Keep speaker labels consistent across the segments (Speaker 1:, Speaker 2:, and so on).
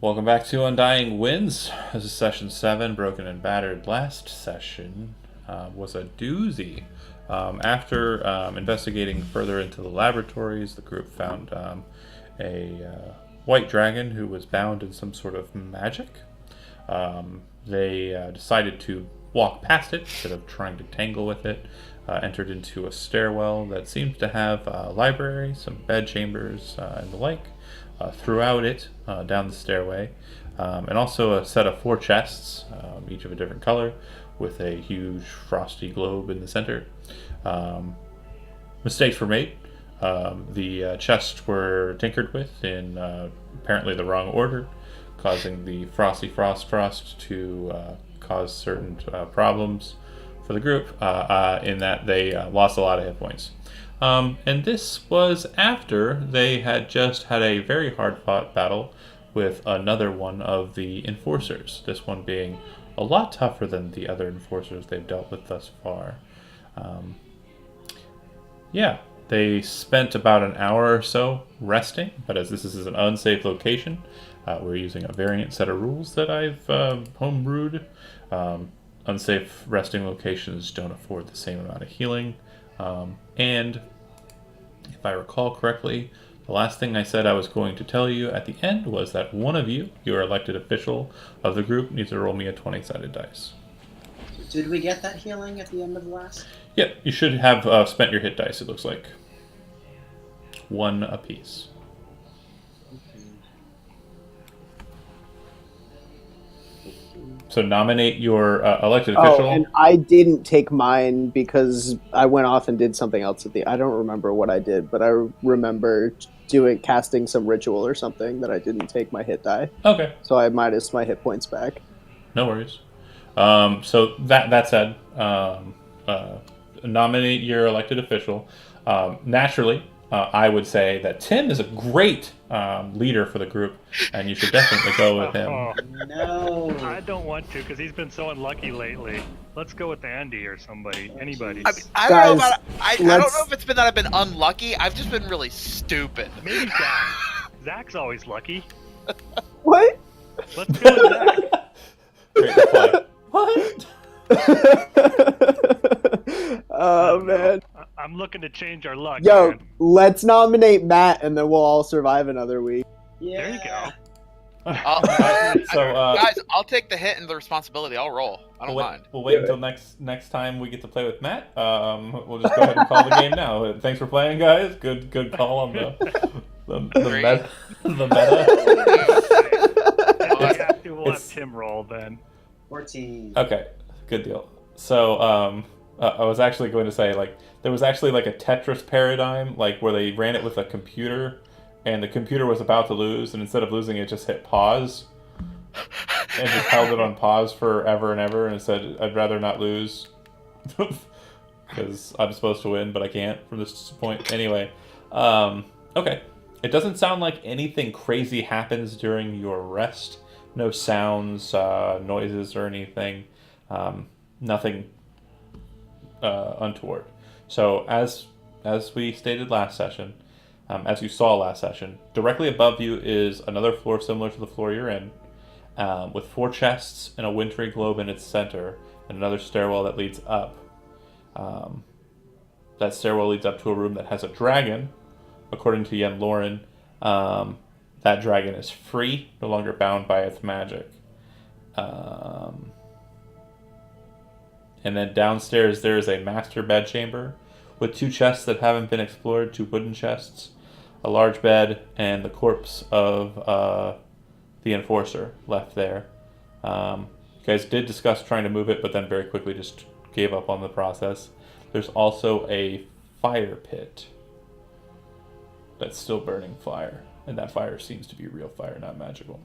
Speaker 1: Welcome back to Undying Winds. This is session 7, Broken and Battered. Last session was a doozy. After investigating further into the laboratories, the group found a white dragon who was bound in some sort of magic. They decided to walk past it instead of trying to tangle with it. Entered into a stairwell that seems to have a library, some bed chambers, and the like. Throughout it, down the stairway, and also a set of 4 chests, each of a different color, with a huge frosty globe in the center. Mistakes were made. The chests were tinkered with in apparently the wrong order, causing the frosty frost to cause certain problems for the group, in that they lost a lot of hit points. And this was after they had just had a very hard-fought battle with another one of the enforcers, this one being a lot tougher than the other enforcers they've dealt with thus far. They spent about an hour or so resting, but as this is an unsafe location, we're using a variant set of rules that I've homebrewed. Unsafe resting locations don't afford the same amount of healing. And if I recall correctly, the last thing I said I was going to tell you at the end was that one of you, your elected official of the group, needs to roll me a 20-sided dice.
Speaker 2: Did we get that healing at the end of the last?
Speaker 1: Yep, you should have spent your hit dice, it looks like. 1 apiece. So nominate your elected official.
Speaker 3: Oh, and I didn't take mine because I went off and did something else at the. I don't remember what I did, but I remember casting some ritual or something that I didn't take my hit die.
Speaker 1: Okay.
Speaker 3: So I minus my hit points back.
Speaker 1: No worries. So that said, nominate your elected official. Naturally, I would say that Tim is a great leader for the group, and you should definitely go with him.
Speaker 2: No.
Speaker 4: I don't want to because he's been so unlucky lately. Let's go with Andy or somebody. Anybody.
Speaker 5: I mean, I don't know
Speaker 3: Guys,
Speaker 5: about. I don't know if it's been that I've been unlucky. I've just been really stupid.
Speaker 4: Maybe Zach. Zach's always lucky.
Speaker 3: What?
Speaker 4: Let's go with Zach.
Speaker 1: Great reply. What?
Speaker 3: Oh man.
Speaker 4: I'm looking to change our luck.
Speaker 3: Yo,
Speaker 4: Man.
Speaker 3: let's nominate Matt, and then we'll all survive another week.
Speaker 2: Yeah.
Speaker 4: There you go.
Speaker 5: Guys, I'll take the hit and the responsibility. I'll roll. I don't mind.
Speaker 1: We'll wait until next time we get to play with Matt. We'll just go ahead and call the game now. Thanks for playing, guys. Good call on the meta. The meta.
Speaker 4: We'll have Tim roll then.
Speaker 2: 14.
Speaker 1: Okay, good deal. So I was actually going to say, like, there was actually like a Tetris paradigm, like where they ran it with a computer, and the computer was about to lose, and instead of losing it, just hit pause, and just held it on pause forever and ever, and it said, "I'd rather not lose," because I'm supposed to win, but I can't from this point. Anyway, okay. It doesn't sound like anything crazy happens during your rest. No sounds, noises, or anything. Nothing untoward. So as we stated last session, as you saw last session, directly above you is another floor similar to the floor you're in, with 4 chests and a wintry globe in its center, and another stairwell that leads up. That stairwell leads up to a room that has a dragon. According to Yen Lauren, that dragon is free, no longer bound by its magic. And then downstairs there is a master bedchamber with 2 chests that haven't been explored, 2 wooden chests, a large bed, and the corpse of the enforcer left there. You guys did discuss trying to move it, but then very quickly just gave up on the process. There's also a fire pit that's still burning fire, and that fire seems to be real fire, not magical.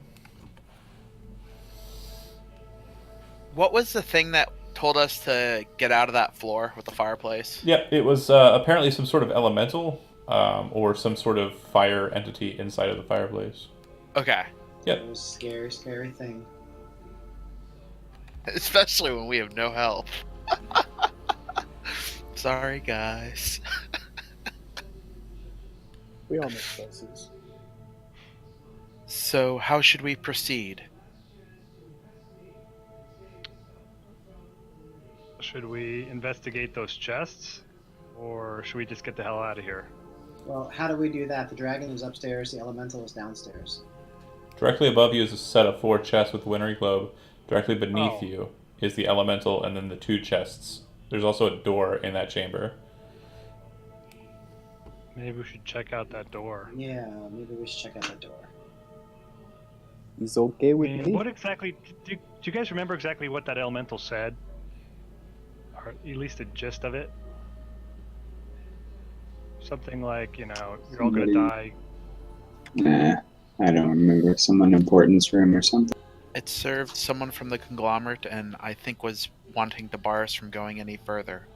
Speaker 5: What was the thing that told us to get out of that floor with the fireplace?
Speaker 1: Yeah, it was apparently some sort of elemental, or some sort of fire entity inside of the fireplace.
Speaker 5: Okay.
Speaker 1: Yep.
Speaker 2: It was a scary thing.
Speaker 5: Especially when we have no help. Sorry, guys.
Speaker 3: We all make choices.
Speaker 5: So how should we proceed?
Speaker 4: Should we investigate those chests? Or should we just get the hell out of here?
Speaker 2: Well, how do we do that? The dragon is upstairs, the elemental is downstairs.
Speaker 1: Directly above you is a set of 4 chests with Wintery Globe. Directly beneath
Speaker 4: Oh.
Speaker 1: you is the elemental, and then the 2 chests. There's also a door in that chamber.
Speaker 4: Maybe we should check out that door.
Speaker 2: Yeah, maybe we should check out that door.
Speaker 3: He's okay
Speaker 4: I
Speaker 3: with
Speaker 4: mean,
Speaker 3: me.
Speaker 4: what exactly... Do you guys remember exactly what that elemental said? Or at least the gist of it? Something like, you're all gonna die.
Speaker 6: Nah, I don't remember. Someone important's room or something.
Speaker 5: It served someone from the conglomerate and I think was wanting to bar us from going any further.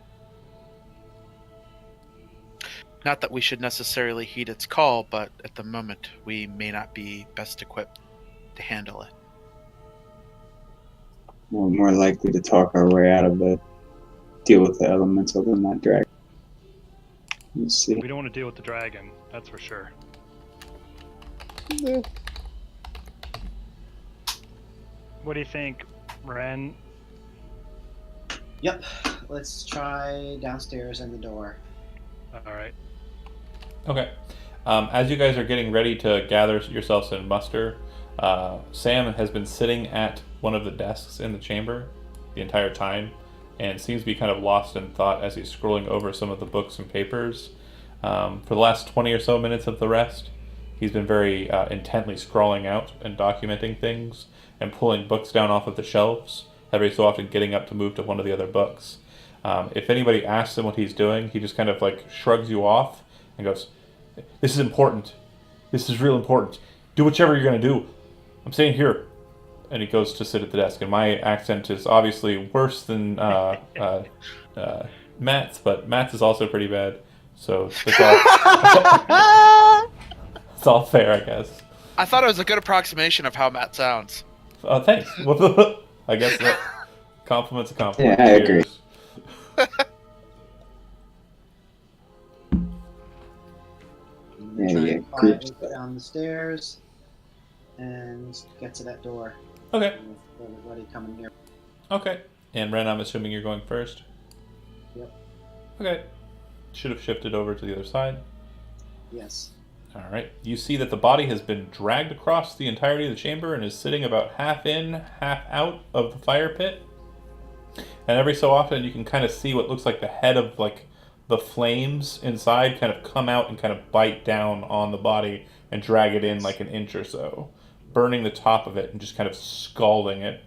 Speaker 5: Not that we should necessarily heed its call, but at the moment we may not be best equipped to handle it.
Speaker 6: We're more likely to talk our way out of the deal with the elemental than that dragon. Let's see.
Speaker 4: We don't want to deal with the dragon, that's for sure.
Speaker 3: Eh,
Speaker 4: What do you think, Ren?
Speaker 2: Yep, let's try downstairs and the door.
Speaker 4: Alright.
Speaker 1: Okay. As you guys are getting ready to gather yourselves in muster, Sam has been sitting at one of the desks in the chamber the entire time and seems to be kind of lost in thought as he's scrolling over some of the books and papers. For the last 20 or so minutes of the rest, he's been very intently scrawling out and documenting things and pulling books down off of the shelves, every so often getting up to move to one of the other books. If anybody asks him what he's doing, he just kind of like shrugs you off and goes, "This is important. This is real important. Do whichever you're going to do. I'm staying here." And he goes to sit at the desk. And my accent is obviously worse than Matt's, but Matt's is also pretty bad. So it's all fair, I guess.
Speaker 5: I thought it was a good approximation of how Matt sounds.
Speaker 1: Thanks. Well, I guess that compliment's a compliment.
Speaker 6: Yeah, I agree.
Speaker 1: Cheers.
Speaker 2: I'm gonna try
Speaker 6: Yeah,
Speaker 2: and
Speaker 6: group
Speaker 2: quietly
Speaker 6: stuff.
Speaker 2: go down the stairs and get to that door
Speaker 1: Okay.
Speaker 2: with everybody coming near.
Speaker 1: Okay. And Ren, I'm assuming you're going first?
Speaker 2: Yep.
Speaker 1: Okay. Should have shifted over to the other side.
Speaker 2: Yes.
Speaker 1: Alright. You see that the body has been dragged across the entirety of the chamber and is sitting about half in, half out of the fire pit. And every so often you can kind of see what looks like the head of like the flames inside kind of come out and kind of bite down on the body and drag it in like an inch or so, burning the top of it and just kind of scalding it.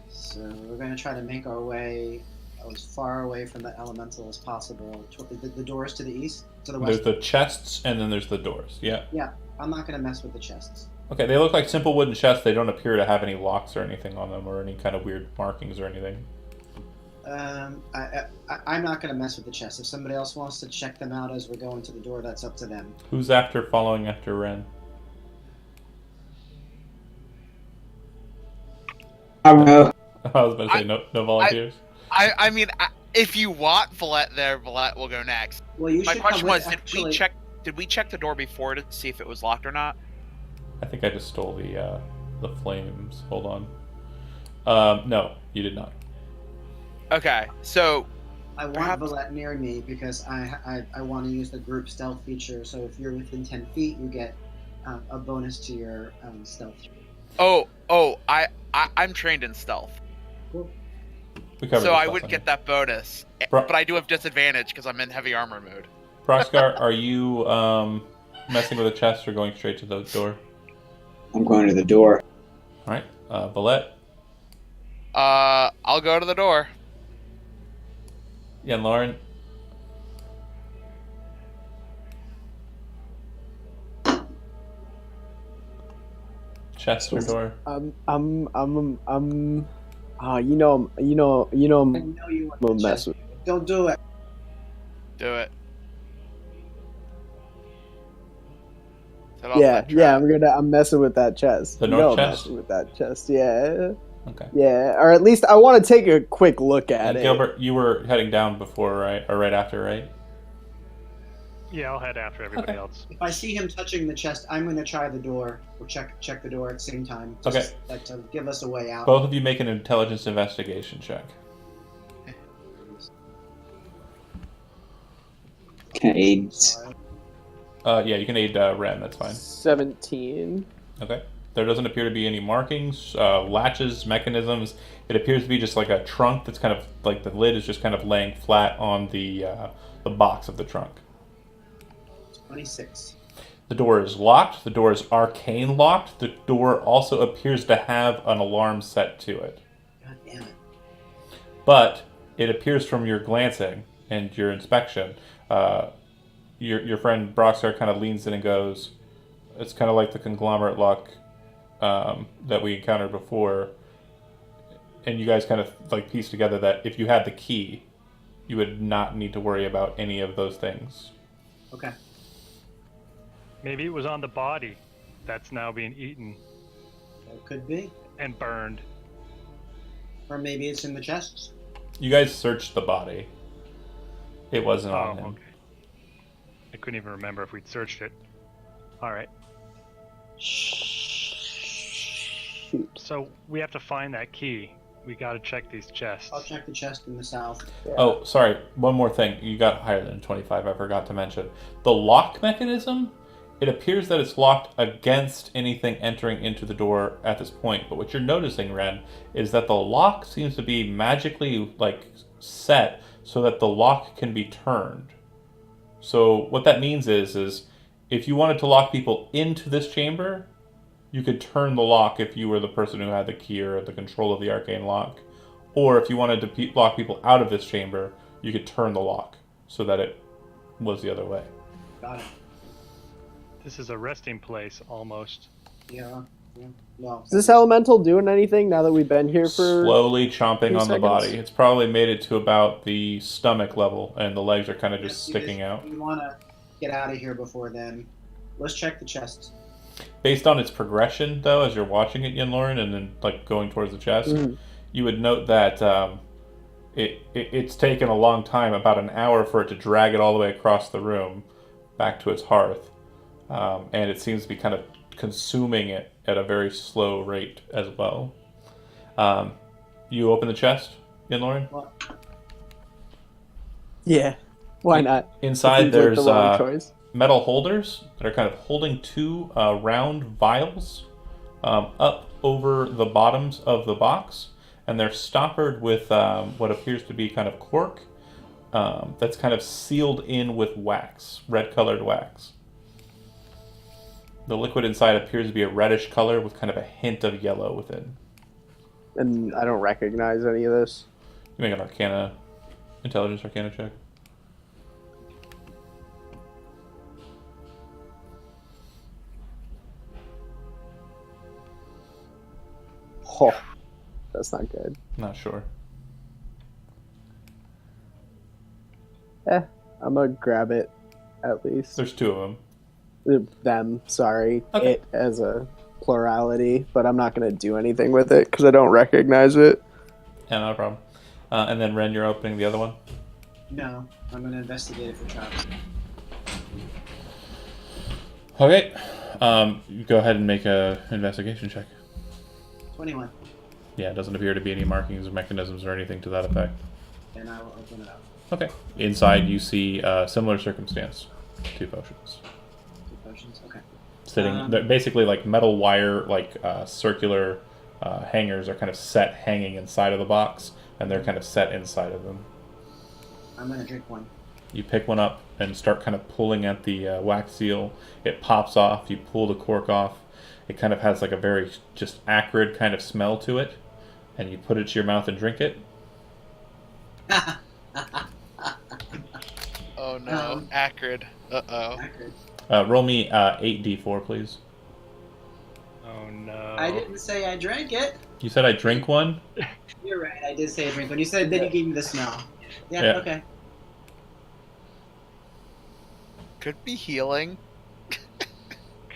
Speaker 2: So we're going to try to make our way as far away from the elemental as possible. The doors to the east, to the
Speaker 1: There's
Speaker 2: west.
Speaker 1: the chests and then there's the doors. Yeah.
Speaker 2: Yeah, I'm not going to mess with the chests.
Speaker 1: Okay, they look like simple wooden chests. They don't appear to have any locks or anything on them or any kind of weird markings or anything.
Speaker 2: I'm not going to mess with the chests. If somebody else wants to check them out as we're going to the door, that's up to them.
Speaker 1: Who's following after Ren?
Speaker 6: I don't know.
Speaker 1: I was about to say no volunteers.
Speaker 5: I mean, if you want Valette there, Valette will go next.
Speaker 2: Well, you
Speaker 5: My
Speaker 2: should
Speaker 5: question
Speaker 2: come
Speaker 5: was,
Speaker 2: with, actually,
Speaker 5: did we check the door before to see if it was locked or not?
Speaker 1: I think I just stole the flames. Hold on. No, you did not.
Speaker 5: Okay, so
Speaker 2: I want
Speaker 5: perhaps-
Speaker 2: Valette near me because I want to use the group stealth feature. So if you're within 10 feet, you get a bonus to your stealth.
Speaker 5: I'm trained in stealth,
Speaker 1: We covered
Speaker 5: so
Speaker 1: this
Speaker 5: I
Speaker 1: last
Speaker 5: would
Speaker 1: time.
Speaker 5: get that bonus.
Speaker 1: Bro-
Speaker 5: But I do have disadvantage because I'm in heavy armor mode.
Speaker 1: Proskar, are you messing with a chest or going straight to the door?
Speaker 6: I'm going to the door.
Speaker 1: All right, Valette.
Speaker 5: I'll go to the door.
Speaker 1: Yeah, and Lauren. Chest or door?
Speaker 3: you know,
Speaker 2: I know you want
Speaker 3: we'll
Speaker 2: the
Speaker 3: mess
Speaker 2: chest.
Speaker 3: with.
Speaker 2: Don't do it.
Speaker 5: Do it. Set off
Speaker 3: Yeah,
Speaker 5: that
Speaker 3: yeah,
Speaker 5: trap.
Speaker 3: I'm messing with that chest.
Speaker 1: The
Speaker 3: You
Speaker 1: north
Speaker 3: know I'm
Speaker 1: chest?
Speaker 3: messing with that chest. Yeah,
Speaker 1: Okay.
Speaker 3: yeah, or at least I want to take a quick look at
Speaker 1: And
Speaker 3: it.
Speaker 1: Gilbert, you were heading down before, right? Or right after, right?
Speaker 4: Yeah, I'll head after everybody
Speaker 1: Okay.
Speaker 4: else.
Speaker 2: If I see him touching the chest, I'm going to try the door or check the door at the same time.
Speaker 1: Okay.
Speaker 2: Like to give us a way out.
Speaker 1: Both of you make an intelligence investigation check.
Speaker 6: Can I aid?
Speaker 2: Sorry.
Speaker 1: Yeah, you can aid Ren. That's fine.
Speaker 3: 17.
Speaker 1: Okay. There doesn't appear to be any markings, latches, mechanisms. It appears to be just like a trunk that's kind of like the lid is just kind of laying flat on the box of the trunk.
Speaker 2: 26.
Speaker 1: The door is locked. The door is arcane locked. The door also appears to have an alarm set to it.
Speaker 2: God damn it.
Speaker 1: But it appears from your glancing and your inspection, your friend Broxar kind of leans in and goes, it's kind of like the conglomerate lock that we encountered before. And you guys kind of like piece together that if you had the key, you would not need to worry about any of those things.
Speaker 2: Okay.
Speaker 4: Maybe it was on the body that's now being eaten
Speaker 2: That could be.
Speaker 4: and burned.
Speaker 2: Or maybe it's in the chest.
Speaker 1: You guys searched the body. It wasn't on him.
Speaker 4: Okay. I couldn't even remember if we'd searched it. All right.
Speaker 3: Shoot.
Speaker 4: So we have to find that key. We got to check these chests.
Speaker 2: I'll check the chest in the south.
Speaker 3: Yeah.
Speaker 1: Oh, sorry. One more thing. You got higher than 25. I forgot to mention. The lock mechanism, it appears that it's locked against anything entering into the door at this point. But what you're noticing, Ren, is that the lock seems to be magically set so that the lock can be turned. So what that means is if you wanted to lock people into this chamber, you could turn the lock if you were the person who had the key or the control of the arcane lock. Or if you wanted to lock people out of this chamber, you could turn the lock so that it was the other way.
Speaker 2: Got it.
Speaker 4: This is a resting place almost.
Speaker 2: Yeah. No.
Speaker 3: Is this elemental doing anything now that we've been here for...
Speaker 1: Slowly chomping
Speaker 3: few
Speaker 1: on the
Speaker 3: seconds?
Speaker 1: body. It's probably made it to about the stomach level, and the legs are kind of just sticking out.
Speaker 2: We want to get out of here before then. Let's check the chest.
Speaker 1: Based on its progression, though, as you're watching it, Yen-Lauren, and then going towards the chest, you would note that it's taken a long time, about an hour, for it to drag it all the way across the room back to its hearth. And it seems to be kind of consuming it at a very slow rate as well. You open the chest, Yen-Lauren?
Speaker 2: Well,
Speaker 3: Yeah. Why not?
Speaker 1: Inside
Speaker 3: Seems like
Speaker 1: there's
Speaker 3: the wrong choice.
Speaker 1: metal holders that are kind of holding two round vials up over the bottoms of the box, and they're stoppered with what appears to be kind of cork that's kind of sealed in with wax, red-colored wax. The liquid inside appears to be a reddish color with kind of a hint of yellow within.
Speaker 3: And I don't recognize any of this.
Speaker 1: You make an intelligence arcana check.
Speaker 3: Oh, that's not good.
Speaker 1: Not sure.
Speaker 3: I'm gonna grab it, at least.
Speaker 1: There's two of them.
Speaker 3: Them, sorry.
Speaker 1: Okay.
Speaker 3: It as a plurality, but I'm not gonna do anything with it because I don't recognize it.
Speaker 1: Yeah, not a problem. And then Ren, you're opening the other one.
Speaker 2: no. I'm going to investigate it for traps.
Speaker 1: Okay. You go ahead and make a investigation check.
Speaker 2: 21.
Speaker 1: Yeah, it doesn't appear to be any markings or mechanisms or anything to that effect.
Speaker 2: And I will open it up.
Speaker 1: Okay. Inside, you see similar circumstance. Two potions.
Speaker 2: 2 potions. Okay.
Speaker 1: Sitting, they're basically like metal wire, circular hangers are kind of set hanging inside of the box, and they're kind of set inside of them.
Speaker 2: I'm going to drink one.
Speaker 1: You pick one up and start kind of pulling at the wax seal. It pops off. You pull the cork off. It kind of has like a very just acrid kind of smell to it, and you put it to your mouth and drink it.
Speaker 5: Oh no, acrid. Uh-oh.
Speaker 2: Accurate.
Speaker 1: Roll me 8d4, please.
Speaker 4: Oh no.
Speaker 2: I didn't say I drank it.
Speaker 1: You said I drink one?
Speaker 2: You're right. I did say I drink one. You said then you gave me the smell. Yeah.
Speaker 1: Yeah.
Speaker 2: Okay.
Speaker 5: Could be healing.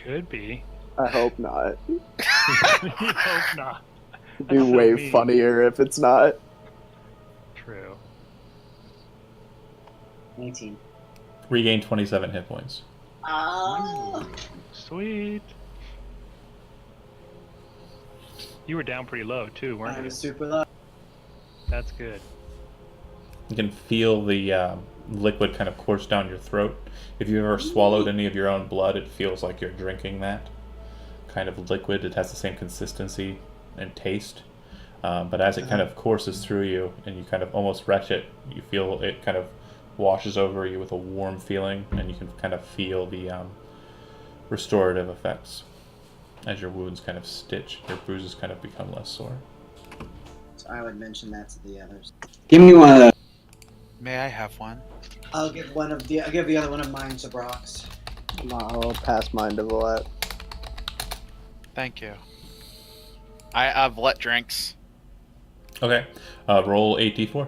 Speaker 4: Could be.
Speaker 3: I hope not.
Speaker 4: Hope not.
Speaker 3: It'd be
Speaker 4: That's so
Speaker 3: way
Speaker 4: mean.
Speaker 3: funnier if it's not.
Speaker 4: True.
Speaker 2: 19.
Speaker 1: Regain 27 hit points.
Speaker 2: Ah!
Speaker 4: Sweet. You were down pretty low too, weren't
Speaker 2: I
Speaker 4: you?
Speaker 2: was super low.
Speaker 4: That's good.
Speaker 1: You can feel the liquid kind of course down your throat. If you've ever swallowed any of your own blood, it feels like you're drinking that kind of liquid. It has the same consistency and taste. But as it kind of courses through you and you kind of almost retch it, you feel it kind of washes over you with a warm feeling, and you can kind of feel the restorative effects as your wounds kind of stitch, your bruises kind of become less sore.
Speaker 2: So I would mention that to the others.
Speaker 6: Give me one of the.
Speaker 5: May I have one?
Speaker 2: I'll give the other one of mine to Brox.
Speaker 3: I'll pass mine to Valette.
Speaker 5: Thank you. I've let drinks.
Speaker 1: Okay. Roll 8d4.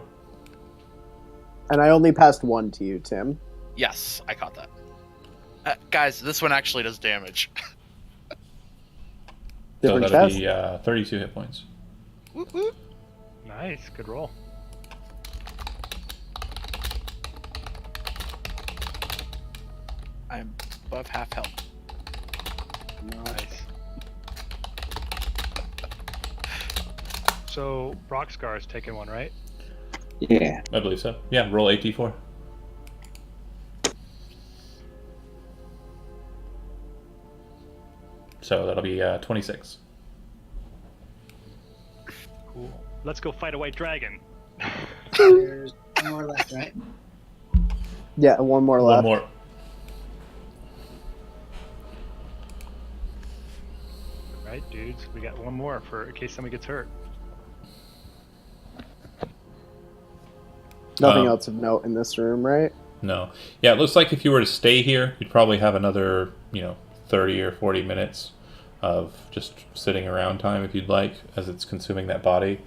Speaker 3: And I only passed one to you, Tim.
Speaker 5: Yes, I caught that. Guys, this one actually does damage.
Speaker 1: So
Speaker 3: Different
Speaker 1: that'll
Speaker 3: chest.
Speaker 1: be 32 hit points.
Speaker 5: Whoop, whoop.
Speaker 4: Nice, good roll.
Speaker 5: I'm above half health.
Speaker 4: Nice. So Broxgar's taking one, right?
Speaker 6: Yeah.
Speaker 1: I believe so. Yeah, roll 8d4. So that'll be 26.
Speaker 4: Cool. Let's go fight a white dragon.
Speaker 2: There's one more left, right?
Speaker 3: Yeah, one more
Speaker 1: One
Speaker 3: left.
Speaker 1: more.
Speaker 4: Right, dudes? We got one more for in case somebody gets hurt.
Speaker 3: Nothing else of note in this room, right?
Speaker 1: No. Yeah, it looks like if you were to stay here, you'd probably have another, 30 or 40 minutes of just sitting around time if you'd like, as it's consuming that body.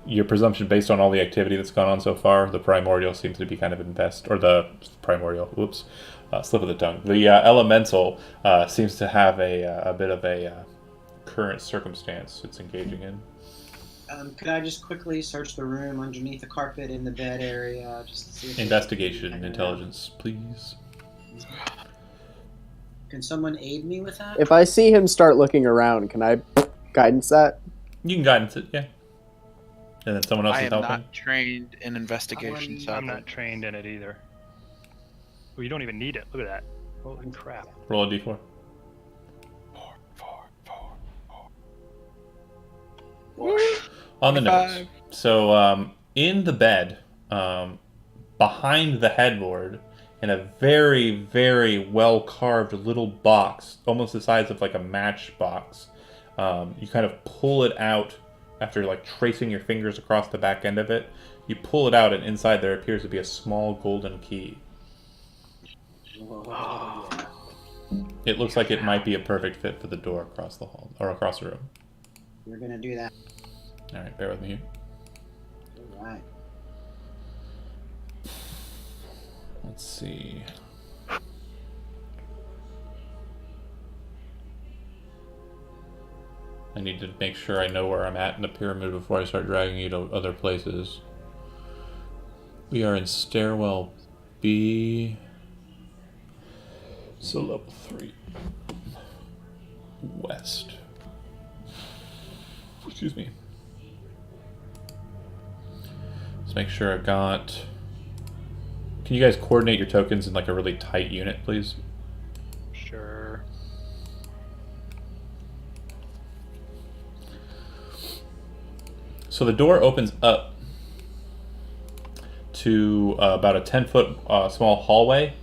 Speaker 1: Your presumption, based on all the activity that's gone on so far, the primordial seems to be kind of or the primordial, slip of the tongue. The elemental seems to have a bit of a current circumstance it's engaging in.
Speaker 2: Could I just quickly search the room underneath the carpet in the bed area, just to see if
Speaker 1: Investigation,
Speaker 2: there's-
Speaker 1: intelligence, please.
Speaker 2: Can someone aid me with that?
Speaker 3: If I see him start looking around, can I guidance that?
Speaker 1: You can guidance it, yeah. And then someone else
Speaker 5: I
Speaker 1: is
Speaker 5: am
Speaker 1: helping.
Speaker 5: not trained in investigation,
Speaker 2: I'm
Speaker 5: so
Speaker 4: I'm not trained in it either. Well, you don't even need it. Look at that. Holy crap.
Speaker 1: Roll a d4. On the notes.
Speaker 5: 5.
Speaker 1: So, in the bed, behind the headboard, in a very, very well carved little box, almost the size of like a matchbox, you kind of pull it out after like tracing your fingers across the back end of it. You pull it out, and inside there appears to be a small golden key.
Speaker 2: Whoa, yeah.
Speaker 1: It looks like it might be a perfect fit for the door across the hall or across the room.
Speaker 2: We're gonna do that.
Speaker 1: All right, bear with me here.
Speaker 2: All right.
Speaker 1: Let's see. I need to make sure I know where I'm at in the pyramid before I start dragging you to other places. We are in stairwell B. So level 3. West. Excuse me. Let's make sure I've got... Can you guys coordinate your tokens in like a really tight unit, please?
Speaker 4: Sure.
Speaker 1: So the door opens up to about a 10-foot small hallway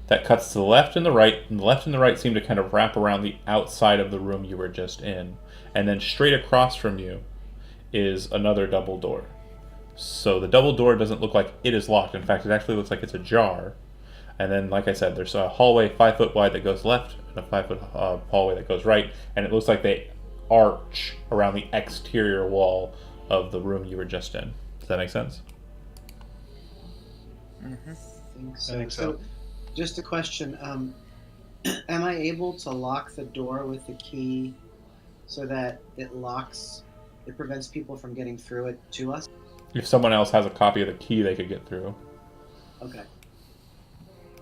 Speaker 1: that cuts to the left and the right, and the left and the right seem to kind of wrap around the outside of the room you were just in. And then straight across from you is another double door. So the double door doesn't look like it is locked. In fact, it actually looks like it's ajar. And then, like I said, there's a hallway 5 foot wide that goes left and a 5 foot hallway that goes right. And it looks like they arch around the exterior wall of the room you were just in. Does that make sense?
Speaker 5: Mm-hmm.
Speaker 2: I
Speaker 4: think so.
Speaker 2: Just a question. Am I able to lock the door with the key so that it prevents people from getting through it to us?
Speaker 1: If someone else has a copy of the key, they could get through.
Speaker 2: Okay.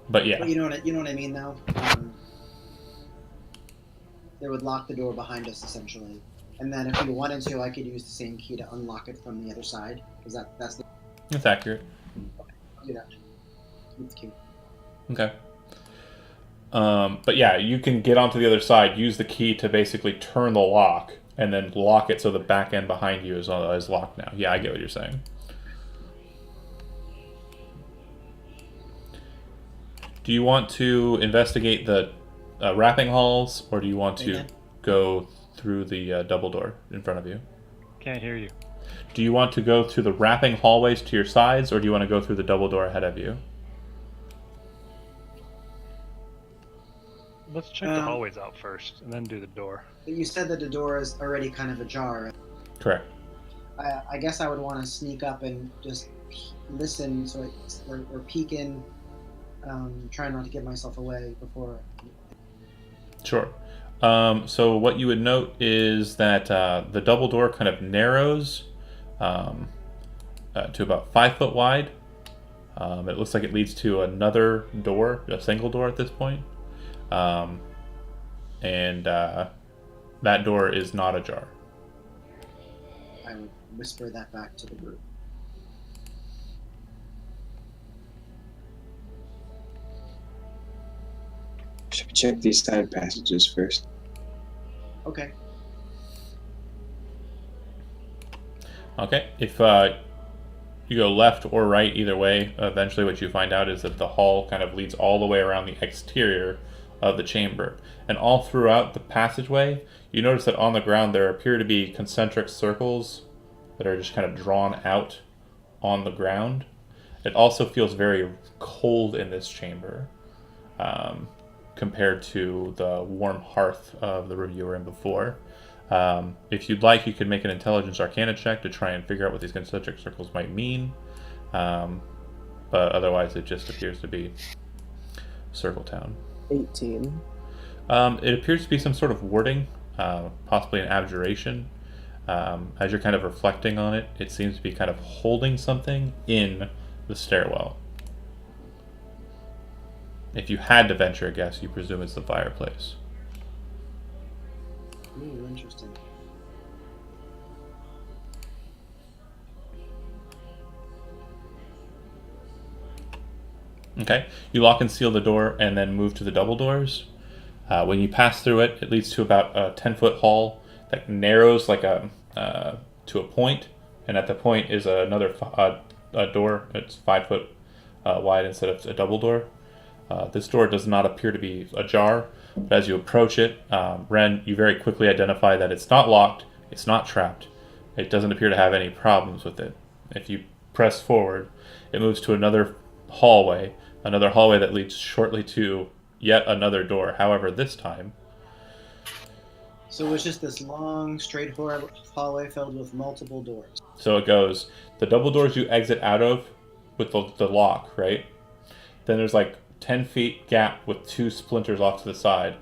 Speaker 1: But yeah.
Speaker 2: But you know what I mean, though. They would lock the door behind us essentially, and then if we wanted to, I could use the same key to unlock it from the other side. Because that's the
Speaker 1: That's accurate.
Speaker 2: I'll do that. Keep the key.
Speaker 1: Okay. But yeah, you can get onto the other side, use the key to basically turn the lock, and then lock it so the back end behind you is locked now. Yeah, I get what you're saying. Do you want to investigate the wrapping halls, or do you want to go through the double door in front of you?
Speaker 4: Can't hear you.
Speaker 1: Do you want to go through the wrapping hallways to your sides, or do you want to go through the double door ahead of you?
Speaker 4: Let's check the hallways out first, and then do the door.
Speaker 2: You said that the door is already kind of ajar.
Speaker 1: Correct.
Speaker 2: I guess I would want to sneak up and just listen, or peek in, try not to give myself away before.
Speaker 1: Sure. So what you would note is that the double door kind of narrows to about 5 foot wide. It looks like it leads to another door, a single door at this point. And that door is not ajar.
Speaker 2: I would whisper that back to the group.
Speaker 6: Should we check these side passages first?
Speaker 2: Okay.
Speaker 1: Okay. If you go left or right, either way, eventually what you find out is that the hall kind of leads all the way around the exterior of the chamber. And all throughout the passageway, you notice that on the ground there appear to be concentric circles that are just kind of drawn out on the ground. It also feels very cold in this chamber compared to the warm hearth of the room you were in before. If you'd like, you could make an intelligence arcana check to try and figure out what these concentric circles might mean. But otherwise, it just appears to be Circle Town.
Speaker 3: 18.
Speaker 1: It appears to be some sort of wording, possibly an abjuration. As you're kind of reflecting on it, it seems to be kind of holding something in the stairwell. If you had to venture a guess, you presume it's the fireplace.
Speaker 2: Ooh, interesting.
Speaker 1: Okay, you lock and seal the door and then move to the double doors. When you pass through it, it leads to about a 10-foot hall that narrows like to a point, and at the point is another a door. It's 5 foot wide instead of a double door. This door does not appear to be ajar, but as you approach it, Ren, you very quickly identify that it's not locked, it's not trapped. It doesn't appear to have any problems with it. If you press forward, it moves to another hallway that leads shortly to yet another door. However, this time...
Speaker 2: So it's just this long, straight hallway filled with multiple doors.
Speaker 1: So it goes, the double doors you exit out of with the lock, right? Then there's like 10 feet gap with 2 splinters off to the side,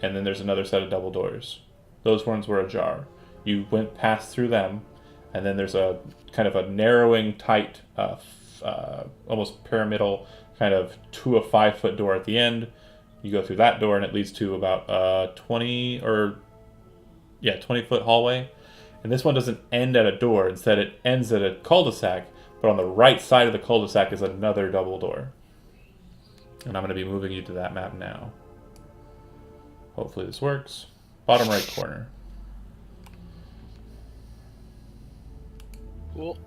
Speaker 1: and then there's another set of double doors. Those ones were ajar. You went past through them, and then there's a kind of a narrowing, tight, almost pyramidal kind of to a 5 foot door at the end. You go through that door, and it leads to about 20 foot hallway. And this one doesn't end at a door. Instead, it ends at a cul-de-sac, but on the right side of the cul-de-sac is another double door. And I'm going to be moving you to that map now. Hopefully this works. Bottom right corner.
Speaker 5: Cool.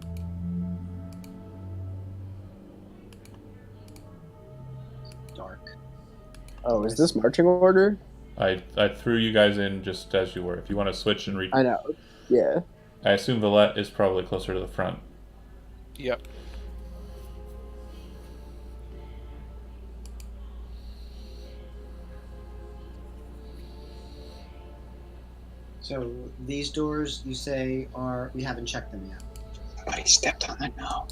Speaker 2: Dark.
Speaker 3: Oh, is this marching order?
Speaker 1: I threw you guys in just as you were. If you want to switch and read...
Speaker 3: I know. Yeah.
Speaker 1: I assume Villette is probably closer to the front.
Speaker 5: Yep.
Speaker 2: So these doors, you say, we haven't checked them yet.
Speaker 6: Somebody stepped on it now.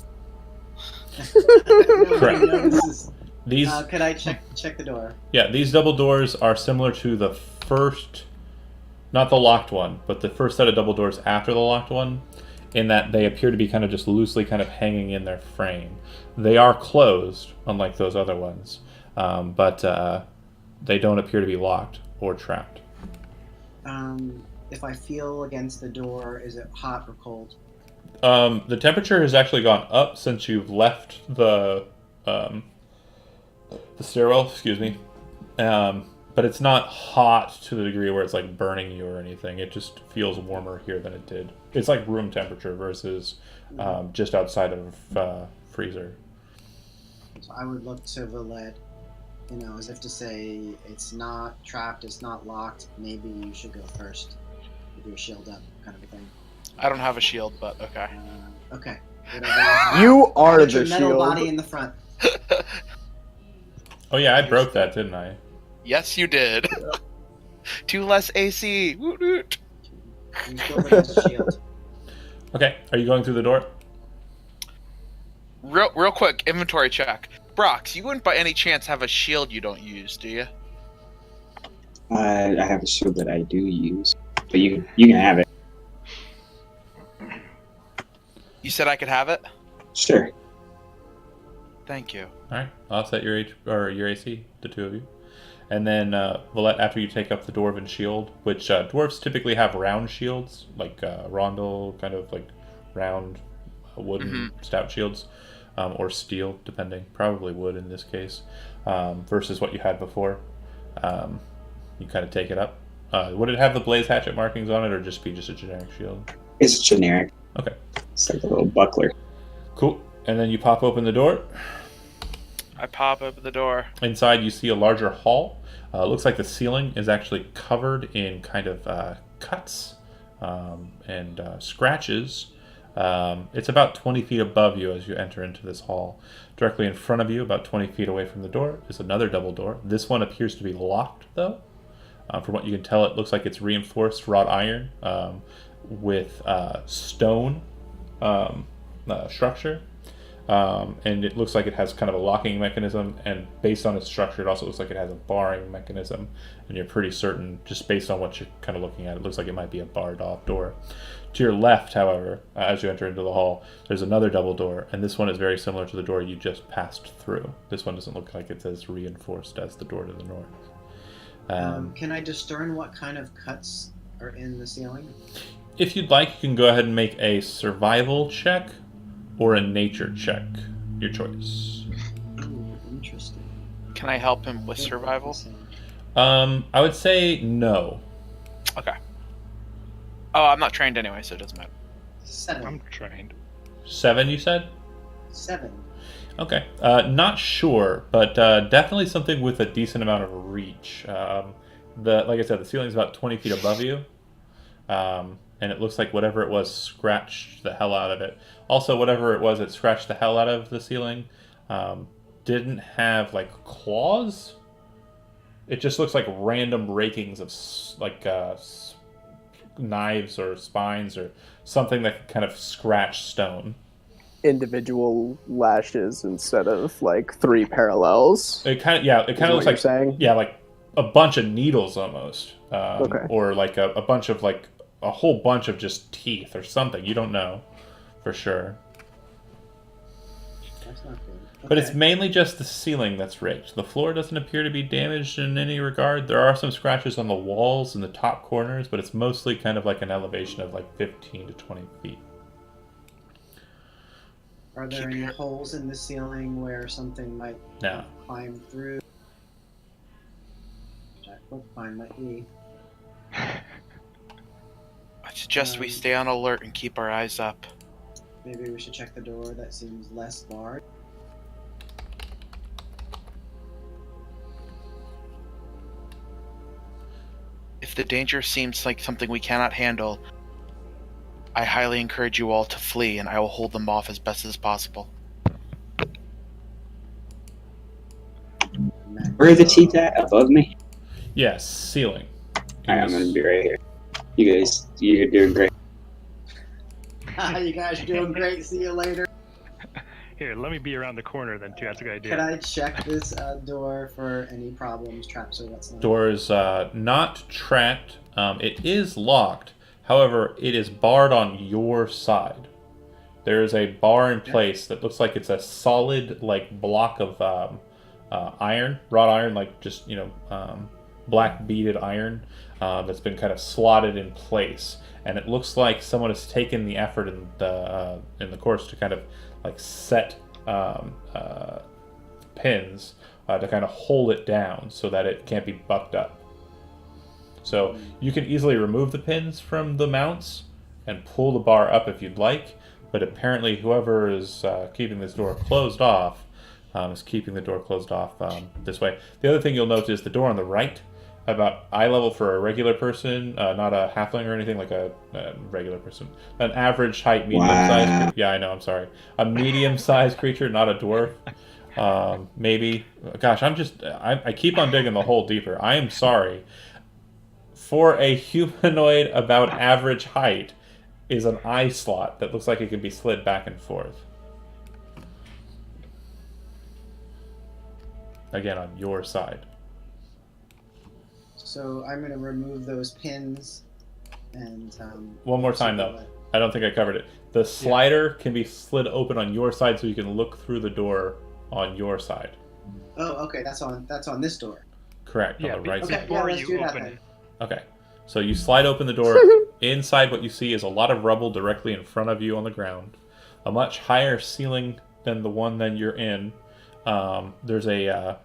Speaker 1: Correct.
Speaker 2: No, this is,
Speaker 1: These...
Speaker 2: could I check the door?
Speaker 1: Yeah, these double doors are similar to the first, not the locked one, but the first set of double doors after the locked one, in that they appear to be kind of just loosely kind of hanging in their frame. They are closed, unlike those other ones, but they don't appear to be locked or trapped.
Speaker 2: If I feel against the door, is it hot or cold?
Speaker 1: The temperature has actually gone up since you've left the stairwell. Excuse me. But it's not hot to the degree where it's like burning you or anything. It just feels warmer here than it did. It's like room temperature versus just outside of freezer.
Speaker 2: So I would look to Valette, as if to say, it's not trapped, it's not locked. Maybe you should go first with your shield up, kind of a thing.
Speaker 5: I don't have a shield, but okay.
Speaker 2: Okay. Whatever
Speaker 3: You are
Speaker 2: Put
Speaker 3: the
Speaker 2: your metal
Speaker 3: shield.
Speaker 2: body in the front.
Speaker 1: Oh yeah, I broke that, didn't I?
Speaker 5: Yes, you did. 2 less AC. Woot woot.
Speaker 2: You still against the shield.
Speaker 1: Okay, are you going through the door?
Speaker 5: Real quick, inventory check. Brox, you wouldn't by any chance have a shield you don't use, do you?
Speaker 6: I have a shield that I do use, but you can have it.
Speaker 5: You said I could have it?
Speaker 6: Sure.
Speaker 5: Thank you.
Speaker 1: All right, I'll set your your AC, the two of you, and then Valette, after you take up the dwarven shield, which dwarves typically have round shields, like rondel, kind of like round wooden stout shields, or steel, depending. Probably wood in this case, versus what you had before. You kind of take it up. Would it have the blaze hatchet markings on it, or just be just a generic shield?
Speaker 6: It's generic.
Speaker 1: Okay.
Speaker 6: It's like a little buckler.
Speaker 1: Cool. And then you pop open the door.
Speaker 5: I pop open the door.
Speaker 1: Inside, you see a larger hall. Looks like the ceiling is actually covered in kind of cuts and scratches. It's about 20 feet above you as you enter into this hall. Directly in front of you, about 20 feet away from the door, is another double door. This one appears to be locked, though. From what you can tell, it looks like it's reinforced wrought iron with stone structure. And it looks like it has kind of a locking mechanism, and based on its structure, it also looks like it has a barring mechanism. And you're pretty certain, just based on what you're kind of looking at, it looks like it might be a barred off door. To your left, however, as you enter into the hall, there's another double door, and this one is very similar to the door you just passed through. This one doesn't look like it's as reinforced as the door to the north.
Speaker 2: Can I discern what kind of cuts are in the ceiling?
Speaker 1: If you'd like, you can go ahead and make a survival check or a nature check. Your choice.
Speaker 2: Ooh, interesting.
Speaker 5: Can I help him with survival?
Speaker 1: I would say no.
Speaker 5: Okay. Oh, I'm not trained anyway, so it doesn't matter.
Speaker 2: 7.
Speaker 4: I'm trained.
Speaker 1: 7, you said?
Speaker 2: 7.
Speaker 1: Okay. Not sure, but definitely something with a decent amount of reach. Like I said, the ceiling's about 20 feet above you. And it looks like whatever it was scratched the hell out of it. Also, whatever it was that scratched the hell out of the ceiling didn't have, like, claws. It just looks like random rakings of, knives or spines or something that kind of scratch stone.
Speaker 3: Individual lashes instead of like 3 parallels.
Speaker 1: It kind of looks like
Speaker 3: saying?
Speaker 1: Yeah, like a bunch of needles almost,
Speaker 3: Okay.
Speaker 1: or like a bunch of like a whole bunch of just teeth or something. You don't know for sure,
Speaker 2: That's not good.
Speaker 1: but it's
Speaker 2: Okay.
Speaker 1: mainly just the ceiling that's raked. The floor doesn't appear to be damaged in any regard. There are some scratches on the walls and the top corners, but it's mostly kind of like an elevation of like 15 to 20 feet.
Speaker 2: Are there any holes in the ceiling where something might
Speaker 1: No.
Speaker 2: climb through? That bookbind might be.
Speaker 5: I suggest we stay on alert and keep our eyes up.
Speaker 2: Maybe we should check the door that seems less barred.
Speaker 5: If the danger seems like something we cannot handle, I highly encourage you all to flee, and I will hold them off as best as possible.
Speaker 6: Where are the teeth at? Above me?
Speaker 1: Yes, ceiling.
Speaker 6: Alright, I'm gonna be right here. You're doing great.
Speaker 2: You guys are doing great. See you later.
Speaker 4: Here, let me be around the corner then, too. That's a good idea.
Speaker 2: Can I check this door for any problems, traps, or what's not?
Speaker 1: Door is not trapped. It is locked. However, it is barred on your side. There is a bar in place that looks like it's a solid like block of iron, wrought iron, like just black beaded iron that's been kind of slotted in place, and it looks like someone has taken the effort in the course to kind of like set pins to kind of hold it down so that it can't be bucked up. So you can easily remove the pins from the mounts and pull the bar up if you'd like, but apparently whoever is keeping this door closed off is keeping the door closed off this way. The other thing you'll note is the door on the right, about eye level for a regular person, not a halfling or anything, like a regular person. An average height, medium-sized creature. Yeah, I know, I'm sorry. A medium-sized creature, not a dwarf. Maybe. Gosh, I keep on digging the hole deeper. I am sorry. For a humanoid about average height is an eye slot that looks like it can be slid back and forth. Again, on your side.
Speaker 2: So I'm going to remove those pins and...
Speaker 1: One more time, though. I don't think I covered it. The slider can be slid open on your side so you can look through the door on your side.
Speaker 2: Oh, okay. That's on this door.
Speaker 1: Correct, on the right side.
Speaker 2: Okay, yeah, let's do that then.
Speaker 1: Okay. So you slide open the door. Inside, what you see is a lot of rubble directly in front of you on the ground. A much higher ceiling than the one that you're in. There's a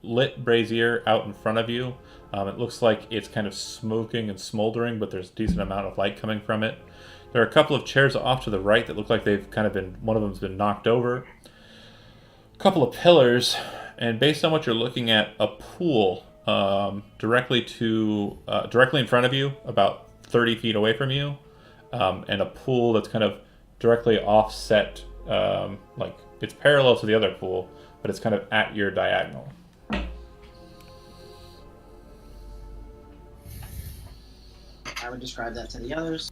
Speaker 1: lit brazier out in front of you. It looks like it's kind of smoking and smoldering, but there's a decent amount of light coming from it. There are a couple of chairs off to the right that look like they've kind of been, one of them's been knocked over. A couple of pillars, and based on what you're looking at, a pool directly in front of you, about 30 feet away from you, and a pool that's kind of directly offset, like it's parallel to the other pool, but it's kind of at your diagonal.
Speaker 2: I would describe that to the others.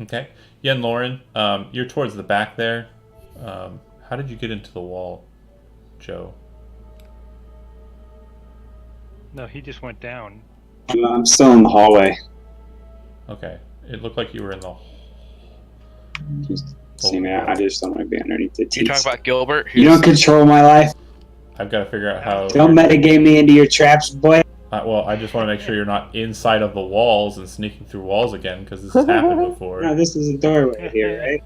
Speaker 1: Okay. Yen Lauren, you're towards the back there. How did you get into the wall, Joe?
Speaker 4: No, he just went down.
Speaker 6: I'm still in the hallway.
Speaker 1: Okay. It looked like you were in the...
Speaker 6: Just see me. I just don't want to be underneath the teeth.
Speaker 5: You talk about Gilbert?
Speaker 6: You don't control my life.
Speaker 1: I've got to figure out how...
Speaker 6: Don't metagame me into your traps, boy.
Speaker 1: Well, I just want to make sure you're not inside of the walls and sneaking through walls again, because this has happened before.
Speaker 6: No, this is a doorway here, right?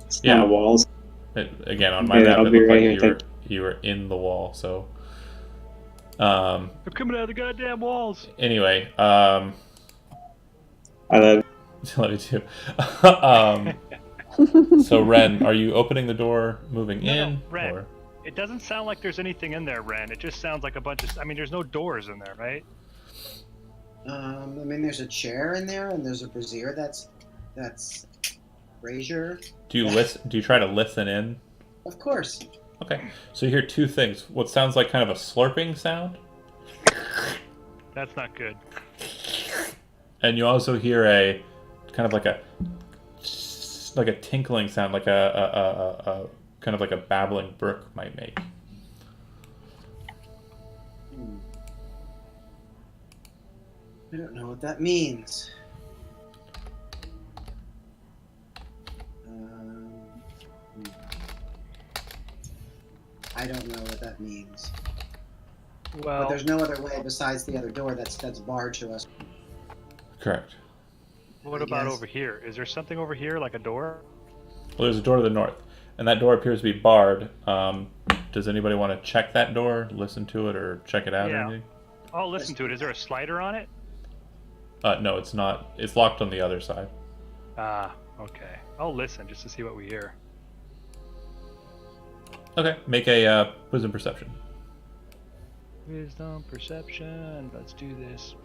Speaker 6: It's not walls.
Speaker 1: Again, on my map, it looked like you were in the wall, so...
Speaker 4: They're coming out of the goddamn walls.
Speaker 1: Anyway,
Speaker 6: I love
Speaker 1: love you too. So, Ren, are you opening the door, moving in?
Speaker 4: No, Ren.
Speaker 1: Or?
Speaker 4: It doesn't sound like there's anything in there, Ren. It just sounds like a bunch of... I mean, there's no doors in there, right?
Speaker 2: I mean, there's a chair in there, and there's a brazier that's brazier.
Speaker 1: Do you try to listen in?
Speaker 2: Of course.
Speaker 1: Okay, so you hear two things. What sounds like kind of a slurping sound,
Speaker 4: That's not good.
Speaker 1: and you also hear a kind of like a tinkling sound, like a kind of like a babbling brook might make.
Speaker 2: I don't know what that means. I don't know what that means.
Speaker 4: Well,
Speaker 2: But there's no other way besides the other door that's barred to us.
Speaker 1: Correct.
Speaker 4: what
Speaker 2: I
Speaker 4: about
Speaker 2: guess.
Speaker 4: over here? Is there something over here, like a door?
Speaker 1: Well, there's a door to the north, and that door appears to be barred. Does anybody want to check that door, listen to it, or check it out or
Speaker 4: Yeah.
Speaker 1: anything?
Speaker 4: I'll listen to it. Is there a slider on it?
Speaker 1: No, it's not. It's locked on the other side.
Speaker 4: Ah, okay. I'll listen just to see what we hear.
Speaker 1: Okay, make a wisdom perception.
Speaker 4: Wisdom, perception. Let's do this.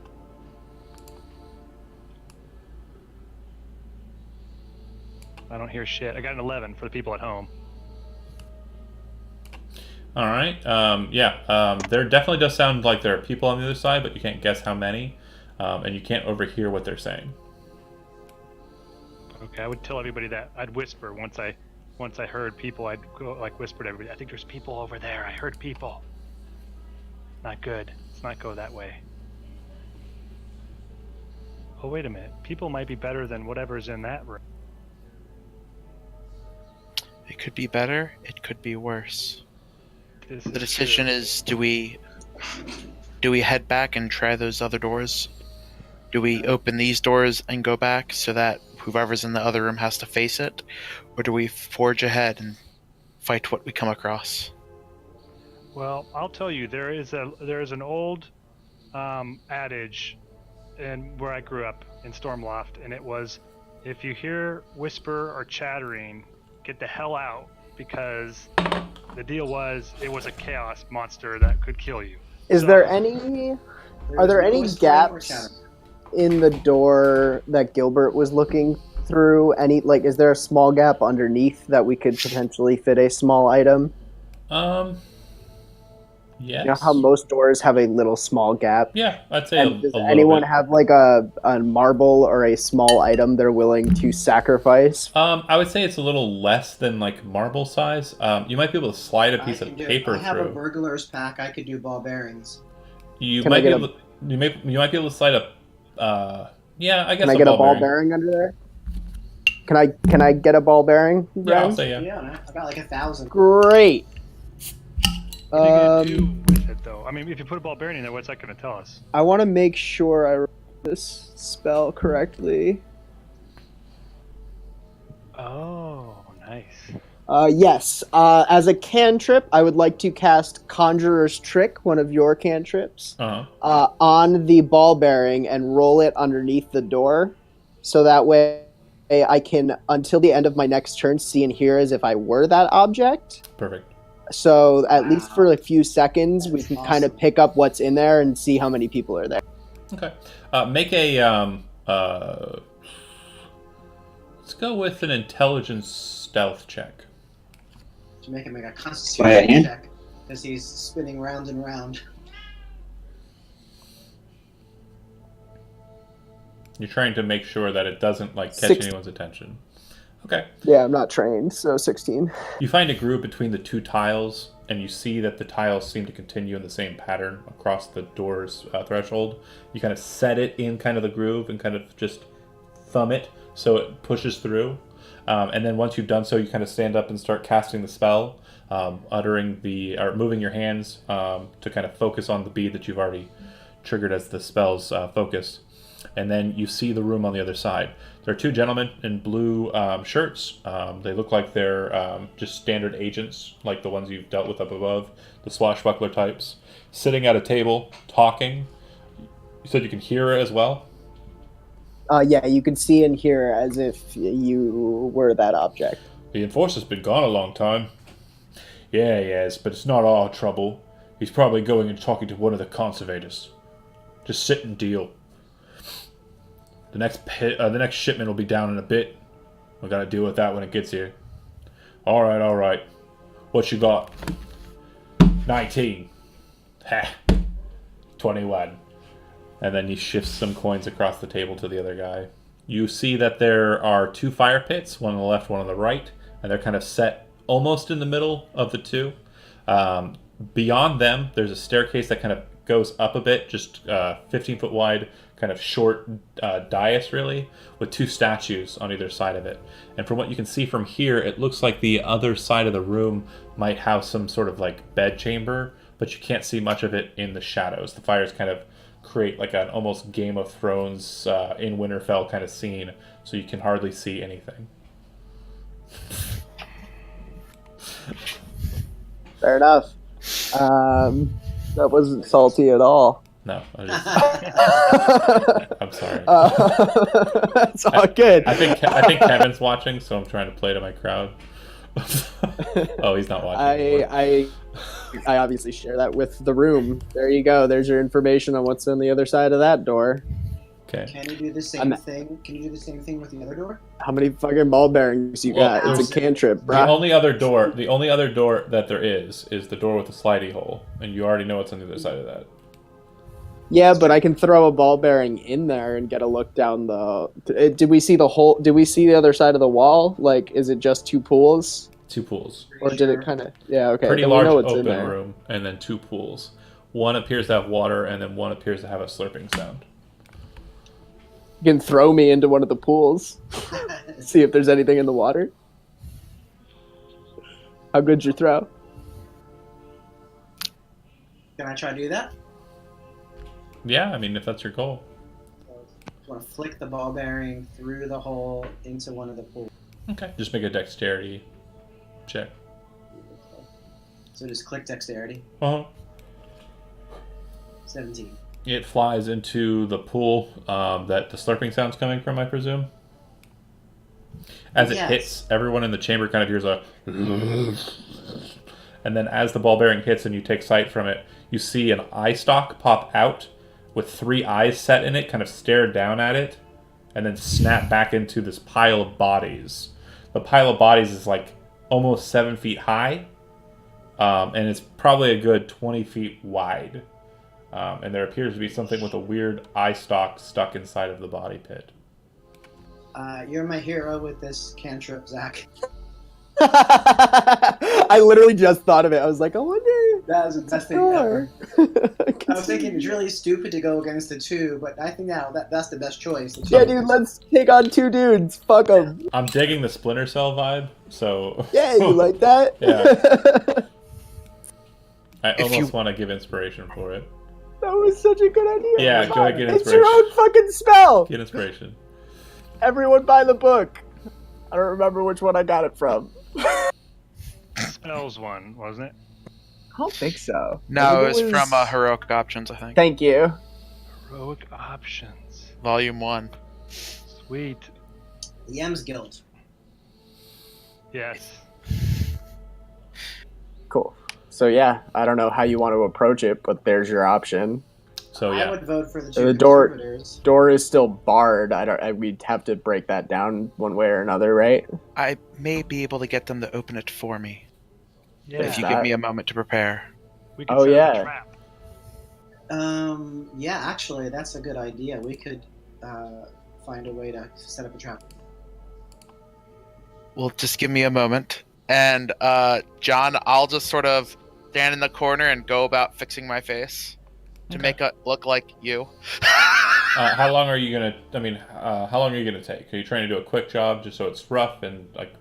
Speaker 4: I don't hear shit. I got an 11 for the people at home.
Speaker 1: All right. There definitely does sound like there are people on the other side, but you can't guess how many, and you can't overhear what they're saying.
Speaker 4: Okay, I would tell everybody that. I'd whisper once I heard people. I'd go like whisper to everybody. I think there's people over there. I heard people. Not good. Let's not go that way. Oh wait a minute. People might be better than whatever's in that room.
Speaker 5: It could be better. It could be worse.
Speaker 4: This
Speaker 5: The
Speaker 4: is
Speaker 5: decision
Speaker 4: true.
Speaker 5: is: do we head back and try those other doors? Do we open these doors and go back so that whoever's in the other room has to face it, or do we forge ahead and fight what we come across?
Speaker 4: Well, I'll tell you, there is an old adage, and where I grew up in Stormloft, and it was, if you hear whisper or chattering, get the hell out, because the deal was it was a chaos monster that could kill you.
Speaker 3: Is
Speaker 4: So-
Speaker 3: there any?
Speaker 2: There
Speaker 3: Are
Speaker 2: is
Speaker 3: there
Speaker 2: no
Speaker 3: any
Speaker 2: whispering or
Speaker 3: gaps
Speaker 2: chatter.
Speaker 3: in the door that Gilbert was looking through? Any is there a small gap underneath that we could potentially fit a small item?
Speaker 1: Yes.
Speaker 3: You know how most doors have a little small gap?
Speaker 1: Yeah, I'd say
Speaker 3: And
Speaker 1: a
Speaker 3: does
Speaker 1: little
Speaker 3: anyone
Speaker 1: bit.
Speaker 3: have a marble or a small item they're willing to sacrifice?
Speaker 1: I would say it's a little less than like marble size. You might be able to slide a
Speaker 2: I
Speaker 1: piece
Speaker 2: can
Speaker 1: of
Speaker 2: do.
Speaker 1: paper
Speaker 2: I have a
Speaker 1: through.
Speaker 2: burglar's pack. I could do ball bearings.
Speaker 1: You
Speaker 3: Can I
Speaker 1: might be
Speaker 3: get
Speaker 1: able. You might be able to slide a. Yeah, I guess
Speaker 3: Can I
Speaker 1: a
Speaker 3: get a
Speaker 1: ball
Speaker 3: ball
Speaker 1: bearing.
Speaker 3: bearing under there? Can I get a ball bearing?
Speaker 1: Yeah,
Speaker 3: Ren?
Speaker 1: I'll say yeah.
Speaker 2: Yeah, I got like 1,000.
Speaker 3: Great.
Speaker 4: What are you gonna do with it, though? I mean, if you put a ball bearing in there, what's that gonna tell us?
Speaker 3: I want to make sure I remember this spell correctly.
Speaker 4: Oh, nice.
Speaker 3: Yes. As a cantrip, I would like to cast Conjurer's Trick, one of your cantrips, on the ball bearing and roll it underneath the door. So that way I can, until the end of my next turn, see and hear as if I were that object.
Speaker 1: Perfect.
Speaker 3: So at least for
Speaker 2: Wow.
Speaker 3: a few seconds, we
Speaker 2: That's
Speaker 3: can kind of
Speaker 2: awesome.
Speaker 3: pick up what's in there and see how many people are there.
Speaker 1: Okay. Make a let's go with an intelligence stealth check.
Speaker 2: To make him make a
Speaker 6: By a
Speaker 2: constitution
Speaker 6: hand?
Speaker 2: check because he's spinning round and round.
Speaker 1: You're trying to make sure that it doesn't like catch
Speaker 3: 16.
Speaker 1: anyone's attention. Okay.
Speaker 3: Yeah, I'm not trained, so 16.
Speaker 1: You find a groove between the two tiles, and you see that the tiles seem to continue in the same pattern across the door's threshold. You kind of set it in kind of the groove and kind of just thumb it so it pushes through. And then once you've done so, you kind of stand up and start casting the spell, moving your hands to kind of focus on the bead that you've already triggered as the spell's focus. And then you see the room on the other side. There are two gentlemen in blue shirts. They look like they're just standard agents, like the ones you've dealt with up above, the swashbuckler types, sitting at a table, talking. You said you can hear it as well?
Speaker 3: Yeah, you can see and hear as if you were that object.
Speaker 1: The enforcer's been gone a long time. Yeah, he has, but it's not our trouble. He's probably going and talking to one of the conservators. Just sit and deal. The next shipment will be down in a bit. We gotta deal with that when it gets here. All right. What you got? 19. Ha. 21. And then he shifts some coins across the table to the other guy. You see that there are two fire pits, one on the left, one on the right, and they're kind of set almost in the middle of the two. Beyond them, there's a staircase that kind of goes up a bit, just 15 foot wide, kind of short dais really, with two statues on either side of it. And from what you can see from here, it looks like the other side of the room might have some sort of like bed chamber, but you can't see much of it in the shadows. The fires kind of create like an almost Game of Thrones in Winterfell kind of scene, so you can hardly see anything.
Speaker 3: Fair enough. That wasn't salty at all.
Speaker 1: No, I'm sorry.
Speaker 3: That's all good.
Speaker 1: I think Kevin's watching, so I'm trying to play to my crowd. Oh, he's not watching.
Speaker 3: I obviously share that with the room. There you go. There's your information on what's on the other side of that door.
Speaker 1: Okay.
Speaker 2: Can you do the same thing? Can you do the same thing with the other door?
Speaker 3: How many fucking ball bearings you
Speaker 1: Well,
Speaker 3: got? It's a cantrip,
Speaker 1: The
Speaker 3: bruh.
Speaker 1: only other door that there is the door with the slidey hole, and you already know what's on the other side of that.
Speaker 3: Yeah, but I can throw a ball bearing in there and get a look down the. Did we see the whole? Did we see the other side of the wall? Like, is it just two pools,
Speaker 1: Two pools.
Speaker 3: or did it kind of? Yeah, okay.
Speaker 1: Pretty
Speaker 3: then we
Speaker 1: large
Speaker 3: know what's in
Speaker 1: open
Speaker 3: there.
Speaker 1: room, and then two pools. One appears to have water, and then one appears to have a slurping sound.
Speaker 3: You can throw me into one of the pools. See if there's anything in the water. How good's your throw?
Speaker 2: Can I try to do that?
Speaker 1: Yeah, I mean, if that's your goal.
Speaker 2: So I want to flick the ball bearing through the hole into one of the pools.
Speaker 1: Okay. Just make a dexterity check.
Speaker 2: So just click dexterity. 17.
Speaker 1: It flies into the pool that the slurping sound's coming from, I presume. As it hits, everyone in the chamber kind of hears a... And then as the ball bearing hits and you take sight from it, you see an eye stalk pop out with 3 eyes set in it, kind of stare down at it, and then snap back into this pile of bodies. The pile of bodies is like almost 7 feet high, and it's probably a good 20 feet wide. And there appears to be something with a weird eye stalk stuck inside of the body pit.
Speaker 2: You're my hero with this cantrip, Zach.
Speaker 3: I literally just thought of it. I was like, I wonder.
Speaker 2: That was the best thing ever. I was thinking it's really stupid to go against the 2, but I think now that's the best choice.
Speaker 3: Yeah, dude, let's take on 2 dudes. Fuck them.
Speaker 1: I'm digging the Splinter Cell vibe, so...
Speaker 3: Yeah, you like that?
Speaker 1: Yeah. I almost want to give inspiration for it.
Speaker 3: That was such a good idea.
Speaker 1: Yeah, go ahead, get inspiration.
Speaker 3: It's your own fucking spell.
Speaker 1: Get inspiration.
Speaker 3: Everyone buy the book. I don't remember which one I got it from.
Speaker 4: Spells one, wasn't it?
Speaker 3: I don't think so.
Speaker 5: No, it was from Heroic Options, I think.
Speaker 3: Thank you.
Speaker 4: Heroic Options.
Speaker 5: Volume 1.
Speaker 4: Sweet.
Speaker 2: The M's Guild.
Speaker 4: Yes.
Speaker 3: Cool. So yeah, I don't know how you want to approach it, but there's your option.
Speaker 1: So yeah,
Speaker 2: I would vote for the 2
Speaker 3: The
Speaker 2: conservators.
Speaker 3: door is still barred. We'd have to break that down one way or another, right?
Speaker 5: I may be able to get them to open it for me.
Speaker 4: Yeah.
Speaker 5: If you give me a moment to prepare.
Speaker 4: We can set up a trap.
Speaker 2: Yeah, actually, that's a good idea. We could find a way to set up a trap.
Speaker 5: Well, just give me a moment. And, John, I'll just sort of stand in the corner and go about fixing my face to make it look like you.
Speaker 1: how long are you gonna? I mean, how long are you gonna take? Are you trying to do a quick job just so it's rough and like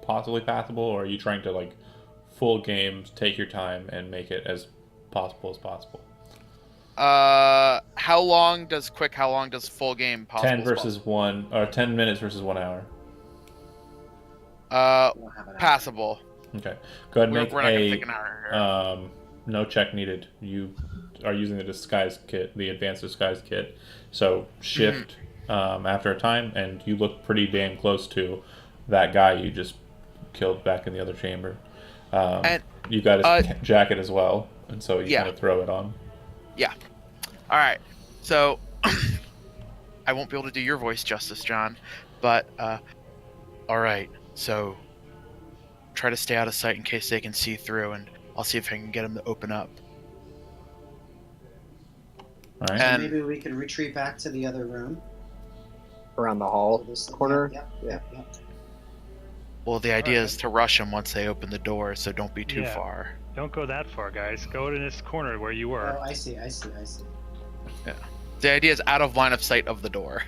Speaker 1: possibly passable, or are you trying to like full game, take your time and make it as possible as possible?
Speaker 5: How long does full game possible?
Speaker 1: 10 versus 1, or 10 minutes versus 1 hour.
Speaker 5: Passable.
Speaker 1: Okay, go ahead and make
Speaker 5: we're not gonna take an hour here.
Speaker 1: No check needed. You are using the disguise kit, the advanced disguise kit. So shift after a time, and you look pretty damn close to that guy you just killed back in the other chamber.
Speaker 5: And
Speaker 1: you got his jacket as well, and so you kind of throw it on.
Speaker 5: Yeah. All right. So I won't be able to do your voice justice, John, but all right. So try to stay out of sight in case they can see through, and I'll see if I can get them to open up.
Speaker 1: All right.
Speaker 2: And maybe we could retreat back to the other room.
Speaker 3: Around the hall corner?
Speaker 2: Yeah.
Speaker 5: Well, the idea is to rush them once they open the door, so don't be too far.
Speaker 4: Don't go that far, guys. Go to this corner where you were.
Speaker 2: Oh, I see.
Speaker 5: Yeah. The idea is out of line of sight of the door.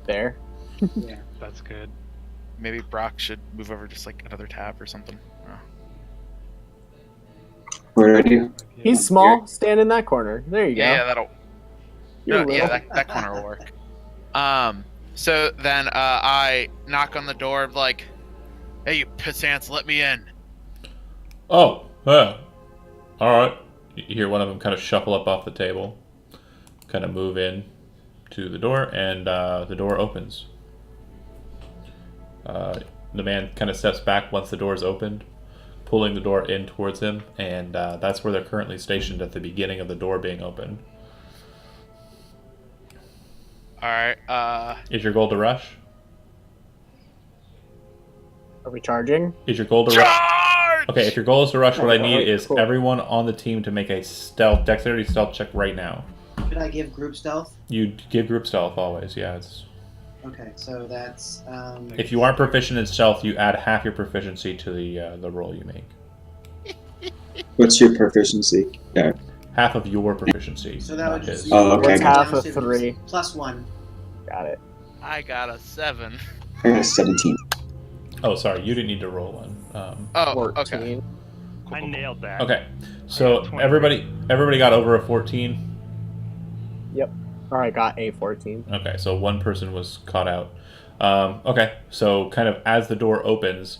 Speaker 3: There.
Speaker 2: Yeah.
Speaker 4: That's good.
Speaker 5: Maybe Brock should move over just like another tab or something.
Speaker 6: What do I do?
Speaker 3: He's small. Stand in that corner. There you go.
Speaker 5: Yeah, that'll.
Speaker 3: You're
Speaker 5: that corner will work. So then I knock on the door, like, "Hey, you pissants, let me in."
Speaker 1: Oh, yeah. All right. You hear one of them kind of shuffle up off the table, kind of move in to the door, and the door opens. The man kind of steps back once the door is opened, pulling the door in towards him, and that's where they're currently stationed at the beginning of the door being opened.
Speaker 5: All right.
Speaker 1: Is your goal to rush?
Speaker 3: Are we charging?
Speaker 1: Is your goal to rush? Okay, if your goal is to rush, what I need is everyone on the team to make a dexterity stealth check right now.
Speaker 2: Should I give group stealth?
Speaker 1: You give group stealth always, yeah.
Speaker 2: Okay, so that's...
Speaker 1: If you aren't proficient in stealth, you add half your proficiency to the roll you make.
Speaker 6: What's your proficiency? Yeah.
Speaker 1: Half of your proficiency.
Speaker 2: So that would just...
Speaker 6: Oh, okay.
Speaker 3: Half of 3.
Speaker 2: +1.
Speaker 3: Got it.
Speaker 5: I got a 7.
Speaker 6: I got a 17.
Speaker 1: Oh, sorry, you didn't need to roll one.
Speaker 5: Oh,
Speaker 3: 14.
Speaker 5: okay. Cool,
Speaker 4: I
Speaker 5: cool, cool.
Speaker 4: nailed that.
Speaker 1: Okay, so
Speaker 4: got 20.
Speaker 1: everybody got over a 14.
Speaker 3: Yep. Or I got a 14.
Speaker 1: Okay, so one person was caught out. Okay, so kind of as the door opens,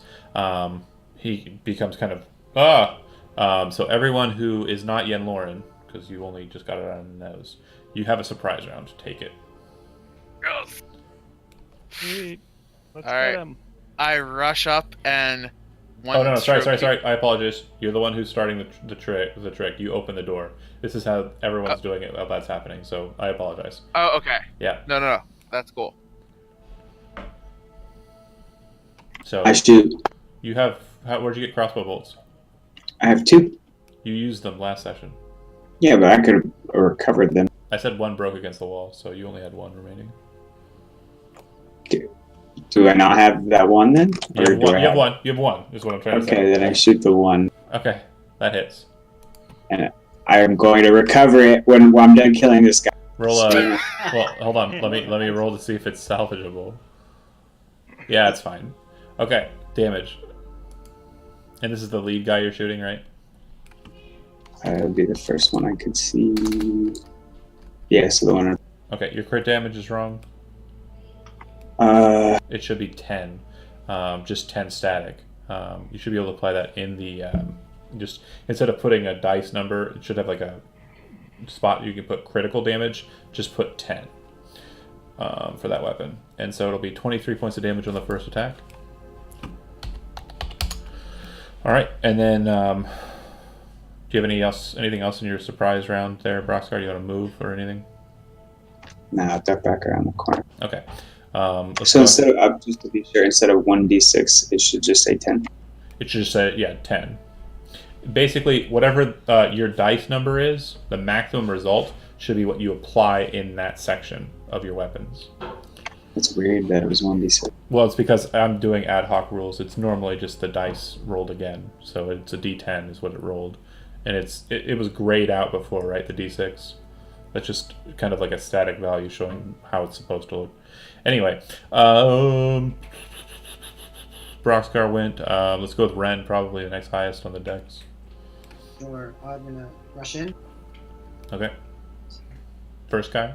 Speaker 1: he becomes kind of so everyone who is not Yen Lauren, because you only just got it on the nose, you have a surprise round. Take it.
Speaker 5: Yes.
Speaker 4: Sweet. Let's
Speaker 5: All
Speaker 4: get
Speaker 5: right.
Speaker 4: him.
Speaker 5: I rush up and one.
Speaker 1: Oh no, sorry.
Speaker 5: stroke-
Speaker 1: I apologize. You're the one who's starting the trick. You open the door. This is how everyone's doing it while that's happening. So I apologize.
Speaker 5: Oh, okay.
Speaker 1: Yeah.
Speaker 5: No. That's cool.
Speaker 1: So
Speaker 6: I shoot.
Speaker 1: you have. Where'd you get crossbow bolts?
Speaker 6: I have 2.
Speaker 1: You used them last session.
Speaker 6: Yeah, but I could have recovered them.
Speaker 1: I said one broke against the wall, so you only had one remaining.
Speaker 6: Do I not have that one then?
Speaker 1: You have one. You have one. Is what I'm trying to say.
Speaker 6: Okay, then I shoot the one.
Speaker 1: Okay, that hits.
Speaker 6: I am going to recover it when I'm done killing this guy.
Speaker 1: Roll a. Well, hold on. Let me roll to see if it's salvageable. Yeah, it's fine. Okay, damage. And this is the lead guy you're shooting, right?
Speaker 6: That would be the first one I could see. Yeah, so the one.
Speaker 1: Okay, your crit damage is wrong. It should be 10. Just 10 static. You should be able to apply that in the. Just instead of putting a dice number, it should have like a spot you can put critical damage. Just put 10 for that weapon, and so it'll be 23 points of damage on the first attack. All right, and then do you have anything else in your surprise round there, Broxgar? You want to move or anything?
Speaker 6: Nah, duck back around the corner.
Speaker 1: Okay.
Speaker 6: So instead of, just to be sure, instead of 1d6, it should just say 10.
Speaker 1: It should just say 10. Basically, whatever your dice number is, the maximum result should be what you apply in that section of your weapons.
Speaker 6: It's weird that it was 1d6.
Speaker 1: Well, it's because I'm doing ad hoc rules. It's normally just the dice rolled again, so it's a d10 is what it rolled, and it was grayed out before, right? The d6. That's just kind of like a static value showing how it's supposed to look. Anyway, Broxgar went. Let's go with Ren, probably the next highest on the decks.
Speaker 2: Sure, I'm gonna rush in.
Speaker 1: Okay. First guy.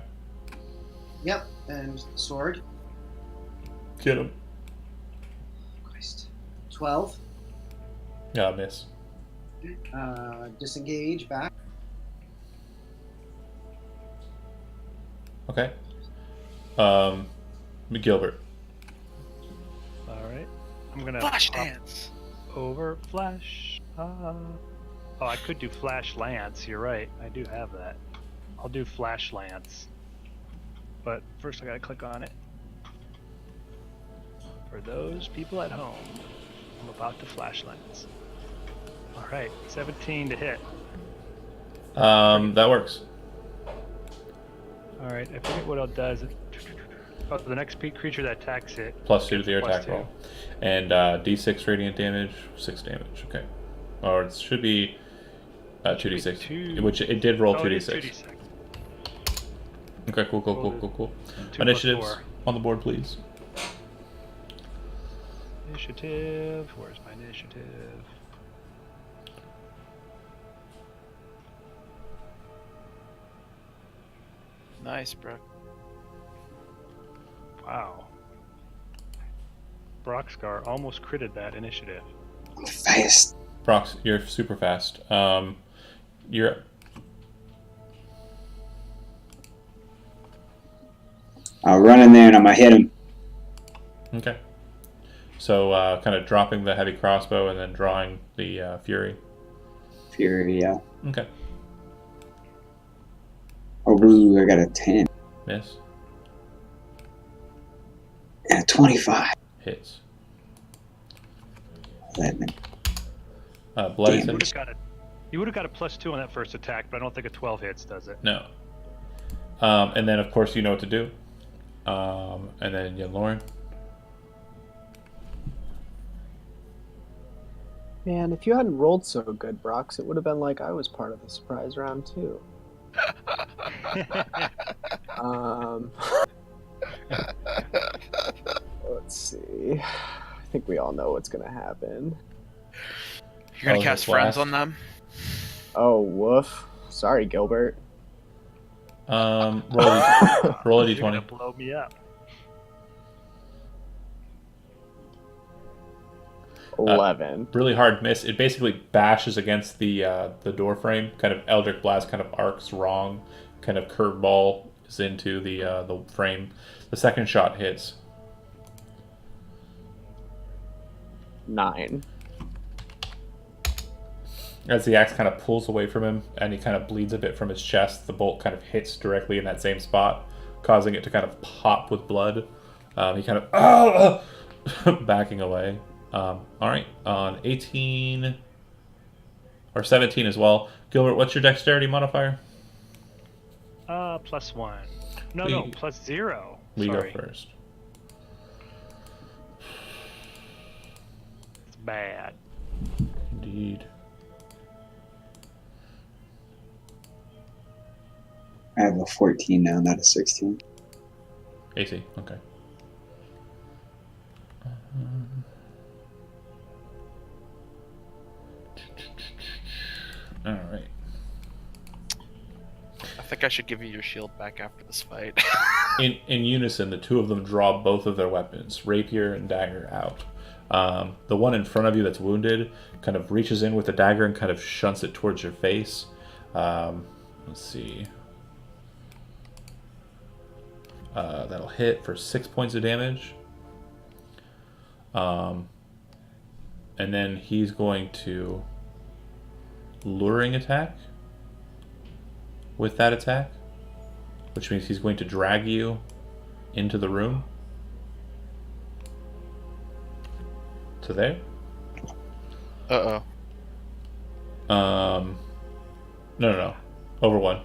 Speaker 2: Yep, and sword.
Speaker 1: Get him.
Speaker 2: Christ. 12.
Speaker 1: Yeah, miss.
Speaker 2: Disengage back.
Speaker 1: Okay. Gilbert.
Speaker 4: All right. I'm gonna
Speaker 5: Flash
Speaker 4: hop
Speaker 5: dance.
Speaker 4: over flash. Oh, I could do flash lance. You're right. I do have that. I'll do flash lance. But first, I gotta click on it. For those people at home, I'm about to flash lance. All right, 17 to hit.
Speaker 1: That works.
Speaker 4: All right, I forget what it does. Oh, the next creature that attacks it.
Speaker 1: +2 to the attack
Speaker 4: +2.
Speaker 1: roll. And d6 radiant damage, 6 damage. Okay. Or it should be 2d6,
Speaker 4: Two.
Speaker 1: which it did roll
Speaker 4: Oh, it is
Speaker 1: 2d6.
Speaker 4: 2d6.
Speaker 1: Okay, cool.
Speaker 4: Rolled 2
Speaker 1: Initiatives
Speaker 4: +4.
Speaker 1: on the board, please.
Speaker 4: Initiative. Where's my initiative?
Speaker 5: Nice, bro.
Speaker 4: Wow. Broxgar almost critted that initiative.
Speaker 6: Fast.
Speaker 1: Brox, you're super fast. You're
Speaker 6: I'll run in there and I'm gonna hit him.
Speaker 1: okay. So kind of dropping the heavy crossbow and then drawing the fury.
Speaker 6: Fury, yeah.
Speaker 1: Okay.
Speaker 6: Oh, ooh, I got a 10.
Speaker 1: Miss.
Speaker 6: And a 25.
Speaker 1: Hits.
Speaker 6: 11.
Speaker 1: Bloody
Speaker 6: Damn.
Speaker 1: Sin.
Speaker 4: You would have got a +2 on that first attack, but I don't think a 12 hits, does it?
Speaker 1: No. And then of course you know what to do. And then Lauren.
Speaker 3: Man, if you hadn't rolled so good, Brox, it would have been like I was part of the surprise round too. Let's see. think we all know what's gonna happen.
Speaker 5: You're gonna cast friends on them?
Speaker 3: Oh, woof. Sorry, Gilbert.
Speaker 1: Roll a
Speaker 4: You're
Speaker 1: d20.
Speaker 4: gonna blow me up.
Speaker 3: 11.
Speaker 1: Really hard miss. It basically bashes against the door frame. Kind of Eldritch Blast kind of arcs wrong. Kind of curveball is into the frame. The second shot hits.
Speaker 3: 9.
Speaker 1: As the axe kind of pulls away from him and he kind of bleeds a bit from his chest, the bolt kind of hits directly in that same spot, causing it to kind of pop with blood. He kind of backing away. All right, on 18 or 17 as well. Gilbert, what's your dexterity modifier?
Speaker 4: +1. No, +0.
Speaker 1: We
Speaker 4: Sorry.
Speaker 1: go first.
Speaker 4: It's bad.
Speaker 1: Indeed.
Speaker 6: I have a 14 now, not a 16.
Speaker 1: AC, okay. All right.
Speaker 5: I think I should give you your shield back after this fight.
Speaker 1: In unison, the two of them draw both of their weapons, rapier and dagger, out. The one in front of you that's wounded kind of reaches in with the dagger and kind of shunts it towards your face. Let's see. That'll hit for 6 points of damage. And then he's going to luring attack with that attack, which means he's going to drag you into the room to there. No. Over one.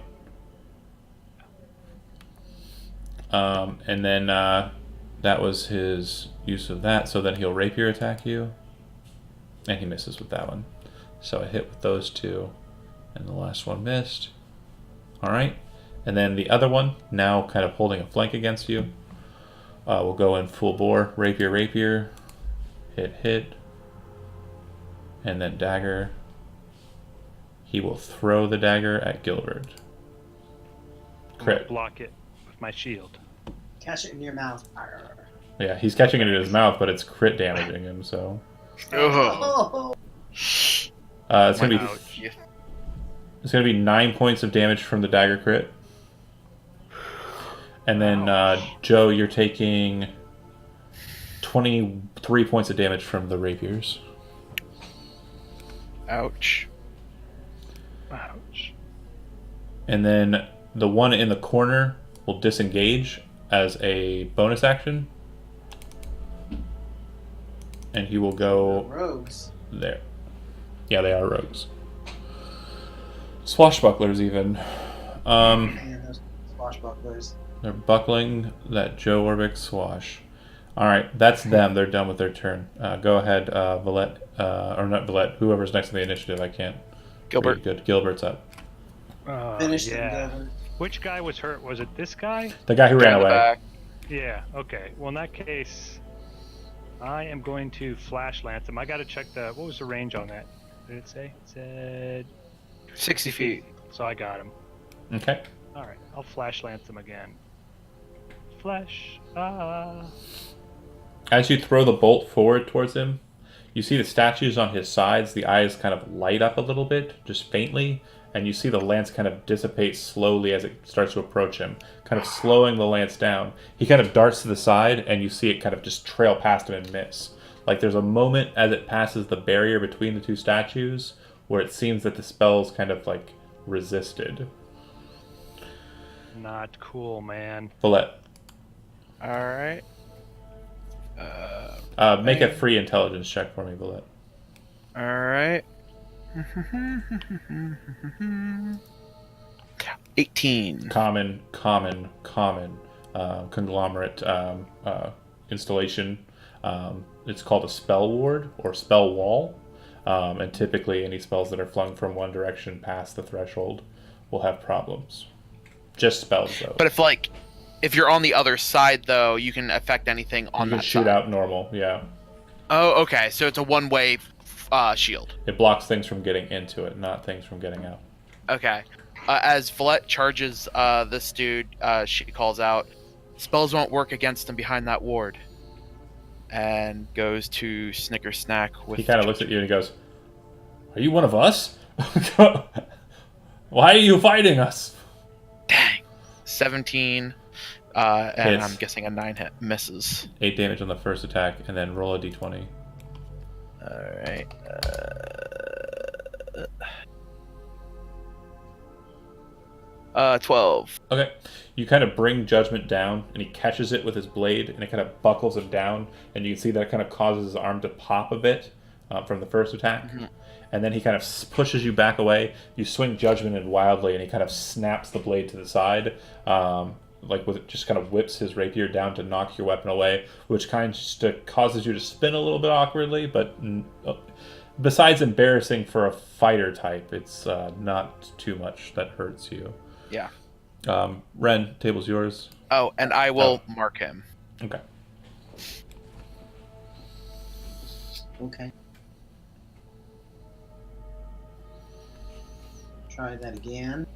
Speaker 1: And then that was his use of that. So then he'll rapier attack you, and he misses with that one. So I hit with those two, and the last one missed. All right, and then the other one, now kind of holding a flank against you, will go in full bore, rapier, hit, and then dagger. He will throw the dagger at Gilbert. Crit.
Speaker 4: Block it with my shield.
Speaker 2: Catch it in your mouth. Arr.
Speaker 1: Yeah, he's catching it in his mouth, but it's crit damaging him. So
Speaker 2: Oh.
Speaker 1: it's gonna be 9 points of damage from the dagger crit. And then Joe, you're taking 23 points of damage from the rapiers.
Speaker 5: Ouch.
Speaker 1: And then the one in the corner will disengage as a bonus action. And he will go
Speaker 2: Rogues.
Speaker 1: there. Yeah, they are rogues. Swashbucklers even.
Speaker 2: Man, those swashbucklers.
Speaker 1: They're buckling that Joe Orbic swash. Alright, that's them. They're done with their turn. Go ahead, Valette. Or not Valette, whoever's next in the initiative. I can't.
Speaker 5: Gilbert.
Speaker 1: Good. Gilbert's up.
Speaker 2: Finish
Speaker 4: yeah.
Speaker 2: them, Gilbert.
Speaker 4: Which guy was hurt? Was it this guy?
Speaker 1: The guy who ran
Speaker 5: In the
Speaker 1: away.
Speaker 5: back.
Speaker 4: Yeah, okay. Well, in that case, I am going to flash lance him. I gotta check what was the range on that? Did it say? It said
Speaker 5: 60 feet.
Speaker 4: So I got him.
Speaker 1: Okay.
Speaker 4: Alright, I'll flash lance him again. Flash.
Speaker 1: As you throw the bolt forward towards him, you see the statues on his sides. The eyes kind of light up a little bit, just faintly, and you see the lance kind of dissipate slowly as it starts to approach him, kind of slowing the lance down. He kind of darts to the side, and you see it kind of just trail past him and miss. Like there's a moment as it passes the barrier between the two statues where it seems that the spell's kind of like resisted.
Speaker 4: Not cool, man.
Speaker 1: Valette.
Speaker 5: Alright.
Speaker 1: Make a free intelligence check for me, Valette.
Speaker 5: Alright. 18.
Speaker 1: Common conglomerate installation. It's called a spell ward or spell wall. And typically any spells that are flung from one direction past the threshold will have problems. Just spells, though.
Speaker 5: But if you're on the other side, though, you can affect anything on
Speaker 1: you can
Speaker 5: that
Speaker 1: shoot
Speaker 5: side.
Speaker 1: out normal, yeah.
Speaker 5: Oh, okay. So it's a one-way shield.
Speaker 1: It blocks things from getting into it, not things from getting out.
Speaker 5: Okay. As Valette charges this dude, she calls out, "Spells won't work against him behind that ward." And goes to Snicker Snack with...
Speaker 1: He kind of looks at you and he goes, "Are you one of us? Why are you fighting us?"
Speaker 5: Dang. 17, and
Speaker 1: Hits.
Speaker 5: I'm guessing a 9 hit misses.
Speaker 1: 8 damage on the first attack, and then roll a d20.
Speaker 5: Alright. 12.
Speaker 1: Okay. You kind of bring Judgment down, and he catches it with his blade, and it kind of buckles him down, and you can see that it kind of causes his arm to pop a bit from the first attack. Mm-hmm. And then he kind of pushes you back away. You swing Judgment in wildly, and he kind of snaps the blade to the side, just kind of whips his rapier down to knock your weapon away, which kind of just causes you to spin a little bit awkwardly, but besides embarrassing for a fighter type, it's not too much that hurts you.
Speaker 5: Yeah.
Speaker 1: Ren, table's yours.
Speaker 5: Oh, and I will mark him.
Speaker 1: Okay.
Speaker 2: Okay. Try that again.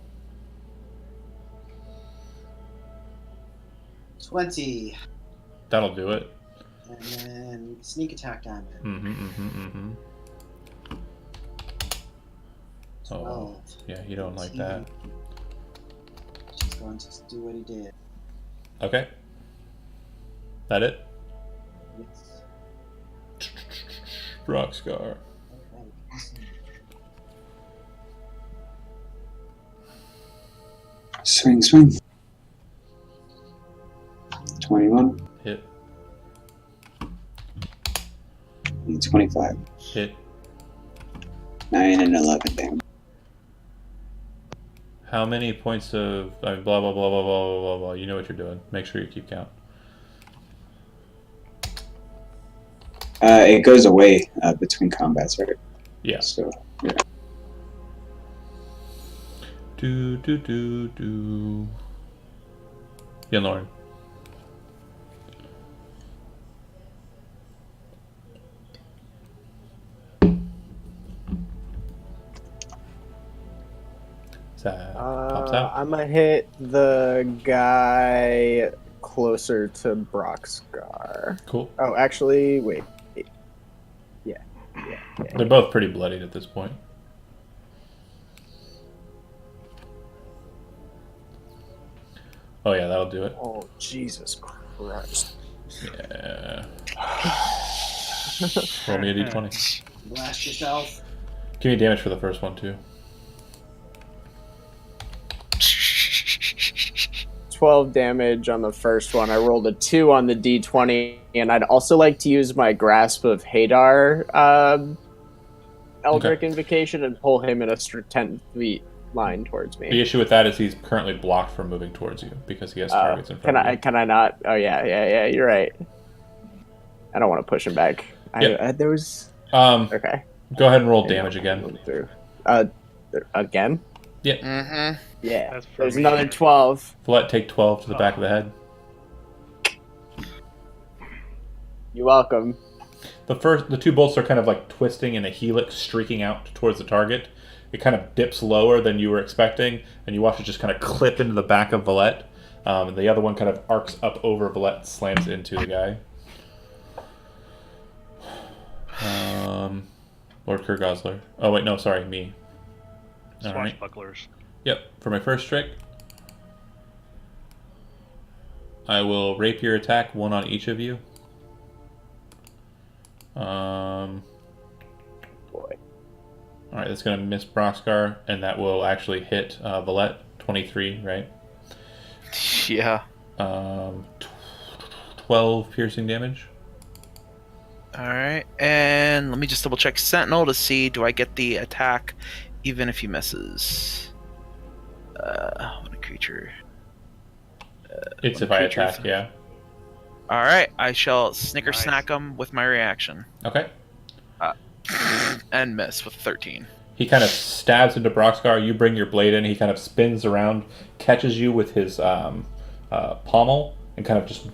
Speaker 2: 20.
Speaker 1: That'll do it.
Speaker 2: And then sneak attack damage. 12.
Speaker 1: Oh, yeah, you don't like that.
Speaker 2: Just going to do what he did.
Speaker 1: Okay. That it?
Speaker 2: Yes.
Speaker 1: Rockscar.
Speaker 2: Okay.
Speaker 6: Swing, swing. 21.
Speaker 1: Hit.
Speaker 6: And 25.
Speaker 1: Hit.
Speaker 6: 9 and 11 damage.
Speaker 1: How many points of... I mean, blah, blah, blah, blah, blah, blah, blah. You know what you're doing. Make sure you keep count.
Speaker 6: It goes away between combats, right?
Speaker 1: Yeah.
Speaker 6: So, yeah.
Speaker 1: Do. Yeah, Lauren. Pops out.
Speaker 3: I'm gonna hit the guy closer to Brockscar.
Speaker 1: Cool.
Speaker 3: Oh, actually, wait. Yeah.
Speaker 1: They're both pretty bloodied at this point. Oh yeah, that'll do it.
Speaker 3: Oh, Jesus Christ.
Speaker 1: Yeah. Roll me a d20.
Speaker 2: Blast yourself.
Speaker 1: Give me damage for the first one too.
Speaker 3: 12 damage on the first one. I rolled a 2 on the d20, and I'd also like to use my Grasp of Hadar Eldritch Invocation and pull him in a 10 feet line towards me.
Speaker 1: The issue with that is he's currently blocked from moving towards you because he has targets in front of you.
Speaker 3: Can I not? Oh yeah, you're right. I don't want to push him back.
Speaker 1: Yep.
Speaker 3: There was...
Speaker 1: Okay. Go ahead and roll damage again.
Speaker 3: Again?
Speaker 1: Yeah.
Speaker 5: Mm-hmm.
Speaker 3: Yeah. There's another 12.
Speaker 1: Let take 12 to the back of the head.
Speaker 3: You're welcome.
Speaker 1: The two bolts are kind of like twisting in a helix, streaking out towards the target. It kind of dips lower than you were expecting, and you watch it just kind of clip into the back of Valette. And the other one kind of arcs up over Valette, slams into the guy. Lord Kurgosler. Oh wait, no, sorry, me. All right.
Speaker 4: Swashbucklers.
Speaker 1: Yep. For my first trick, I will rapier attack, one on each of you.
Speaker 3: Boy.
Speaker 1: Alright, that's going to miss Brockscar, and that will actually hit Valette, 23, right?
Speaker 5: Yeah.
Speaker 1: 12 piercing damage.
Speaker 5: Alright, and let me just double check Sentinel to see, do I get the attack even if he misses? What a creature.
Speaker 1: It's if I attack, yeah.
Speaker 5: Alright, I shall snicker snack him with my reaction.
Speaker 1: Okay.
Speaker 5: And miss with 13.
Speaker 1: He kind of stabs into Brockscar. You bring your blade in. He kind of spins around, catches you with his pommel, and kind of just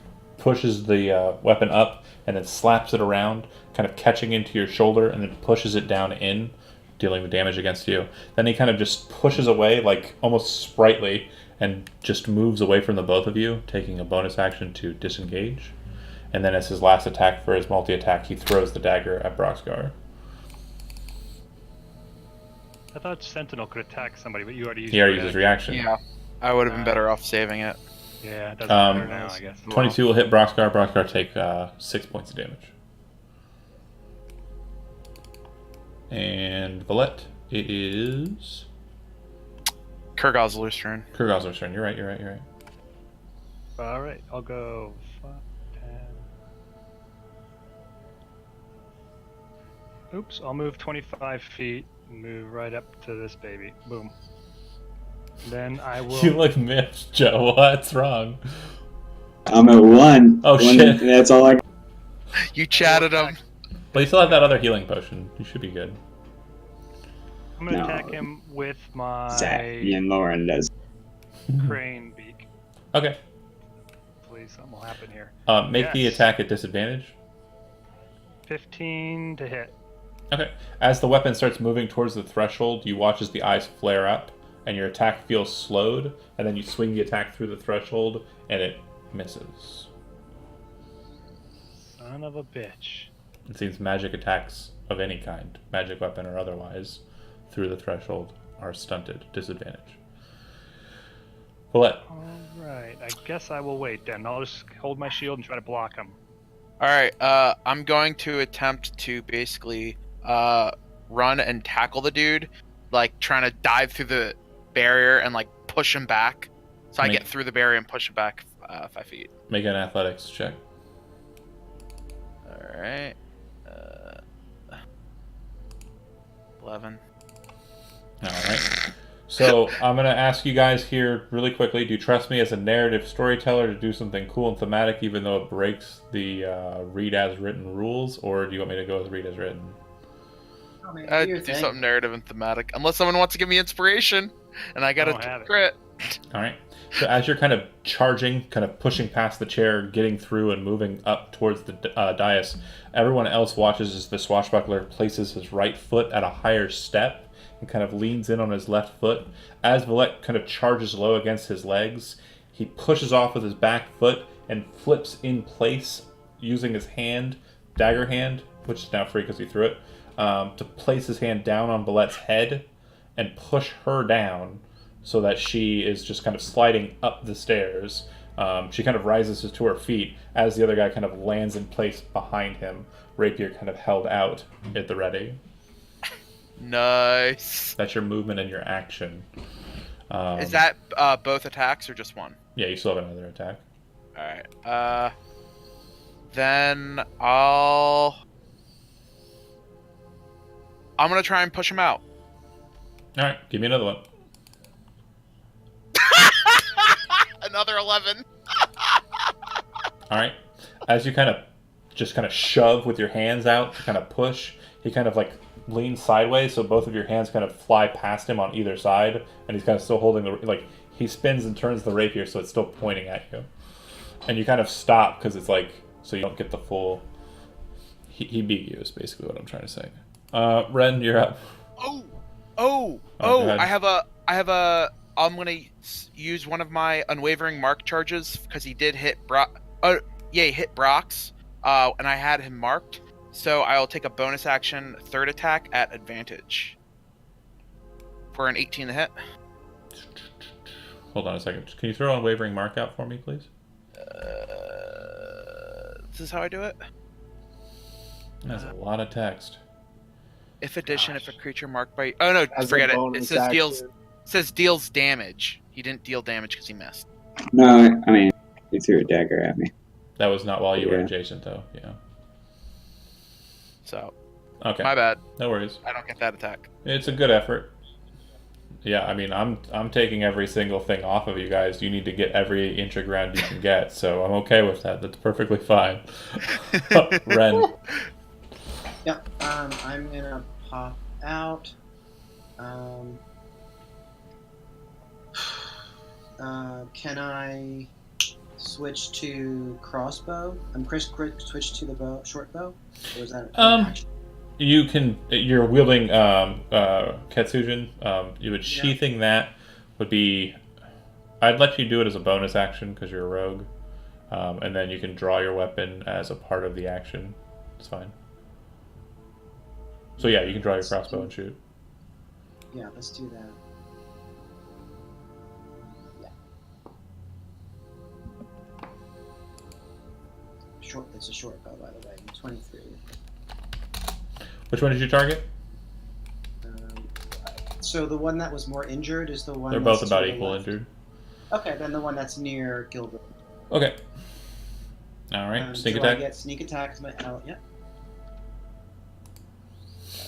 Speaker 1: pushes the weapon up and then slaps it around, kind of catching into your shoulder, and then pushes it down in, dealing the damage against you. Then he kind of just pushes away, like almost sprightly, and just moves away from the both of you, taking a bonus action to disengage. And then as his last attack for his multi-attack, he throws the dagger at Broxgar.
Speaker 4: I thought Sentinel could attack somebody, but you already used
Speaker 1: He already used his reaction.
Speaker 5: Yeah, I would have been better off saving it.
Speaker 4: Yeah, it doesn't matter now, I guess.
Speaker 1: 22 will hit Broxgar. Broxgar take 6 points of damage. And Valette, it is
Speaker 5: Kurgozler's turn.
Speaker 1: Kurgozler's turn. You're right.
Speaker 4: All right, I'll go 5, 10. Oops, I'll move 25 feet and move right up to this baby. Boom. Then I will.
Speaker 1: You look miffed, Joe. What's wrong?
Speaker 6: I'm at 1.
Speaker 1: Oh, shit.
Speaker 6: That's all I.
Speaker 5: You chatted him.
Speaker 1: But you still have that other healing potion. You should be good.
Speaker 4: I'm gonna
Speaker 6: No.
Speaker 4: attack him with my
Speaker 6: Zach, and Lauren does.
Speaker 4: crane beak.
Speaker 1: Okay.
Speaker 4: Please, something will happen here.
Speaker 1: Make the
Speaker 4: Yes.
Speaker 1: attack at disadvantage.
Speaker 4: 15 to hit.
Speaker 1: Okay. As the weapon starts moving towards the threshold, you watch as the eyes flare up, and your attack feels slowed, and then you swing the attack through the threshold, and it misses.
Speaker 4: Son of a bitch.
Speaker 1: It seems magic attacks of any kind, magic weapon or otherwise, through the threshold are stunted, disadvantage. Valette.
Speaker 4: Alright, I guess I will wait then. I'll just hold my shield and try to block him.
Speaker 5: Alright, I'm going to attempt to basically run and tackle the dude, like trying to dive through the barrier and like push him back. So I get through the barrier and push him back 5 feet.
Speaker 1: Make an athletics check.
Speaker 5: Alright. 11.
Speaker 1: Alright. So I'm going to ask you guys here really quickly, do you trust me as a narrative storyteller to do something cool and thematic even though it breaks the read as written rules, or do you want me to go with read as written?
Speaker 5: Do something narrative and thematic. Unless someone wants to give me inspiration, and I got a crit.
Speaker 1: Alright. So as you're kind of charging, kind of pushing past the chair, getting through and moving up towards the dais, everyone else watches as the swashbuckler places his right foot at a higher step and kind of leans in on his left foot. As Valette kind of charges low against his legs, he pushes off with his back foot and flips in place using his hand, dagger hand, which is now free because he threw it, to place his hand down on Valette's head and push her down so that she is just kind of sliding up the stairs. She kind of rises to her feet as the other guy kind of lands in place behind him, rapier kind of held out at the ready.
Speaker 5: Nice.
Speaker 1: That's your movement and your action.
Speaker 5: Is that both attacks or just one?
Speaker 1: Yeah, you still have another attack.
Speaker 5: Alright. Then I'm gonna try and push him out.
Speaker 1: Alright, give me another one.
Speaker 5: Another 11.
Speaker 1: Alright. As you kind of shove with your hands out to kind of push, he kind of like leans sideways so both of your hands kind of fly past him on either side, and he's kind of still holding the, like, he spins and turns the rapier so it's still pointing at you. And you kind of stop because it's like, so you don't get the full, he beat you is basically what I'm trying to say. Ren, you're up.
Speaker 5: I'm gonna use one of my unwavering mark charges because he did hit he hit Brox, and I had him marked. So I'll take a bonus action third attack at advantage for an 18 to hit.
Speaker 1: Hold on a second. Can you throw unwavering mark out for me, please?
Speaker 5: This is how I do it.
Speaker 1: That's a lot of text.
Speaker 5: If addition, if a creature marked by forget it. It says deals damage. He didn't deal damage because he missed.
Speaker 6: No, I mean, he threw a dagger at me.
Speaker 1: That was not while you were adjacent, though. Yeah.
Speaker 5: So.
Speaker 1: Okay.
Speaker 5: My bad.
Speaker 1: No worries.
Speaker 5: I don't get that attack.
Speaker 1: It's a good effort. Yeah, I mean, I'm taking every single thing off of you guys. You need to get every inch of ground you can get, so I'm okay with that. That's perfectly fine. Ren.
Speaker 2: Yep. I'm gonna pop out. Can I switch to crossbow? Chris switch to the short bow? Or was that action?
Speaker 1: You're wielding Ketsujin. You would sheathing that would be. I'd let you do it as a bonus action because you're a rogue, and then you can draw your weapon as a part of the action. It's fine. So yeah, you can draw your crossbow and shoot.
Speaker 2: Yeah, let's do that. Yeah. It's a short bow, by the way. 23.
Speaker 1: Which one did you target?
Speaker 2: So the one that was more injured is the one.
Speaker 1: They're both about equal injured.
Speaker 2: Okay, then the one that's near Gilbert.
Speaker 1: Okay. All right. Sneak attack.
Speaker 2: I get sneak attack. Yep.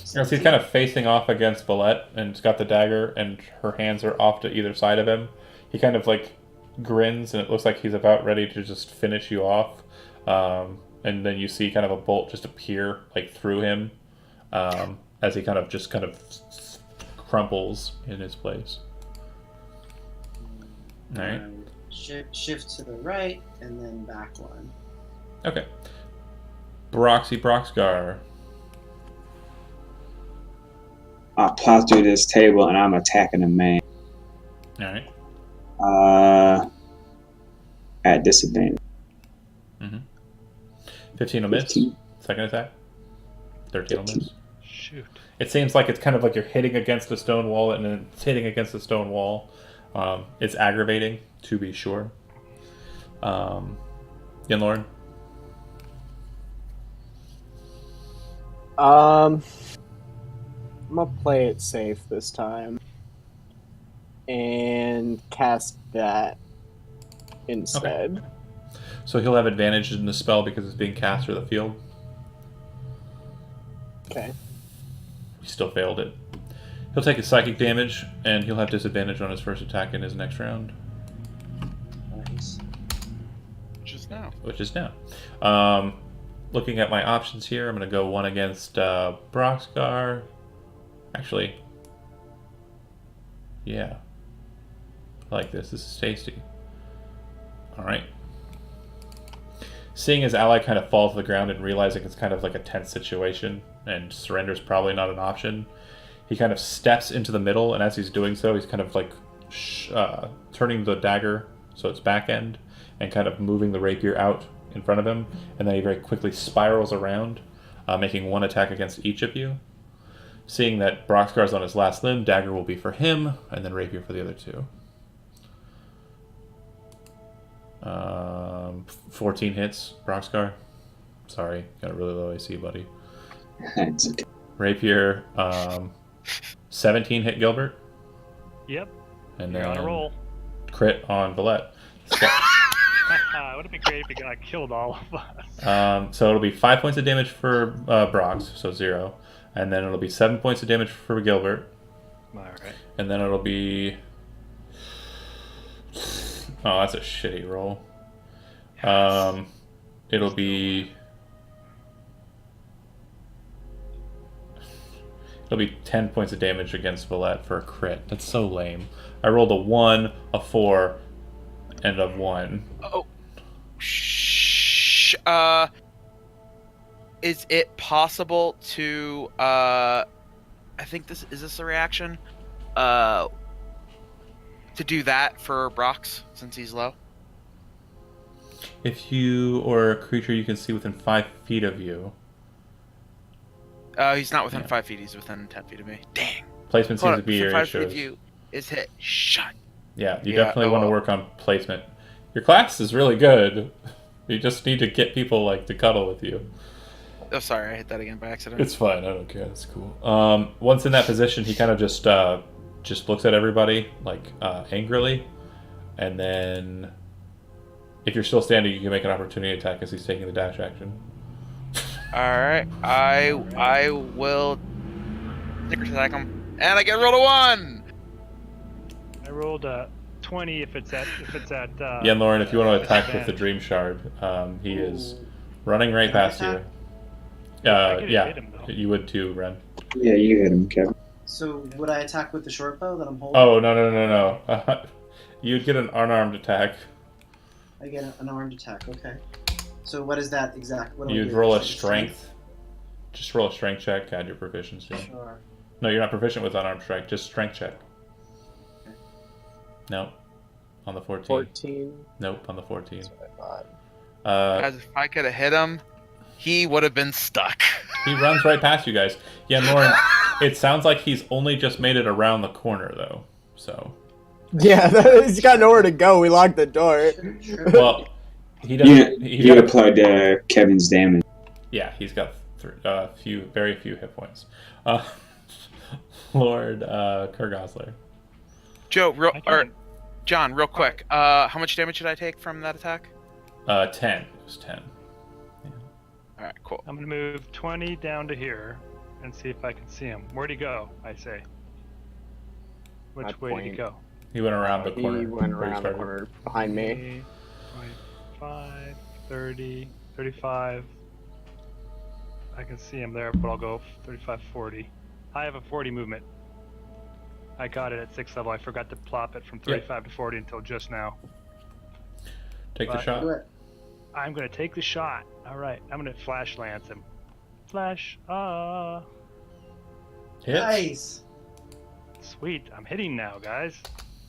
Speaker 1: So he's kind of facing off against Valette, and he's got the dagger, and her hands are off to either side of him. He kind of like grins, and it looks like he's about ready to just finish you off. And then you see kind of a bolt just appear like through him, as he kind of crumples in his place. All right.
Speaker 2: Shift to the right, and then back one.
Speaker 1: Okay. Broxgar.
Speaker 6: I plow through this table and I'm attacking the man.
Speaker 1: Alright.
Speaker 6: At disadvantage.
Speaker 1: 15 will miss. 15. Second attack. 13 will miss.
Speaker 4: Shoot.
Speaker 1: It seems like it's kind of like you're hitting against a stone wall and then it's hitting against a stone wall. It's aggravating, to be sure. Yanlorn?
Speaker 3: I'm gonna play it safe this time and cast that instead.
Speaker 1: Okay. So he'll have advantage in the spell because it's being cast through the field.
Speaker 3: Okay.
Speaker 1: He still failed it. He'll take his psychic damage, and he'll have disadvantage on his first attack in his next round.
Speaker 2: Nice.
Speaker 1: Which is now. Looking at my options here, I'm going to go one against Broxgar. Actually, yeah. I like this. This is tasty. Alright. Seeing his ally kind of fall to the ground and realizing it's kind of like a tense situation and surrender is probably not an option, he kind of steps into the middle, and as he's doing so, he's kind of like turning the dagger so it's back end and kind of moving the rapier out in front of him, and then he very quickly spirals around, making one attack against each of you. Seeing that Broxgar's on his last limb, dagger will be for him, and then rapier for the other two. 14 hits, Broxgar. Sorry, got a really low AC, buddy.
Speaker 6: It's okay.
Speaker 1: Rapier, 17 hit Gilbert.
Speaker 4: Yep.
Speaker 1: And
Speaker 4: You're
Speaker 1: then
Speaker 4: on a roll.
Speaker 1: Crit on Valette.
Speaker 4: It would have been great if it got killed all of us.
Speaker 1: So it'll be 5 points of damage for Brox, so 0. And then it'll be 7 points of damage for Gilbert.
Speaker 4: Alright.
Speaker 1: And then it'll be... Oh, that's a shitty roll. It'll be... It'll be 10 points of damage against Valette for a crit. That's so lame. I rolled a 1, a 4, and a 1.
Speaker 5: Oh. Is it possible to I think this a reaction? To do that for Brox since he's low?
Speaker 1: If you or a creature you can see within 5 feet of you.
Speaker 5: He's not within 5 feet, he's within 10 feet of me. Dang.
Speaker 1: Placement seems to be your
Speaker 5: 5 feet
Speaker 1: issues.
Speaker 5: of you is hit. Shut.
Speaker 1: Yeah, you definitely want to work on placement. Your class is really good. You just need to get people like to cuddle with you.
Speaker 5: Oh, sorry, I hit that again by accident.
Speaker 1: It's fine. I don't care. It's cool. Once in that position, he kind of just looks at everybody like angrily, and then if you're still standing, you can make an opportunity attack as he's taking the dash action.
Speaker 5: All right, I will sneak attack him, and I get rolled a 1.
Speaker 4: I rolled a 20 if it's at
Speaker 1: Yeah, Lauren, if you want to attack with the Dream Shard, he is running right past you. Yeah,
Speaker 4: hit him, though.
Speaker 1: you would too, Ren.
Speaker 6: Yeah, you hit him, Kevin.
Speaker 2: So would I attack with the short bow that I'm holding?
Speaker 1: Oh, no. You'd get an unarmed attack.
Speaker 2: I get an armed attack. Okay. So what is that exact? What do I
Speaker 1: You'd
Speaker 2: do?
Speaker 1: roll a
Speaker 2: Just
Speaker 1: strength. Just roll a strength check. Add your proficiency.
Speaker 2: Sure.
Speaker 1: No, you're not proficient with unarmed strike. Just strength check.
Speaker 2: Okay.
Speaker 1: No. On the 14.
Speaker 3: 14.
Speaker 1: Nope, on the 14.
Speaker 3: That's what I thought.
Speaker 5: Guys, if I could have hit him, he would have been stuck.
Speaker 1: He runs right past you guys. Yeah, Lauren, it sounds like he's only just made it around the corner, though. So.
Speaker 3: Yeah, he's got nowhere to go. We locked the door.
Speaker 2: Sure.
Speaker 1: Well, he doesn't.
Speaker 6: You applied Kevin's damage.
Speaker 1: Yeah, he's got very few hit points. Lord Kurgosler.
Speaker 5: Joe, John, real quick. How much damage did I take from that attack?
Speaker 1: 10. It was 10. Yeah.
Speaker 5: All right, cool.
Speaker 4: I'm gonna move 20 down to here and see if I can see him. Where'd he go? I say. Which
Speaker 3: That
Speaker 4: way did he
Speaker 3: point.
Speaker 4: go?
Speaker 1: He went around the corner.
Speaker 3: He went
Speaker 1: where you
Speaker 3: around the
Speaker 1: started.
Speaker 3: corner behind me.
Speaker 4: 25, 30, 35. I can see him there, but I'll go 35, 40. I have a 40 movement. I got it at 6th level. I forgot to plop it from 35 to 40 until just now.
Speaker 1: Take the
Speaker 4: But-
Speaker 1: shot.
Speaker 2: Do it.
Speaker 4: I'm going to take the shot. All right. I'm going to flash lance him. Flash.
Speaker 1: Hits.
Speaker 2: Nice.
Speaker 4: Sweet. I'm hitting now, guys.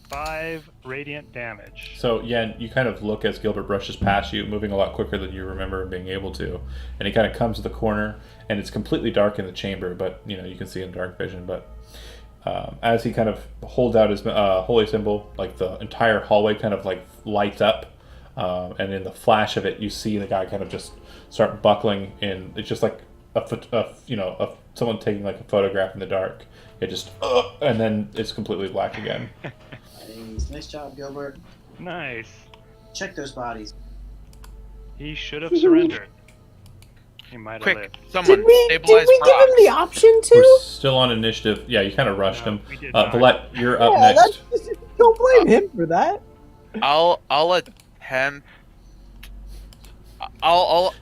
Speaker 4: 5 radiant damage.
Speaker 1: So, yeah, you kind of look as Gilbert brushes past you, moving a lot quicker than you remember being able to. And he kind of comes to the corner, and it's completely dark in the chamber, but, you can see in dark vision. But as he kind of holds out his holy symbol, like the entire hallway kind of like lights up. And in the flash of it, you see the guy kind of just start buckling in. It's just like someone taking like a photograph in the dark. It just, and then it's completely black again.
Speaker 2: Nice job, Gilbert.
Speaker 4: Nice.
Speaker 2: Check those bodies.
Speaker 4: He should have surrendered. He might have
Speaker 5: Quick,
Speaker 4: lived.
Speaker 5: someone
Speaker 3: Did we
Speaker 5: stabilize
Speaker 3: give him the
Speaker 5: Brock.
Speaker 3: option to?
Speaker 1: We're still on initiative. Yeah, you kind of rushed
Speaker 4: No,
Speaker 1: him.
Speaker 4: we did not.
Speaker 1: Valette, you're up
Speaker 3: Yeah,
Speaker 1: next.
Speaker 3: don't blame him for that.
Speaker 5: I'll attempt. I'll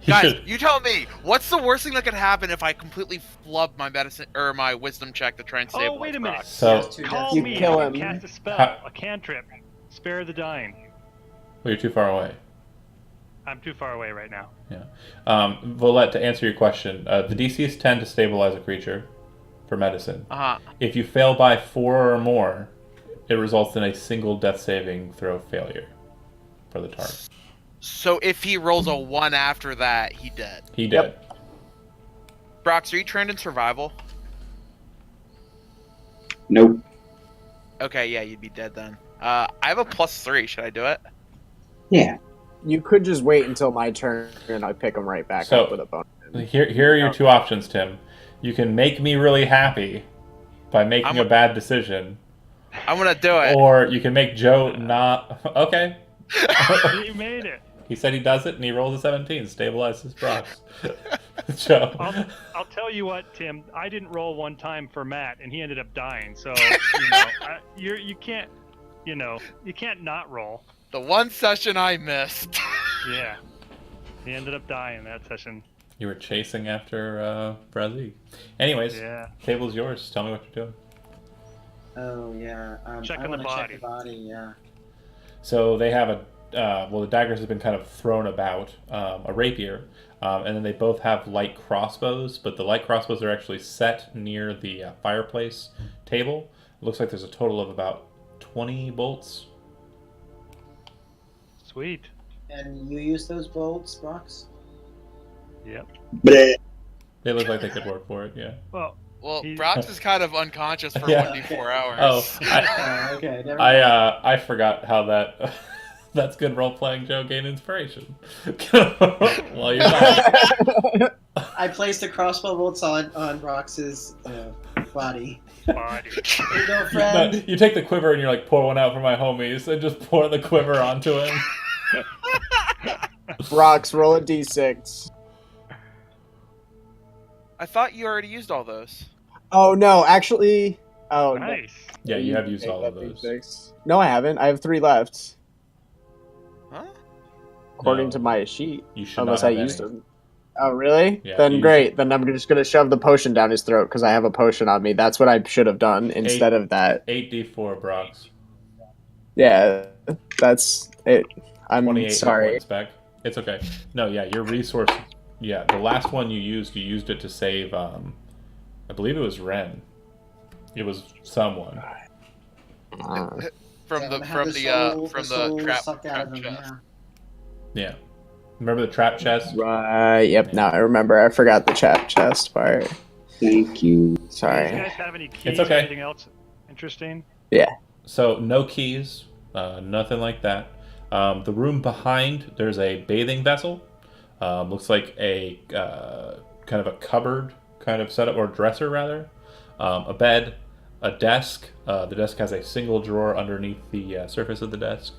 Speaker 1: He
Speaker 5: guys,
Speaker 1: should-
Speaker 5: you tell me. What's the worst thing that could happen if I completely flub my medicine or my wisdom check to try and stabilize
Speaker 4: Oh, wait a minute.
Speaker 5: Brock?
Speaker 1: So,
Speaker 2: Yes, two
Speaker 4: Call
Speaker 2: deaths.
Speaker 3: You
Speaker 4: me.
Speaker 3: kill
Speaker 4: I
Speaker 3: him.
Speaker 4: can cast a spell.
Speaker 1: Ha-
Speaker 4: A cantrip. Spare the dying.
Speaker 1: well, you're too far away.
Speaker 4: I'm too far away right now.
Speaker 1: Yeah. Valette, to answer your question, the DC is 10 to stabilize a creature for medicine. If you fail by 4 or more, it results in a single death saving throw failure for the target.
Speaker 5: So if he rolls a 1 after that, he dead.
Speaker 1: He did.
Speaker 3: Yep.
Speaker 5: Brox, are you trained in survival?
Speaker 6: Nope.
Speaker 5: Okay, yeah, you'd be dead then. I have a +3. Should I do it?
Speaker 6: Yeah.
Speaker 3: You could just wait until my turn and I pick him right back
Speaker 1: So-
Speaker 3: up with a bonus.
Speaker 1: Here are your two options, Tim. You can make me really happy by making a bad decision,
Speaker 5: I'm gonna do it.
Speaker 1: or you can make Joe not. Okay.
Speaker 4: He made it.
Speaker 1: He said he does it, and he rolls a 17, stabilizes Brox. Joe.
Speaker 4: I'll tell you what, Tim. I didn't roll one time for Matt, and he ended up dying. So you can't, you can't not roll.
Speaker 5: The one session I missed.
Speaker 4: Yeah, he ended up dying that session.
Speaker 1: You were chasing after Brazil. Anyways,
Speaker 4: Yeah.
Speaker 1: table's yours. Tell me what you're doing.
Speaker 2: Oh yeah.
Speaker 4: Checking
Speaker 2: I
Speaker 4: the
Speaker 2: wanna
Speaker 4: body.
Speaker 2: Check the body. Yeah.
Speaker 1: So they have the daggers have been kind of thrown about, a rapier, and then they both have light crossbows, but the light crossbows are actually set near the fireplace table. It looks like there's a total of about 20 bolts.
Speaker 4: Sweet.
Speaker 2: And you use those bolts, Brox?
Speaker 4: Yep.
Speaker 6: Bleh.
Speaker 1: They look like they could work for it, yeah.
Speaker 4: Well,
Speaker 5: Well,
Speaker 4: He-
Speaker 5: Brox is kind of unconscious for
Speaker 1: Yeah.
Speaker 5: 1d4 hours.
Speaker 1: Oh, I,
Speaker 2: Okay. Never mind.
Speaker 1: I forgot how that... That's good role-playing, Joe. Gain inspiration. While you're not.
Speaker 2: I placed the crossbow bolts on Brox's body.
Speaker 4: body.
Speaker 2: Here you go,
Speaker 1: No,
Speaker 2: friend.
Speaker 1: you take the quiver and you're like, pour one out for my homies, and just pour the quiver onto him.
Speaker 3: Brox, roll a d6.
Speaker 5: I thought you already used all those.
Speaker 3: Oh no, actually. Oh no.
Speaker 4: Nice.
Speaker 1: Yeah, you have used
Speaker 3: Take
Speaker 1: all of
Speaker 3: that
Speaker 1: those.
Speaker 3: D6. No, I haven't. I have 3 left,
Speaker 5: Huh?
Speaker 3: according
Speaker 1: No.
Speaker 3: to my sheet.
Speaker 1: You should
Speaker 3: Unless
Speaker 1: not
Speaker 3: I
Speaker 1: have
Speaker 3: used
Speaker 1: any.
Speaker 3: them. Oh really?
Speaker 1: Yeah,
Speaker 3: Then
Speaker 1: you
Speaker 3: great. Then I'm just gonna shove the potion down his throat because I have a potion on me. That's what I should have done instead of that.
Speaker 1: 8d4 Brox.
Speaker 3: Yeah. That's it. I'm
Speaker 1: 28 hit
Speaker 3: sorry.
Speaker 1: points back. It's okay. No, yeah, your resource. Yeah, the last one you used it to save. I believe it was Ren. It was someone.
Speaker 5: From
Speaker 2: Yeah,
Speaker 5: the
Speaker 2: had
Speaker 5: from
Speaker 2: the
Speaker 5: the
Speaker 2: soul,
Speaker 5: from the
Speaker 2: soul
Speaker 5: trap,
Speaker 2: sucked out of him.
Speaker 5: chest.
Speaker 1: Yeah. Remember the trap chest?
Speaker 3: Right. Yep.
Speaker 1: Yeah.
Speaker 3: Now I remember. I forgot the chest part.
Speaker 6: Thank you.
Speaker 4: Do
Speaker 3: Sorry.
Speaker 4: you guys have any keys
Speaker 1: okay.
Speaker 4: or anything else interesting?
Speaker 3: Yeah.
Speaker 1: So no keys, nothing like that. The room behind, there's a bathing vessel. Looks like a kind of a cupboard kind of setup, or dresser rather. A bed, a desk. The desk has a single drawer underneath the surface of the desk.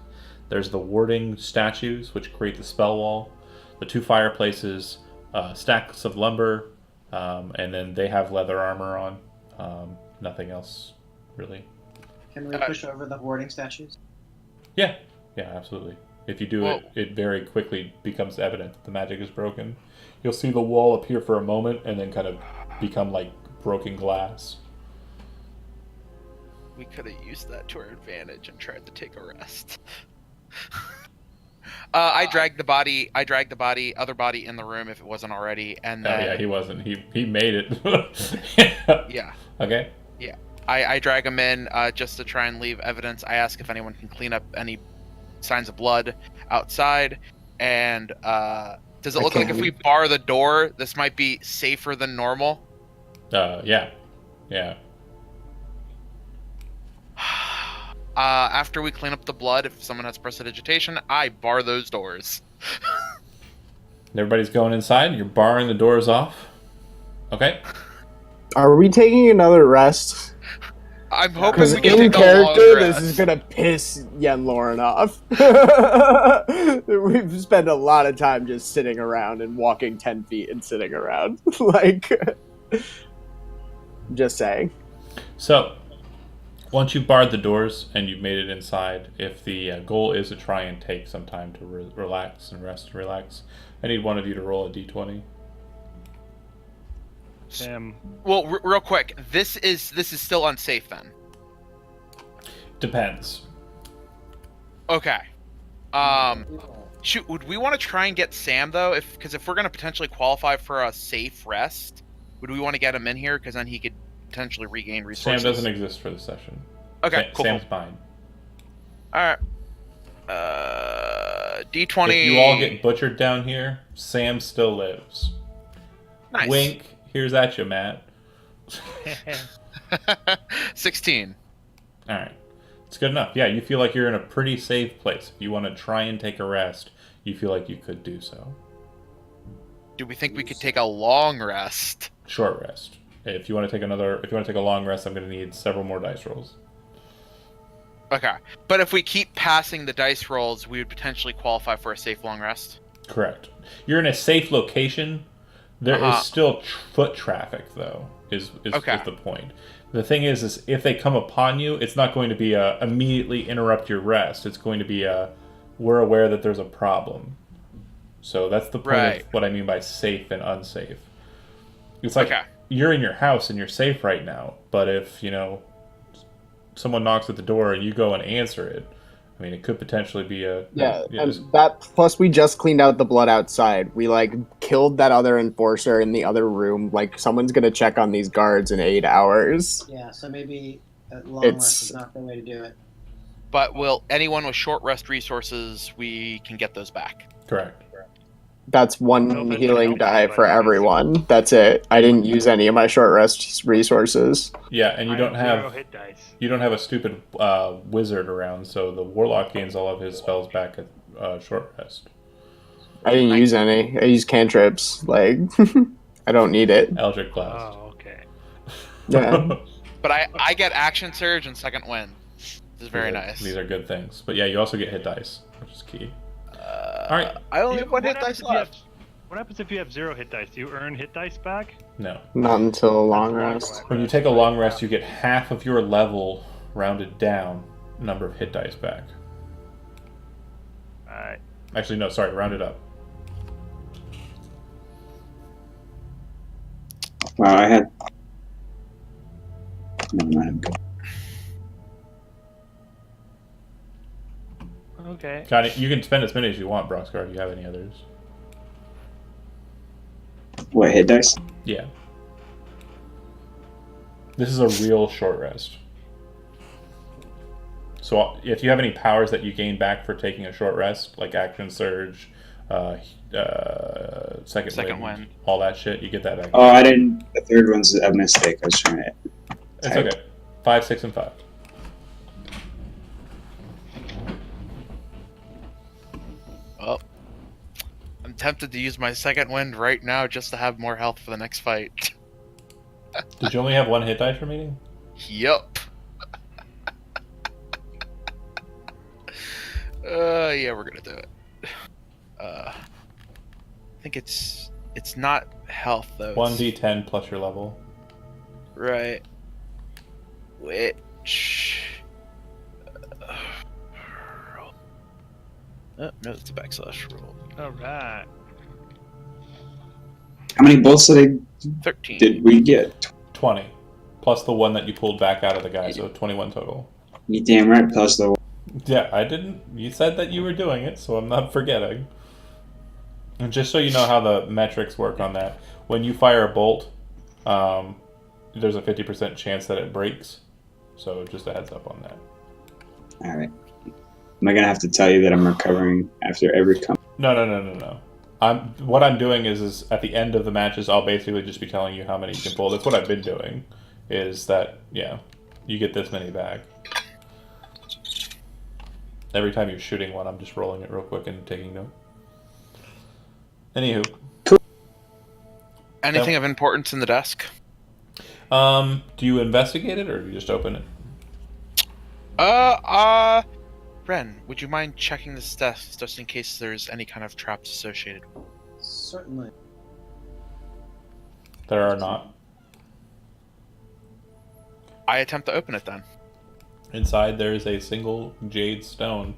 Speaker 1: There's the warding statues, which create the spell wall. The two fireplaces, stacks of lumber, and then they have leather armor on. Nothing else, really.
Speaker 2: Can we push over the hoarding statues?
Speaker 1: Yeah, absolutely. If you do it, it very quickly becomes evident that the magic is broken. You'll see the wall appear for a moment and then kind of become like broken glass.
Speaker 5: We could have used that to our advantage and tried to take a rest. I dragged the other body in the room if it wasn't already, and then...
Speaker 1: Oh yeah, he wasn't. He made it.
Speaker 5: Yeah.
Speaker 1: Okay.
Speaker 5: Yeah. I drag him in just to try and leave evidence. I ask if anyone can clean up any signs of blood outside, and does it look like if we bar the door, this might be safer than normal?
Speaker 1: Yeah.
Speaker 5: After we clean up the blood, if someone has prestidigitation, I bar those doors.
Speaker 1: Everybody's going inside. You're barring the doors off. Okay.
Speaker 3: Are we taking another rest?
Speaker 5: I'm hoping
Speaker 3: Because
Speaker 5: we can
Speaker 3: in
Speaker 5: take a long
Speaker 3: character,
Speaker 5: rest.
Speaker 3: this is gonna piss Yen Lauren off. We've spent a lot of time just sitting around and walking 10 feet and sitting around. Like, just saying.
Speaker 1: So, once you've barred the doors and you've made it inside, if the goal is to try and take some time to relax and rest and relax, I need one of you to roll a d20.
Speaker 4: Sam.
Speaker 5: Well, real quick, this is still unsafe then.
Speaker 1: Depends.
Speaker 5: Okay. Shoot, would we want to try and get Sam though? Because if we're gonna potentially qualify for a safe rest, would we want to get him in here? Because then he could potentially regain resources.
Speaker 1: Sam doesn't exist for the session.
Speaker 5: Okay, cool.
Speaker 1: Sam's fine.
Speaker 5: All right. D20.
Speaker 1: If you all get butchered down here, Sam still lives.
Speaker 5: Nice.
Speaker 1: Wink. Here's at you, Matt.
Speaker 5: 16.
Speaker 1: All right. It's good enough. Yeah, you feel like you're in a pretty safe place. If you want to try and take a rest, you feel like you could do so.
Speaker 5: Do we think we could take a long rest?
Speaker 1: Short rest. If you want to take a long rest, I'm going to need several more dice rolls.
Speaker 5: Okay. But if we keep passing the dice rolls, we would potentially qualify for a safe long rest?
Speaker 1: Correct. You're in a safe location. There is still foot traffic, though, is the point. The thing is if they come upon you, it's not going to be immediately interrupt your rest. It's going to be we're aware that there's a problem. So that's the point of what I mean by safe and unsafe. It's like you're in your house and you're safe right now, but if, someone knocks at the door and you go and answer it, I mean, it could potentially be and
Speaker 3: that plus we just cleaned out the blood outside. We killed that other enforcer in the other room. Someone's gonna check on these guards in 8 hours.
Speaker 2: Yeah, so maybe a long rest is not the way to do it.
Speaker 5: But anyone with short rest resources, we can get those back.
Speaker 1: Correct.
Speaker 3: That's one healing die for everyone. That's it. I didn't use any of my short rest resources.
Speaker 1: Yeah, and you don't have
Speaker 4: hit dice.
Speaker 1: You don't have a stupid wizard around, so the warlock gains all of his spells back at short rest.
Speaker 3: I didn't use any. I used cantrips. I don't need it.
Speaker 1: Eldritch Blast.
Speaker 4: Oh, okay.
Speaker 3: Yeah.
Speaker 5: But I get Action Surge and Second Wind. This is very nice.
Speaker 1: These are good things. But yeah, you also get hit dice, which is key. All right.
Speaker 5: I only have one hit dice left.
Speaker 4: What happens if you have 0 hit dice? Do you earn hit dice back?
Speaker 1: No.
Speaker 3: Not until a long rest.
Speaker 1: When you take a long rest, you get half of your level rounded down number of hit dice back.
Speaker 4: Alright.
Speaker 1: Actually, no, sorry, rounded up.
Speaker 6: Wow, I had... Never mind.
Speaker 4: Okay.
Speaker 1: Got it. You can spend as many as you want, Broxgar. Do you have any others?
Speaker 6: What, hit dice?
Speaker 1: Yeah. This is a real short rest. So if you have any powers that you gain back for taking a short rest, like action surge, second wind, all that shit, you get that back.
Speaker 6: Oh, I didn't. The third one's a mistake. I was trying to.
Speaker 1: It's okay. 5, 6, and 5.
Speaker 5: Well, I'm tempted to use my second wind right now just to have more health for the next fight.
Speaker 1: Did you only have 1 hit dice remaining?
Speaker 5: Yup. Yeah, we're gonna do it. I think it's not health though.
Speaker 1: 1d10 plus your level.
Speaker 5: Right. Which. Oh, no, it's a backslash roll.
Speaker 4: Alright.
Speaker 6: How many bolts
Speaker 5: 13.
Speaker 6: did we get?
Speaker 1: 20. Plus the one that you pulled back out of the guy, so 21 total.
Speaker 6: You damn right. Plus the.
Speaker 1: Yeah, I didn't. You said that you were doing it, so I'm not forgetting. And just so you know how the metrics work on that, when you fire a bolt, there's a 50% chance that it breaks. So just a heads up on that.
Speaker 6: All right. Am I gonna have to tell you that I'm recovering after every combat?
Speaker 1: No. What I'm doing is at the end of the matches, I'll basically just be telling you how many you can pull. That's what I've been doing. Is that you get this many back. Every time you're shooting one, I'm just rolling it real quick and taking note. Anywho.
Speaker 6: Cool.
Speaker 5: Anything of importance in the desk?
Speaker 1: Do you investigate it or do you just open it?
Speaker 5: Ren, would you mind checking this desk just in case there's any kind of traps associated?
Speaker 2: Certainly.
Speaker 1: There are not.
Speaker 5: I attempt to open it then.
Speaker 1: Inside there is a single jade stone,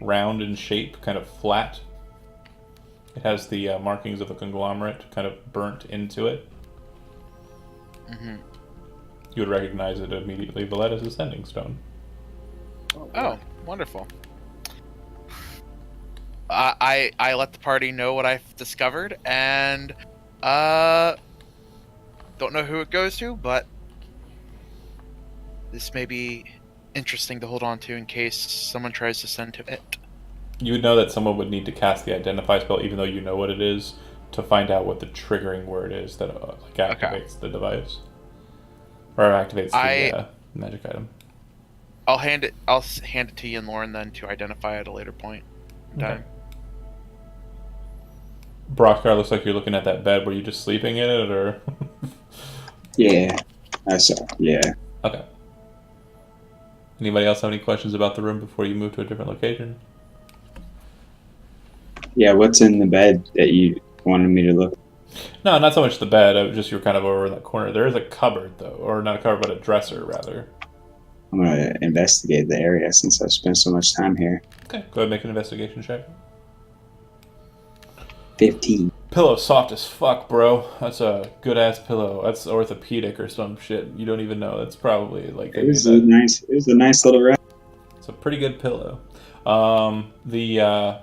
Speaker 1: round in shape, kind of flat. It has the markings of a conglomerate kind of burnt into it.
Speaker 5: Mm-hmm.
Speaker 1: You would recognize it immediately. Vallette is a sending stone.
Speaker 5: Oh, wonderful. I let the party know what I've discovered, and don't know who it goes to, but this may be interesting to hold on to in case someone tries to send to it.
Speaker 1: You would know that someone would need to cast the identify spell, even though you know what it is, to find out what the triggering word is that activates the device or activates the magic item.
Speaker 5: I'll hand it to you and Lauren then to identify at a later point in time.
Speaker 1: Okay. Brockgar, looks like you're looking at that bed. Were you just sleeping in it, or?
Speaker 6: Yeah, I saw. Yeah.
Speaker 1: Okay. Anybody else have any questions about the room before you move to a different location?
Speaker 6: Yeah, what's in the bed that you wanted me to look?
Speaker 1: No, not so much the bed. Just you're kind of over in that corner. There is a cupboard, though, or not a cupboard, but a dresser, rather.
Speaker 6: I'm gonna investigate the area since I've spent so much time here.
Speaker 1: Okay, go ahead and make an investigation check.
Speaker 6: 15.
Speaker 1: Pillow soft as fuck, bro. That's a good ass pillow. That's orthopedic or some shit. You don't even know. That's probably like
Speaker 6: It was a nice little rest.
Speaker 1: It's a pretty good pillow. The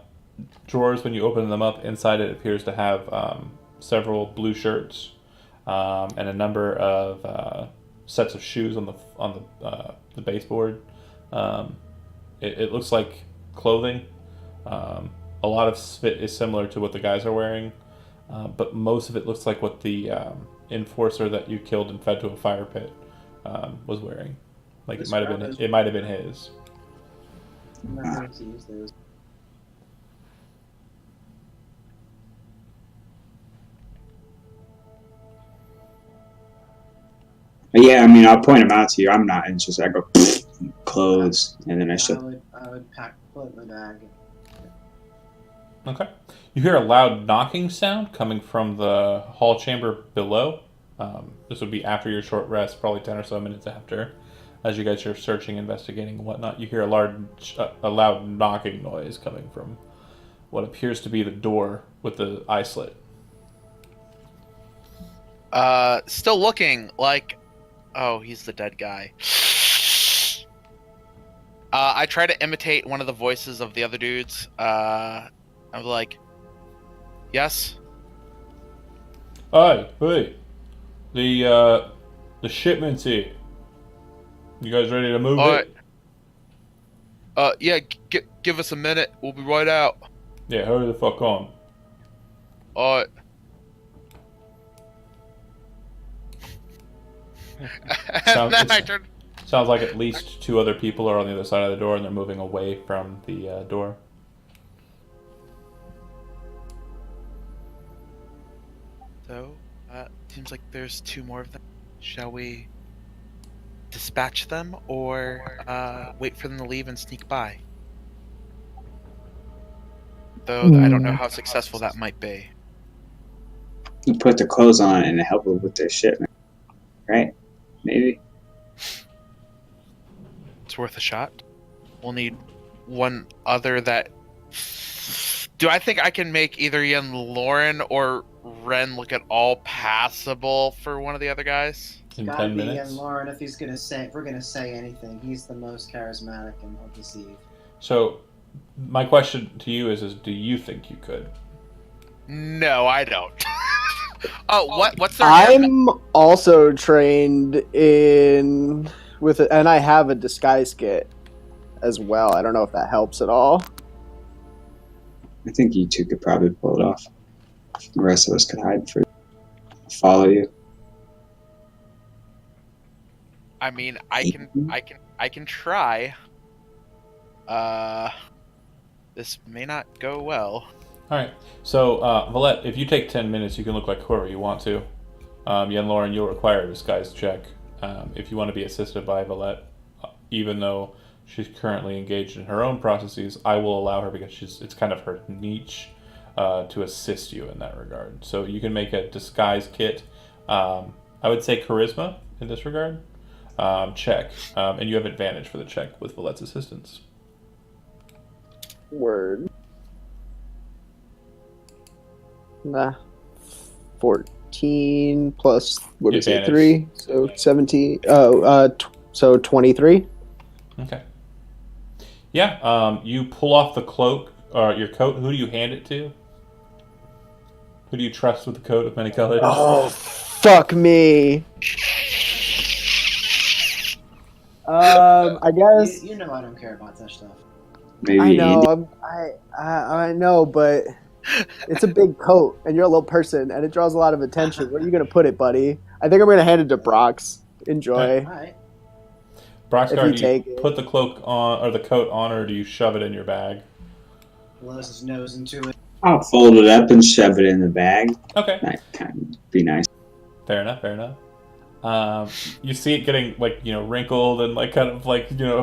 Speaker 1: drawers, when you open them up, inside it appears to have several blue shirts and a number of sets of shoes on the baseboard. It looks like clothing. A lot of it is similar to what the guys are wearing, but most of it looks like what the enforcer that you killed and fed to a fire pit was wearing. Like it might have been his.
Speaker 2: I'm not going to use those.
Speaker 6: But yeah, I mean, I'll point them out to you. I'm not interested. I go clothes, and then I
Speaker 2: would put it in my bag.
Speaker 1: Okay. You hear a loud knocking sound coming from the hall chamber below. This would be after your short rest, probably 10 or so minutes after. As you guys are searching, investigating, and whatnot, you hear a loud knocking noise coming from what appears to be the door with the eye slit.
Speaker 5: Still looking like... Oh, he's the dead guy. I try to imitate one of the voices of the other dudes. I'm like, yes?
Speaker 1: Hey, the shipment's here. You guys ready to move
Speaker 5: Alright.
Speaker 1: it?
Speaker 5: Yeah, give us a minute. We'll be right out.
Speaker 1: Yeah, hurry the fuck on.
Speaker 5: Alright.
Speaker 1: Sounds,
Speaker 5: And then I turn...
Speaker 1: sounds like at least 2 other people are on the other side of the door and they're moving away from the door.
Speaker 5: So, seems like there's 2 more of them. Shall we dispatch them or wait for them to leave and sneak by? Though I don't know how successful that might be.
Speaker 6: You put the clothes on and help them with their shipment, right? Maybe.
Speaker 5: It's worth a shot. We'll need one other that... Do I think I can make either Ian Lauren or Ren look at all passable for one of the other guys?
Speaker 1: In
Speaker 2: Gotta
Speaker 1: 10
Speaker 2: be
Speaker 1: minutes.
Speaker 2: Ian Lauren if we're gonna say anything. He's the most charismatic and he'll deceive.
Speaker 1: So, my question to you is do you think you could?
Speaker 5: No, I don't. What's their
Speaker 3: I'm also trained in and I have a disguise kit as well. I don't know if that helps at all.
Speaker 6: I think you 2 could probably pull it off. The rest of us could hide for follow you.
Speaker 5: I mean, I can try. This may not go well.
Speaker 1: Alright, so Valette, if you take 10 minutes, you can look like whoever you want to. Yen Lauren, you'll require a disguise check if you want to be assisted by Valette. Even though she's currently engaged in her own processes, I will allow her because it's kind of her niche to assist you in that regard. So you can make a disguise kit. I would say charisma in this regard. Check. And you have advantage for the check with Valette's assistance.
Speaker 3: Word. Nah. 14 plus, what is it,
Speaker 1: Advantage.
Speaker 3: 3? So 17. So 23.
Speaker 1: Okay. Yeah, you pull off the cloak, or your coat. Who do you hand it to? Who do you trust with the coat of many colors?
Speaker 3: Oh, fuck me. I guess.
Speaker 2: You know I don't care about that stuff.
Speaker 6: Maybe
Speaker 3: I
Speaker 6: Andy.
Speaker 3: know. I know, but it's a big coat, and you're a little person, and it draws a lot of attention. Where are you gonna put it, buddy? I think I'm gonna hand it to Brox. Enjoy.
Speaker 2: Alright.
Speaker 1: Broxgar, do
Speaker 3: take
Speaker 1: you
Speaker 3: it.
Speaker 1: put the cloak on, or the coat on, or do you shove it in your bag?
Speaker 2: Blows his nose into it.
Speaker 6: I'll fold it up and shove it in the bag.
Speaker 1: Okay.
Speaker 6: That kind of be nice.
Speaker 1: Fair enough, fair enough. You see it getting, wrinkled and, kind of,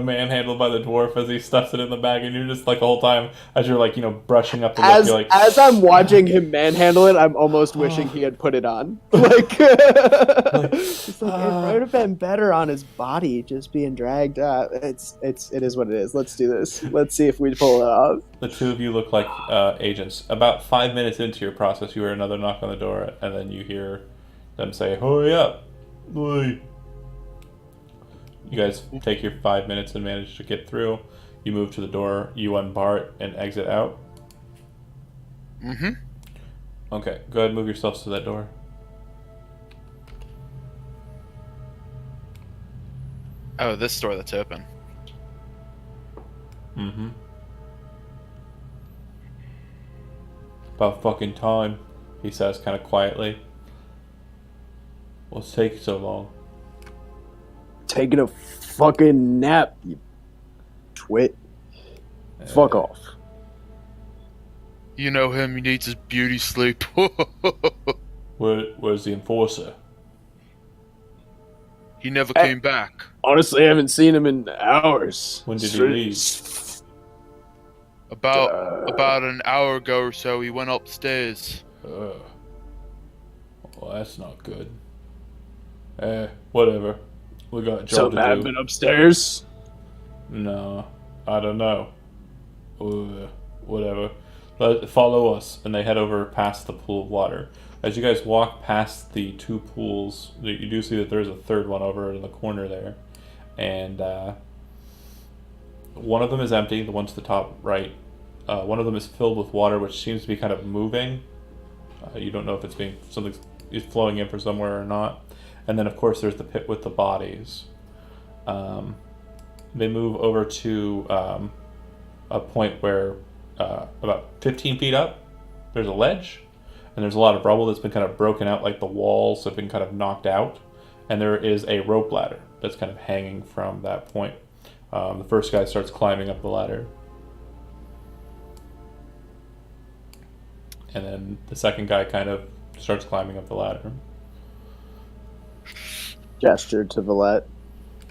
Speaker 1: manhandled by the dwarf as he stuffs it in the bag, and you're just, the whole time, as you're, brushing up the look, you're like...
Speaker 3: As I'm watching him manhandle it, I'm almost wishing he had put it on. It's like, it would have been better on his body, just being dragged up. It is what it is. Let's do this. Let's see if we pull it off.
Speaker 1: The 2 of you look like agents. About 5 minutes into your process, you hear another knock on the door, and then you hear them say, "Hurry up! Oi." You guys take your 5 minutes and manage to get through. You move to the door, you unbar it, and exit out.
Speaker 5: Mm-hmm.
Speaker 1: Okay, go ahead and move yourselves to that door.
Speaker 5: Oh, this door that's open.
Speaker 1: Mm-hmm. About fucking time, he says kind of quietly. What's taking so long?
Speaker 3: Taking a fucking nap, you twit. Fuck off.
Speaker 5: You know him, he needs his beauty sleep.
Speaker 1: Where's the enforcer?
Speaker 5: He never came back.
Speaker 3: Honestly, I haven't seen him in hours.
Speaker 1: When did he leave?
Speaker 5: About an hour ago or so, he went upstairs.
Speaker 1: Well, that's not good. Whatever. We got a job
Speaker 3: Something
Speaker 1: to do.
Speaker 3: happened upstairs?
Speaker 1: No, I don't know. Whatever. Follow us, and they head over past the pool of water. As you guys walk past the 2 pools, you do see that there's a third one over in the corner there, and One of them is empty, the one to the top right. One of them is filled with water, which seems to be kind of moving. You don't know if something is flowing in from somewhere or not. And then, of course, there's the pit with the bodies. They move over to a point where about 15 feet up, there's a ledge, and there's a lot of rubble that's been kind of broken out, like the walls have been kind of knocked out, and there is a rope ladder that's kind of hanging from that point. The first guy starts climbing up the ladder, and then the second guy kind of starts climbing up the ladder.
Speaker 3: Gesture to Valette.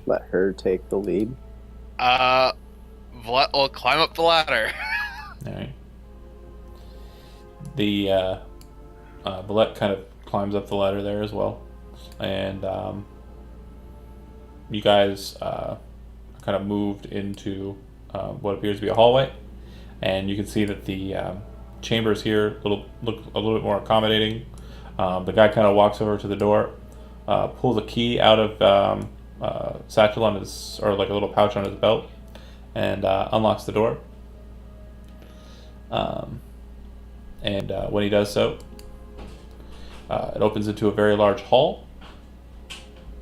Speaker 3: Let her take the lead.
Speaker 5: Valette will climb up the ladder.
Speaker 1: All right. The Valette kind of climbs up the ladder there as well, and you guys kind of moved into what appears to be a hallway, and you can see that the chambers here look a little bit more accommodating. The guy kind of walks over to the door, pulls a key out of satchel on his, or like a little pouch on his belt, and unlocks the door. And when he does so, it opens into a very large hall.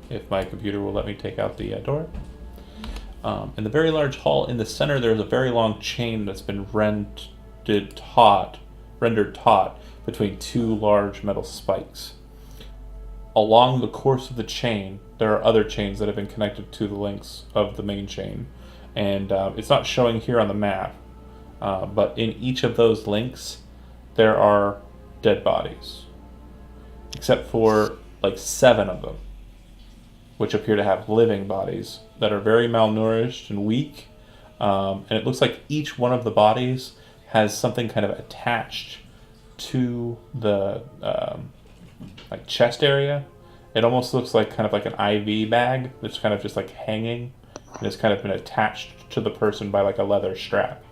Speaker 1: If my computer will let me take out the door. In the very large hall, in the center, there's a very long chain that's been rendered taut between two large metal spikes. Along the course of the chain, there are other chains that have been connected to the links of the main chain. And it's not showing here on the map, but in each of those links, there are dead bodies. Except for like 7 of them, which appear to have living bodies that are very malnourished and weak. And it looks like each one of the bodies has something kind of attached to the like chest area. It almost looks like kind of like an IV bag that's kind of just like hanging, and it's kind of been attached to the person by like a leather strap.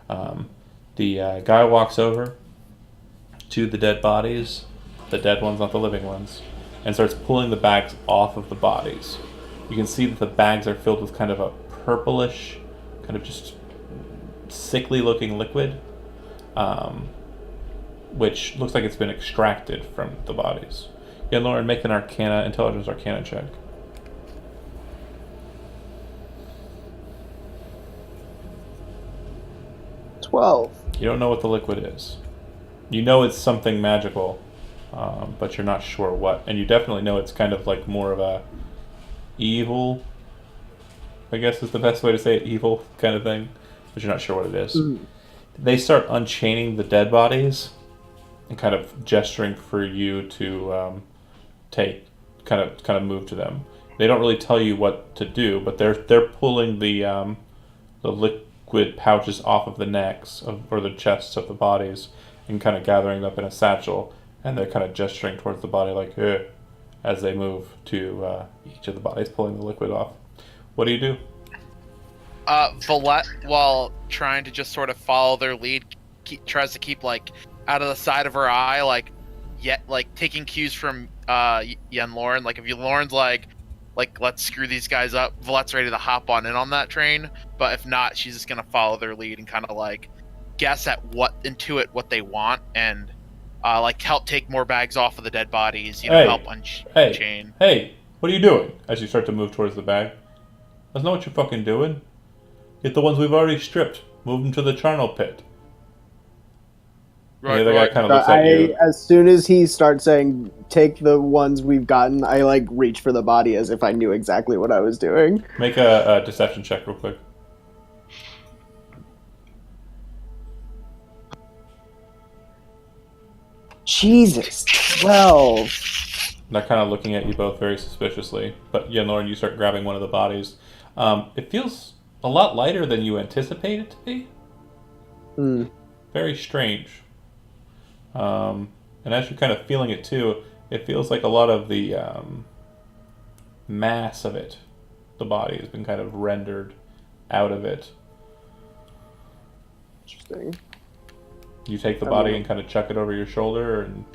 Speaker 1: The guy walks over to the dead bodies, the dead ones, not the living ones, and starts pulling the bags off of the bodies. You can see that the bags are filled with kind of a purplish, kind of just sickly looking liquid, which looks like it's been extracted from the bodies. Yeah, Lauren, make an intelligence arcana check.
Speaker 3: $12.
Speaker 1: You don't know what the liquid is. You know it's something magical, but you're not sure what. And you definitely know it's kind of like more of a evil, I guess is the best way to say it, evil kind of thing, but you're not sure what it is. They start unchaining the dead bodies and kind of gesturing for you to kind of move to them. They don't really tell you what to do, but they're pulling the liquid pouches off of the necks or the chests of the bodies and kind of gathering them up in a satchel, and they're kind of gesturing towards the body like as they move to each of the bodies, pulling the liquid off. What do you do?
Speaker 5: Valette, while trying to just sort of follow their lead, tries to keep like out of the side of her eye, like taking cues from Yen Lauren. Like if Lauren's like let's screw these guys up, Valette's ready to hop on in on that train. But if not, she's just gonna follow their lead and kind of like guess at what they want, and like help take more bags off of the dead bodies. Help unchain.
Speaker 1: Hey, what are you doing? As you start to move towards the bag, that's not what you're fucking doing. Get the ones we've already stripped. Move them to the charnel pit.
Speaker 5: Right,
Speaker 1: the other guy kind of looks at you.
Speaker 3: As soon as he starts saying, take the ones we've gotten, I like reach for the body as if I knew exactly what I was doing.
Speaker 1: Make a deception check real quick.
Speaker 3: Jesus, 12.
Speaker 1: They're kind of looking at you both very suspiciously. But yeah, Lauren, you start grabbing one of the bodies. It feels a lot lighter than you anticipate it to be. Very strange. And as you're kind of feeling it too, it feels like a lot of the mass of it, the body, has been kind of rendered out of it.
Speaker 3: Interesting.
Speaker 1: You take the body and kind of chuck it over your shoulder, and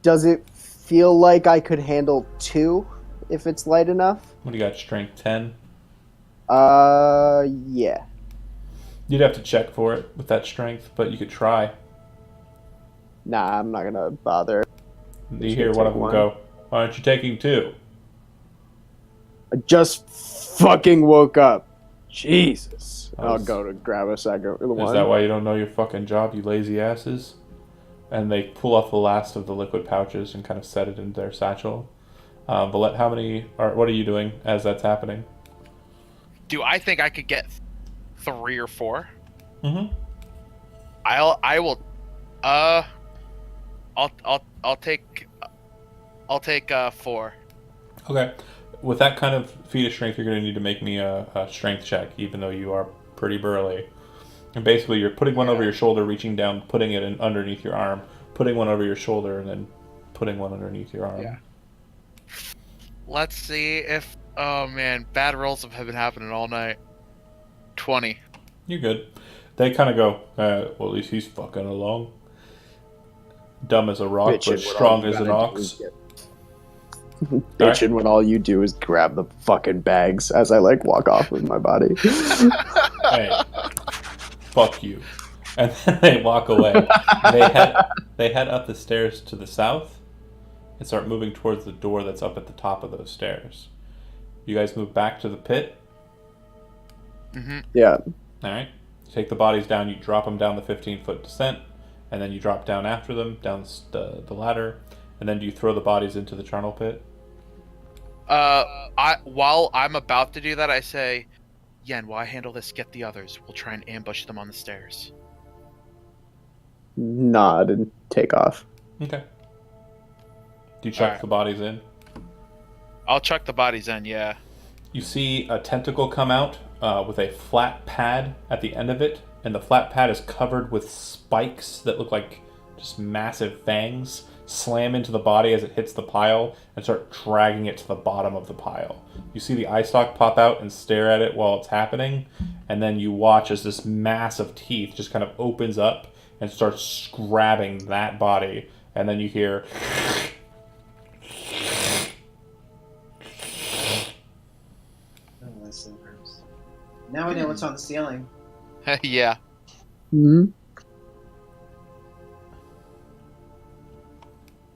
Speaker 3: does it feel like I could handle 2 if it's light enough?
Speaker 1: what do you got? Strength 10.
Speaker 3: Yeah.
Speaker 1: You'd have to check for it with that strength, but you could try.
Speaker 3: Nah, I'm not gonna bother.
Speaker 1: You hear one of them go, "Why aren't you taking 2?"
Speaker 3: I just fucking woke up. Jesus. I'll go to grab a second one.
Speaker 1: Is that why you don't know your fucking job, you lazy asses? And they pull off the last of the liquid pouches and kind of set it in their satchel. Valette, what are you doing as that's happening?
Speaker 5: Do I think I could get 3 or 4?
Speaker 1: Mm-hmm.
Speaker 5: I will. I'll take 4.
Speaker 1: Okay. With that kind of feat of strength, you're going to need to make me a strength check, even though you are pretty burly. And basically, you're putting one over your shoulder, reaching down, putting it underneath your arm, putting one over your shoulder, and then putting one underneath your arm.
Speaker 5: Yeah. Let's see if... Oh, man. Bad rolls have been happening all night. 20.
Speaker 1: You're good. They kind of go, well, at least he's fucking along. Dumb as a rock,
Speaker 3: Bitchin',
Speaker 1: but strong as an ox.
Speaker 3: Bitching when all you do is grab the fucking bags as I walk off with my body.
Speaker 1: Hey, fuck you. And then they walk away. They head up the stairs to the south and start moving towards the door that's up at the top of those stairs. You guys move back to the pit.
Speaker 5: Mm-hmm.
Speaker 3: Yeah.
Speaker 1: All right. You take the bodies down. You drop them down the 15-foot descent, and then you drop down after them down the ladder. And then do you throw the bodies into the charnel pit?
Speaker 5: While I'm about to do that, I say, Yen, while I handle this, get the others. We'll try and ambush them on the stairs.
Speaker 3: Nod and take off.
Speaker 1: Okay. Do you chuck the bodies in?
Speaker 5: I'll chuck the bodies in, yeah.
Speaker 1: You see a tentacle come out with a flat pad at the end of it, and the flat pad is covered with spikes that look like just massive fangs, slam into the body as it hits the pile and start dragging it to the bottom of the pile. You see the eye stalk pop out and stare at it while it's happening, and then you watch as this mass of teeth just kind of opens up and starts grabbing that body, and then you hear...
Speaker 2: Oh, that's so gross. Now we know what's on the ceiling.
Speaker 5: Yeah.
Speaker 3: Mm-hmm.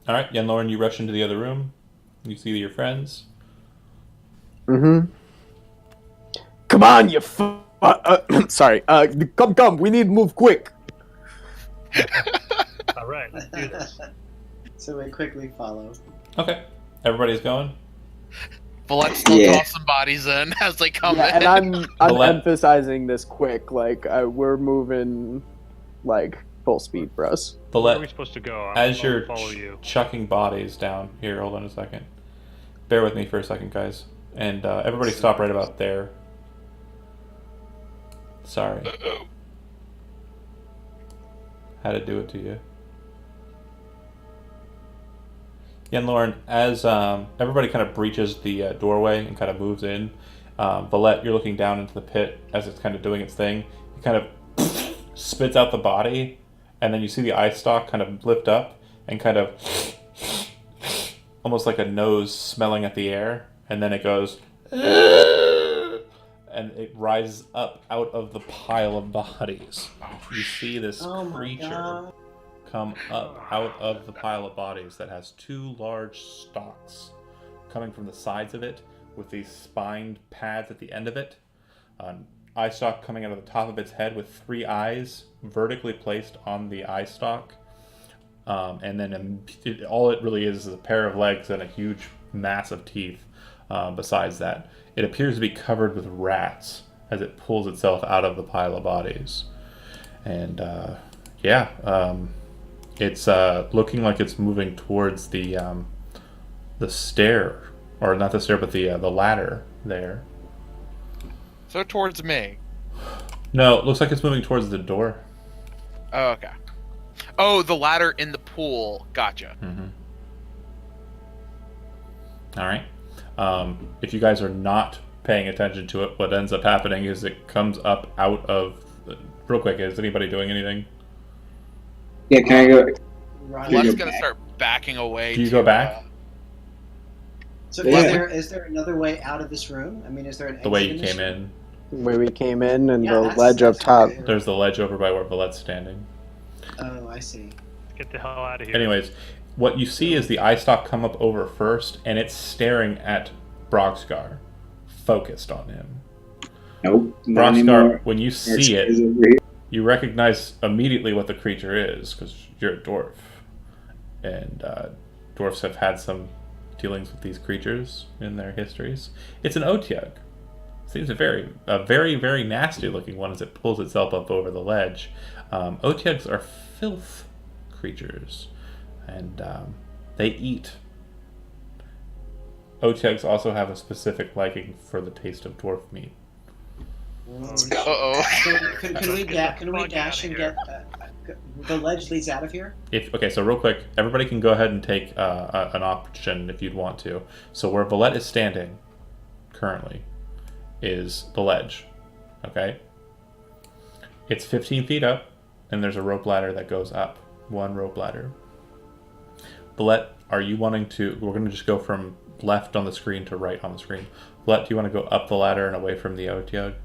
Speaker 1: All right, Yen Lauren, you rush into the other room. You see your friends.
Speaker 3: Mm-hmm. Come on, you sorry. Come. We need to move quick.
Speaker 4: All right, let's do this.
Speaker 2: So we quickly follow.
Speaker 1: Okay, everybody's going.
Speaker 5: But let's still toss some bodies in as they come in.
Speaker 3: And I'm emphasizing this quick. We're moving, full speed for us.
Speaker 4: Where are we supposed to go?
Speaker 1: As
Speaker 4: I'll
Speaker 1: you're
Speaker 4: follow you.
Speaker 1: chucking bodies down here, hold on a second. Bear with me for a second, guys. And everybody stop right about there. Sorry. Had to do it to you. Yen Lauren, as everybody kind of breaches the doorway and kind of moves in, Valette, you're looking down into the pit as it's kind of doing its thing. It kind of spits out the body, and then you see the eye stalk kind of lift up and kind of almost like a nose smelling at the air, and then it goes and it rises up out of the pile of bodies. You see this creature come up out of the pile of bodies that has 2 large stalks coming from the sides of it with these spined pads at the end of it. An eye stalk coming out of the top of its head with 3 eyes vertically placed on the eye stalk. And then all it really is a pair of legs and a huge mass of teeth. Besides that, it appears to be covered with rats as it pulls itself out of the pile of bodies. And it's looking like it's moving towards the stair, or not the stair, but the ladder there.
Speaker 5: So towards me.
Speaker 1: No, it looks like it's moving towards the door.
Speaker 5: Oh, okay. Oh, the ladder in the pool. Gotcha.
Speaker 1: Mm-hmm. All right. If you guys are not paying attention to it, what ends up happening is it comes up out of... Real quick, is anybody doing anything?
Speaker 6: Yeah, can I go?
Speaker 5: Let's gonna start backing away.
Speaker 1: Do you go back?
Speaker 2: So is there another way out of this room? I mean, is there an exit
Speaker 1: The way you
Speaker 2: in this
Speaker 1: came
Speaker 2: room?
Speaker 1: in.
Speaker 3: Where we came in and
Speaker 2: Yeah,
Speaker 3: the
Speaker 2: that's-
Speaker 3: ledge up
Speaker 2: that's
Speaker 3: top.
Speaker 2: okay.
Speaker 1: There's the ledge over by where Valet's standing.
Speaker 2: Oh, I see.
Speaker 4: Get the hell out of here.
Speaker 1: Anyways, what you see is the eye stalk come up over first, and it's staring at Broxgar, focused on him.
Speaker 6: Nope. Not anymore.
Speaker 1: Broxgar, when you see it, you recognize immediately what the creature is, because you're a dwarf. And dwarves have had some dealings with these creatures in their histories. It's an otyug. Seems a very, very nasty looking one as it pulls itself up over the ledge. Otyugs are filth creatures, and they eat. Otyugs also have a specific liking for the taste of dwarf meat.
Speaker 5: Uh-oh.
Speaker 2: So can we dash and get the ledge leads out of here?
Speaker 1: Okay, so real quick, everybody can go ahead and take an option if you'd want to. So where Valet is standing currently is the ledge. Okay? It's 15 feet up, and there's a rope ladder that goes up. One rope ladder. Valet, are you wanting to... We're going to just go from left on the screen to right on the screen. Valet, do you want to go up the ladder and away from the otyug?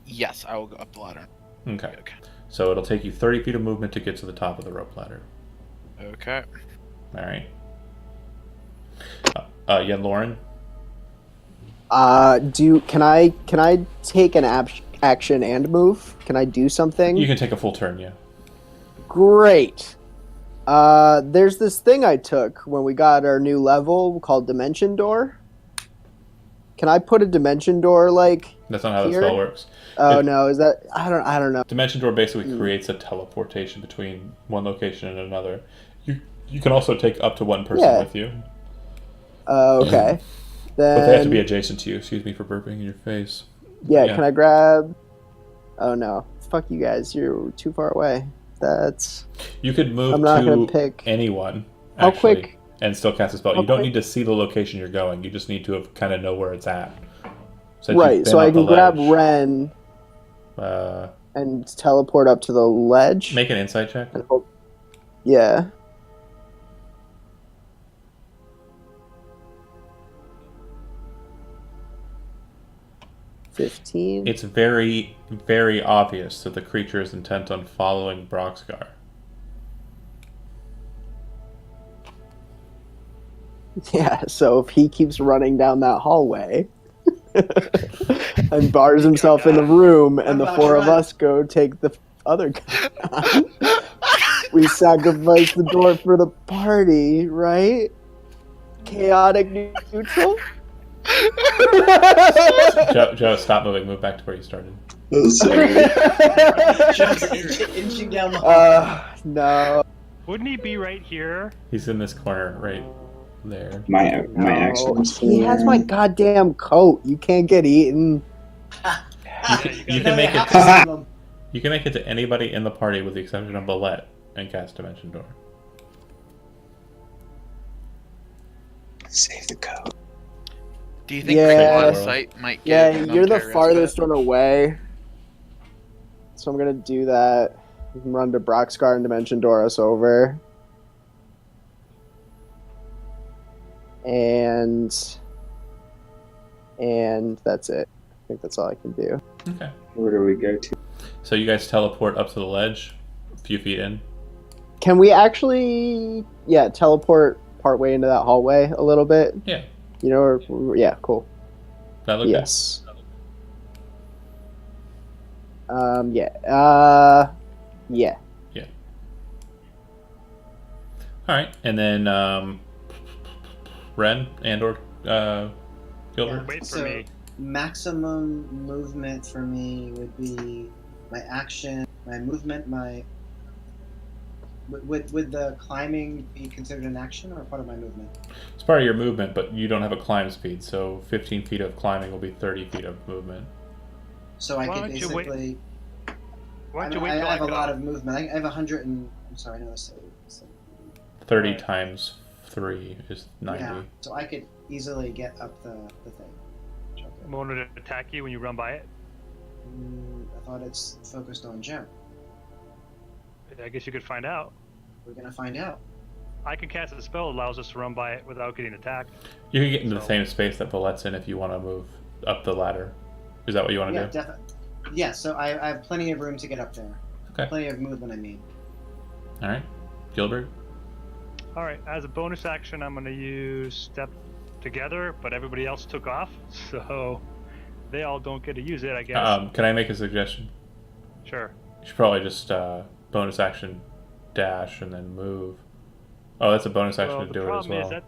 Speaker 5: Yes, I will go up the ladder.
Speaker 1: Okay. So it'll take you 30 feet of movement to get to the top of the rope ladder.
Speaker 5: Okay.
Speaker 1: All right. Yeah, Lauren.
Speaker 3: Can I take an action and move? Can I do something?
Speaker 1: You can take a full turn, yeah.
Speaker 3: Great. There's this thing I took when we got our new level called Dimension Door. Can I put a Dimension Door
Speaker 1: That's not how the spell works.
Speaker 3: Oh no, is that I don't know.
Speaker 1: Dimension Door basically creates a teleportation between one location and another. You can also take up to one person with you.
Speaker 3: Okay. Then,
Speaker 1: but they have to be adjacent to you. Excuse me for burping in your face.
Speaker 3: Yeah, can I grab... Oh no. Fuck you guys, you're too far away.
Speaker 1: You could move
Speaker 3: gonna pick
Speaker 1: anyone,
Speaker 3: How
Speaker 1: actually,
Speaker 3: quick?
Speaker 1: and still cast a spell. You don't need to see the location you're going. You just need to kind of know where it's at.
Speaker 3: Right, so I can grab Ren and teleport up to the ledge.
Speaker 1: Make an insight check.
Speaker 3: Yeah. $15.
Speaker 1: It's very, very obvious that the creature is intent on following Broxgar.
Speaker 3: Yeah, so if he keeps running down that hallway and bars himself in the room and the four of us go take the other guy on, we sacrifice the door for the party, right? Chaotic neutral?
Speaker 1: Joe, stop moving. Move back to where you started.
Speaker 2: Joe's inching down the hall.
Speaker 3: No.
Speaker 4: Wouldn't he be right here?
Speaker 1: He's in this corner right there.
Speaker 6: My action.
Speaker 3: He has my goddamn coat. You can't get eaten.
Speaker 1: You can make it to, you can make it to anybody in the party with the exception of Balette and cast Dimension Door.
Speaker 6: Save the code.
Speaker 5: Do you think line of sight might get...
Speaker 3: Yeah, you're the farthest one away. So I'm gonna do that. You can run to Broxgar and Dimension Door us over. And that's it. I think that's all I can do.
Speaker 1: Okay.
Speaker 6: Where do we go to?
Speaker 1: So you guys teleport up to the ledge, a few feet in.
Speaker 3: Can we actually, teleport partway into that hallway a little bit?
Speaker 1: Yeah.
Speaker 3: You know, yeah, cool.
Speaker 1: That look
Speaker 3: yes.
Speaker 1: good?
Speaker 3: Yeah. Yeah.
Speaker 1: Yeah. All right, and then Ren and/or Gilbert.
Speaker 4: Wait for
Speaker 2: So,
Speaker 4: me.
Speaker 2: maximum movement for me would be my action, my movement, my... Would the climbing be considered an action or part of my movement?
Speaker 1: It's part of your movement, but you don't have a climb speed, so 15 feet of climbing will be 30 feet of movement.
Speaker 2: So I could basically...
Speaker 4: Why don't you wait till
Speaker 2: I have
Speaker 4: I
Speaker 2: a
Speaker 4: go?
Speaker 2: lot of movement. I have 100 and... I'm sorry, no, so
Speaker 1: 30
Speaker 4: Right.
Speaker 1: times 3 is 90.
Speaker 2: yeah, so I could easily get up the thing.
Speaker 4: Wanted to attack you when you run by it?
Speaker 2: I thought it's focused on Joe.
Speaker 4: I guess you could find out.
Speaker 2: We're gonna find out.
Speaker 4: I can cast a spell that allows us to run by it without getting attacked.
Speaker 1: You can get into the same space that Valet's in if you want to move up the ladder. Is that what you want to
Speaker 2: Yeah,
Speaker 1: do?
Speaker 2: definitely. Yeah, so I have plenty of room to get up there.
Speaker 1: Okay.
Speaker 2: Plenty of movement, I mean.
Speaker 1: All right. Gilbert?
Speaker 4: All right, as a bonus action, I'm going to use step together, but everybody else took off, so they all don't get to use it, I guess.
Speaker 1: Can I make a suggestion?
Speaker 4: Sure.
Speaker 1: You should probably just bonus action dash and then move. Oh, that's a bonus action
Speaker 4: Well,
Speaker 1: to
Speaker 4: the
Speaker 1: do it as
Speaker 4: problem
Speaker 1: well.
Speaker 4: is that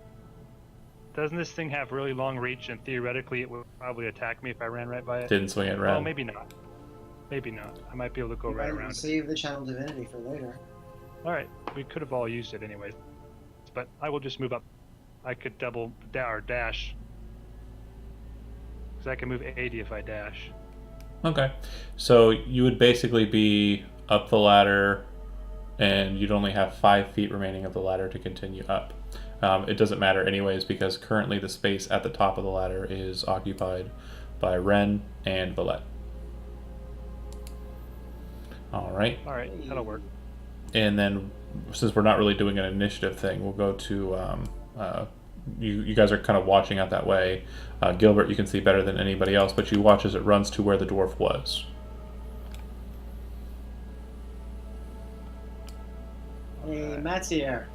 Speaker 4: doesn't this thing have really long reach, and theoretically it would probably attack me if I ran right by it?
Speaker 1: Didn't swing it
Speaker 4: Well,
Speaker 1: red.
Speaker 4: maybe not. Maybe not. I might be able to go
Speaker 2: You
Speaker 4: right
Speaker 2: might
Speaker 4: around it.
Speaker 2: save the channel divinity for later.
Speaker 4: All right, we could have all used it anyways, but I will just move up. I could double or dash, because I can move 80 if I dash.
Speaker 1: Okay. So you would basically be up the ladder, and you'd only have 5 feet remaining of the ladder to continue up. It doesn't matter anyways, because currently the space at the top of the ladder is occupied by Ren and Valette. All right.
Speaker 4: All right, that'll work.
Speaker 1: And then, since we're not really doing an initiative thing, we'll go to you guys are kind of watching out that way. Gilbert, you can see better than anybody else, but you watch as it runs to where the dwarf was.
Speaker 2: Hey, Matt's here.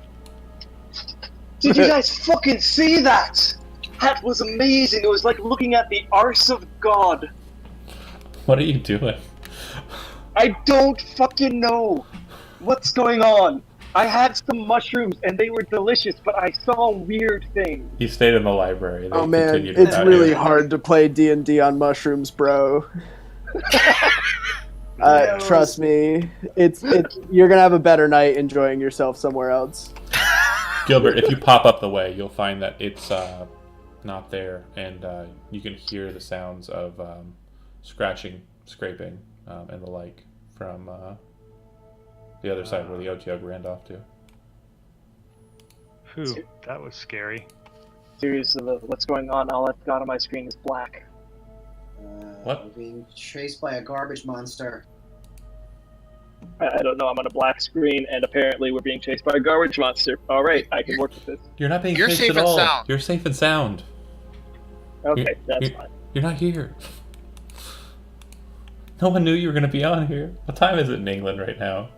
Speaker 7: Did you guys fucking see that? That was amazing. It was like looking at the arse of God.
Speaker 1: What are you doing?
Speaker 7: I don't fucking know what's going on. I had some mushrooms and they were delicious, but I saw weird things.
Speaker 1: He stayed in the library. They
Speaker 3: Oh man,
Speaker 1: continued
Speaker 3: it's
Speaker 1: without
Speaker 3: really
Speaker 1: you.
Speaker 3: hard to play D&D on mushrooms, bro. Trust me, it's you're gonna have a better night enjoying yourself somewhere else.
Speaker 1: Gilbert, if you pop up the way, you'll find that it's not there, and you can hear the sounds of scratching, scraping, and the like from the other side where the Otyug ran off to.
Speaker 4: Whew, that was scary.
Speaker 7: Seriously, what's going on? All I've got on my screen is black.
Speaker 1: What?
Speaker 2: We're being chased by a garbage monster.
Speaker 7: I don't know, I'm on a black screen, and apparently we're being chased by a garbage monster. Alright, I can work with this.
Speaker 1: You're not being
Speaker 5: You're
Speaker 1: chased
Speaker 5: safe
Speaker 1: at
Speaker 5: and
Speaker 1: all.
Speaker 5: sound.
Speaker 1: You're safe and sound.
Speaker 7: Okay, that's fine.
Speaker 1: You're not here. No one knew you were going to be on here. What time is it in England right now?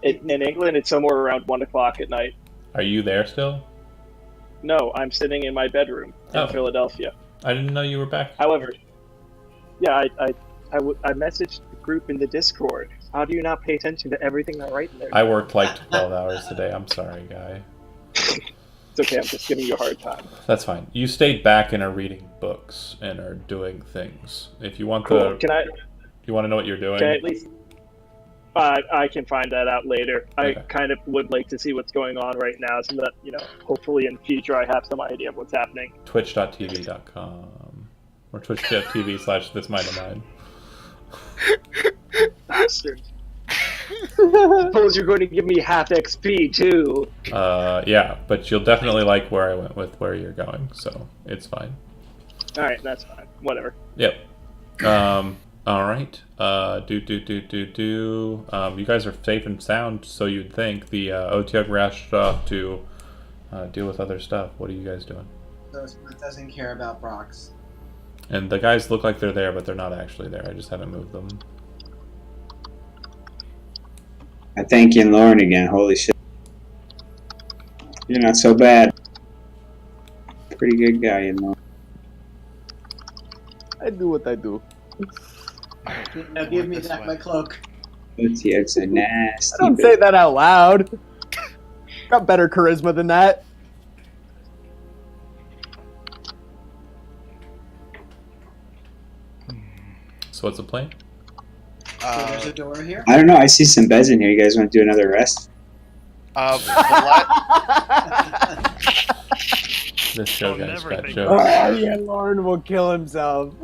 Speaker 7: In England, it's somewhere around 1 o'clock at night.
Speaker 1: Are you there still?
Speaker 7: No, I'm sitting in my bedroom in
Speaker 1: Oh.
Speaker 7: Philadelphia.
Speaker 1: I didn't know you were back.
Speaker 7: However, yeah, I messaged the group in the Discord. How do you not pay attention to everything I write in there?
Speaker 1: I worked like 12 hours today. I'm sorry, guy.
Speaker 7: It's okay, I'm just giving you a hard time.
Speaker 1: That's fine. You stayed back and are reading books and are doing things. If you want
Speaker 7: Cool. Can I
Speaker 1: you want to know what you're doing?
Speaker 7: at least... I can find that out later.
Speaker 1: Okay.
Speaker 7: I kind of would like to see what's going on right now so that, hopefully in the future I have some idea of what's happening.
Speaker 1: Twitch.tv.com or twitch.tv/thismindofmine.
Speaker 7: Bastard. Suppose you're going to give me half XP too.
Speaker 1: Yeah, but you'll definitely like where I went with where you're going, so it's fine.
Speaker 7: Alright, that's fine. Whatever.
Speaker 1: Yep. All right. You guys are safe and sound, so you'd think. The Otyug rushed off to deal with other stuff. What are you guys doing?
Speaker 2: So it doesn't care about Brox.
Speaker 1: And the guys look like they're there, but they're not actually there. I just haven't moved them.
Speaker 6: I thank you and Lauren again. Holy shit. You're not so bad. Pretty good guy, you know.
Speaker 3: I do what I do.
Speaker 2: Now give me back my cloak.
Speaker 6: OTX are nasty.
Speaker 3: I don't say that out loud. Got better charisma than that.
Speaker 1: So what's the plan?
Speaker 2: So there's a door here.
Speaker 6: I don't know. I see some beds in here. You guys want to do another rest?
Speaker 5: Valette,
Speaker 1: This show
Speaker 4: I'll
Speaker 1: guy's
Speaker 4: never
Speaker 1: fat
Speaker 4: think
Speaker 1: joke.
Speaker 3: Oh yeah, Lauren will kill himself.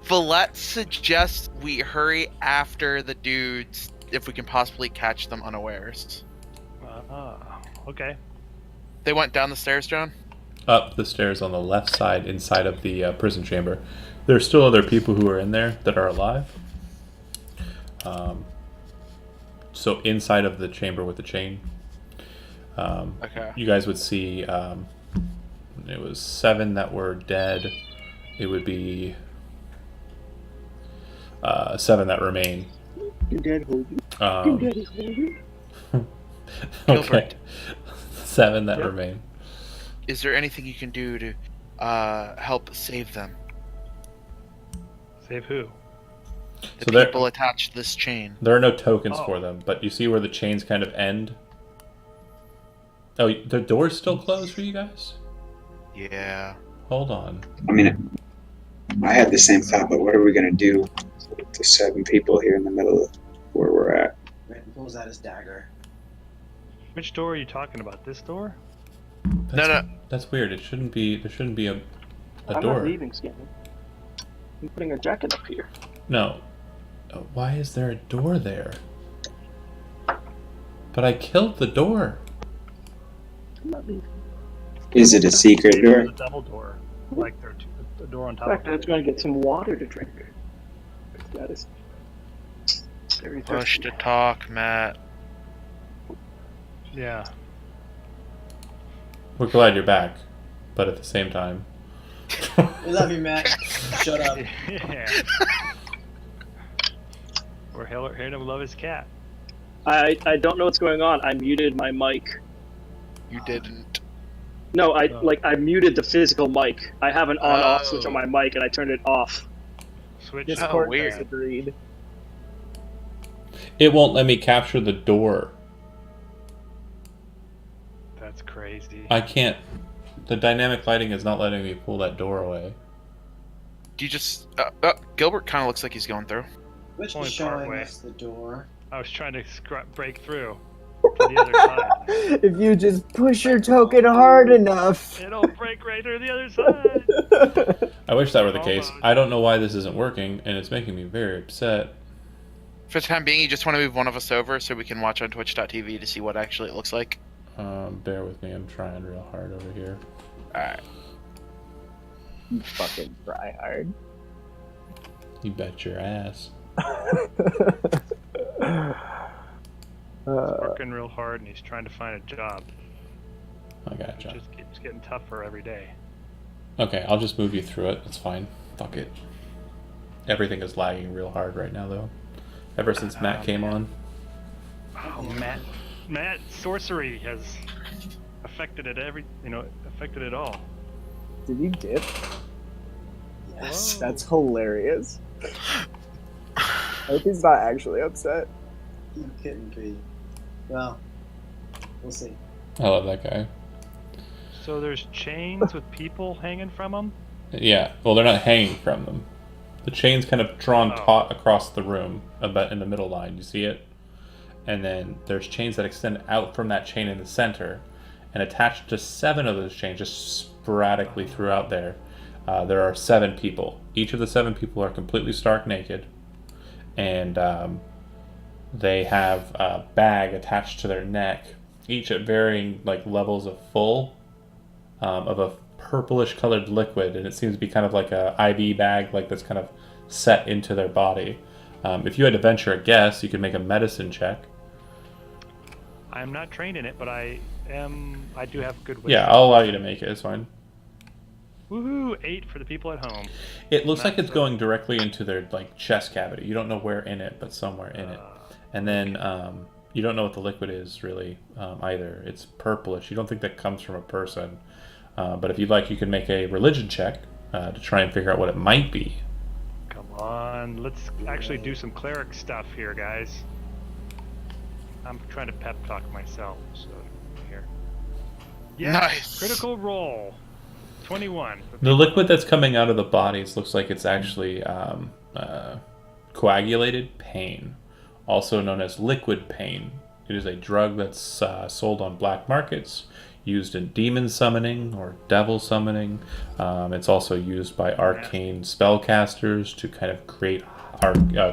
Speaker 5: Valette suggests we hurry after the dudes if we can possibly catch them unawares.
Speaker 4: Okay.
Speaker 5: They went down the stairs, John?
Speaker 1: Up the stairs on the left side inside of the prison chamber. There's still other people who are in there that are alive. So inside of the chamber with the chain,
Speaker 5: Okay.
Speaker 1: you guys would see it was 7 that were dead. It would be 7 that remain.
Speaker 7: Your dad hold you.
Speaker 1: Um,
Speaker 7: Your daddy hold you.
Speaker 1: okay.
Speaker 5: Gilbert.
Speaker 1: 7 that
Speaker 4: Yep.
Speaker 1: remain.
Speaker 5: Is there anything you can do to help save them?
Speaker 4: Save who?
Speaker 5: The
Speaker 1: So there-
Speaker 5: people attached to this chain.
Speaker 1: There are no tokens
Speaker 4: Oh.
Speaker 1: for them, but you see where the chains kind of end? Oh, the door's still closed for you guys?
Speaker 5: Yeah.
Speaker 1: Hold on.
Speaker 6: I mean, I had the same thought, but what are we going to do with the 7 people here in the middle of where we're at?
Speaker 2: Renton pulls out his dagger.
Speaker 4: Which door are you talking about? This door?
Speaker 1: That's, That's weird. It shouldn't be. There shouldn't be a
Speaker 7: I'm
Speaker 1: door.
Speaker 7: not leaving, Scanlan. I'm putting a jacket up here.
Speaker 1: No. Why is there a door there? But I killed the door.
Speaker 7: I'm not leaving.
Speaker 6: Is it a secret
Speaker 4: Maybe
Speaker 6: door?
Speaker 4: it's a double door. Like there's a door on
Speaker 7: In
Speaker 4: top
Speaker 7: fact,
Speaker 4: of
Speaker 7: I
Speaker 4: it.
Speaker 7: was going to get some water to drink. That is very
Speaker 5: Push
Speaker 7: thirsty.
Speaker 5: to talk, Matt.
Speaker 4: Yeah.
Speaker 1: We're glad you're back, but at the same time.
Speaker 2: We love you, Matt. Shut up.
Speaker 4: Yeah. We're here to love his cat.
Speaker 7: I don't know what's going on. I muted my mic.
Speaker 5: You didn't.
Speaker 7: No,
Speaker 4: Oh.
Speaker 7: I muted the physical mic. I have an on-off
Speaker 5: Oh.
Speaker 7: switch on my mic, and I turned it off.
Speaker 4: Switch.
Speaker 3: Discord
Speaker 5: weird.
Speaker 3: disagreed.
Speaker 1: It won't let me capture the door.
Speaker 4: That's crazy.
Speaker 1: I can't. The dynamic lighting is not letting me pull that door away.
Speaker 5: Do you just... Gilbert kind of looks like he's going through.
Speaker 2: Which
Speaker 4: Only
Speaker 2: is
Speaker 4: part
Speaker 2: showing
Speaker 4: way.
Speaker 2: us the door.
Speaker 4: I was trying to break through to the other side.
Speaker 3: If you just push your token hard enough.
Speaker 4: It'll break right through the other side.
Speaker 1: I wish that were the case.
Speaker 4: Almost.
Speaker 1: I don't know why this isn't working, and it's making me very upset.
Speaker 5: For the time being, you just want to move one of us over so we can watch on twitch.tv to see what actually it looks like.
Speaker 1: Bear with me. I'm trying real hard over here.
Speaker 5: Alright.
Speaker 3: You fucking try hard.
Speaker 1: You bet your ass.
Speaker 4: He's working real hard and he's trying to find a job.
Speaker 1: I
Speaker 4: It
Speaker 1: gotcha.
Speaker 4: just keeps getting tougher every day.
Speaker 1: Okay, I'll just move you through it. It's fine. Fuck it. Everything is lagging real hard right now, though. Ever since Matt came on.
Speaker 4: Oh, Matt, sorcery has affected it affected it all.
Speaker 3: Did you dip?
Speaker 2: Yes.
Speaker 4: Whoa.
Speaker 3: That's hilarious. I hope he's not actually upset.
Speaker 2: You couldn't be. Well, we'll see.
Speaker 1: I love that guy.
Speaker 4: So there's chains with people hanging from them?
Speaker 1: Yeah, well, they're not hanging from them. The chain's kind of drawn
Speaker 4: Oh.
Speaker 1: taut across the room, about in the middle line. You see it? And then there's chains that extend out from that chain in the center, and attached to 7 of those chains, just sporadically throughout there, there are 7 people. Each of the 7 people are completely stark naked, and they have a bag attached to their neck, each at varying levels of full, of a purplish colored liquid, and it seems to be kind of like a IV bag, that's kind of set into their body. If you had to venture a guess, you could make a medicine check.
Speaker 4: I'm not trained in it, but I do have good wisdom.
Speaker 1: Yeah, I'll allow you to make it. It's fine.
Speaker 4: Woohoo! 8 for the people at home.
Speaker 1: It looks like it's
Speaker 4: Nice.
Speaker 1: going directly into their chest cavity. You don't know where in it, but somewhere in it. And then you don't know what the liquid is really either. It's purplish. You don't think that comes from a person. But if you'd like, you can make a religion check to try and figure out what it might be.
Speaker 4: Come on, let's actually do some cleric stuff here, guys. I'm trying to pep talk myself, so here. Yeah,
Speaker 5: Nice.
Speaker 4: critical roll. 21.
Speaker 1: The liquid that's coming out of the bodies looks like it's actually coagulated pain, also known as liquid pain. It is a drug that's sold on black markets, used in demon summoning or devil summoning. It's also used by arcane spellcasters to kind of create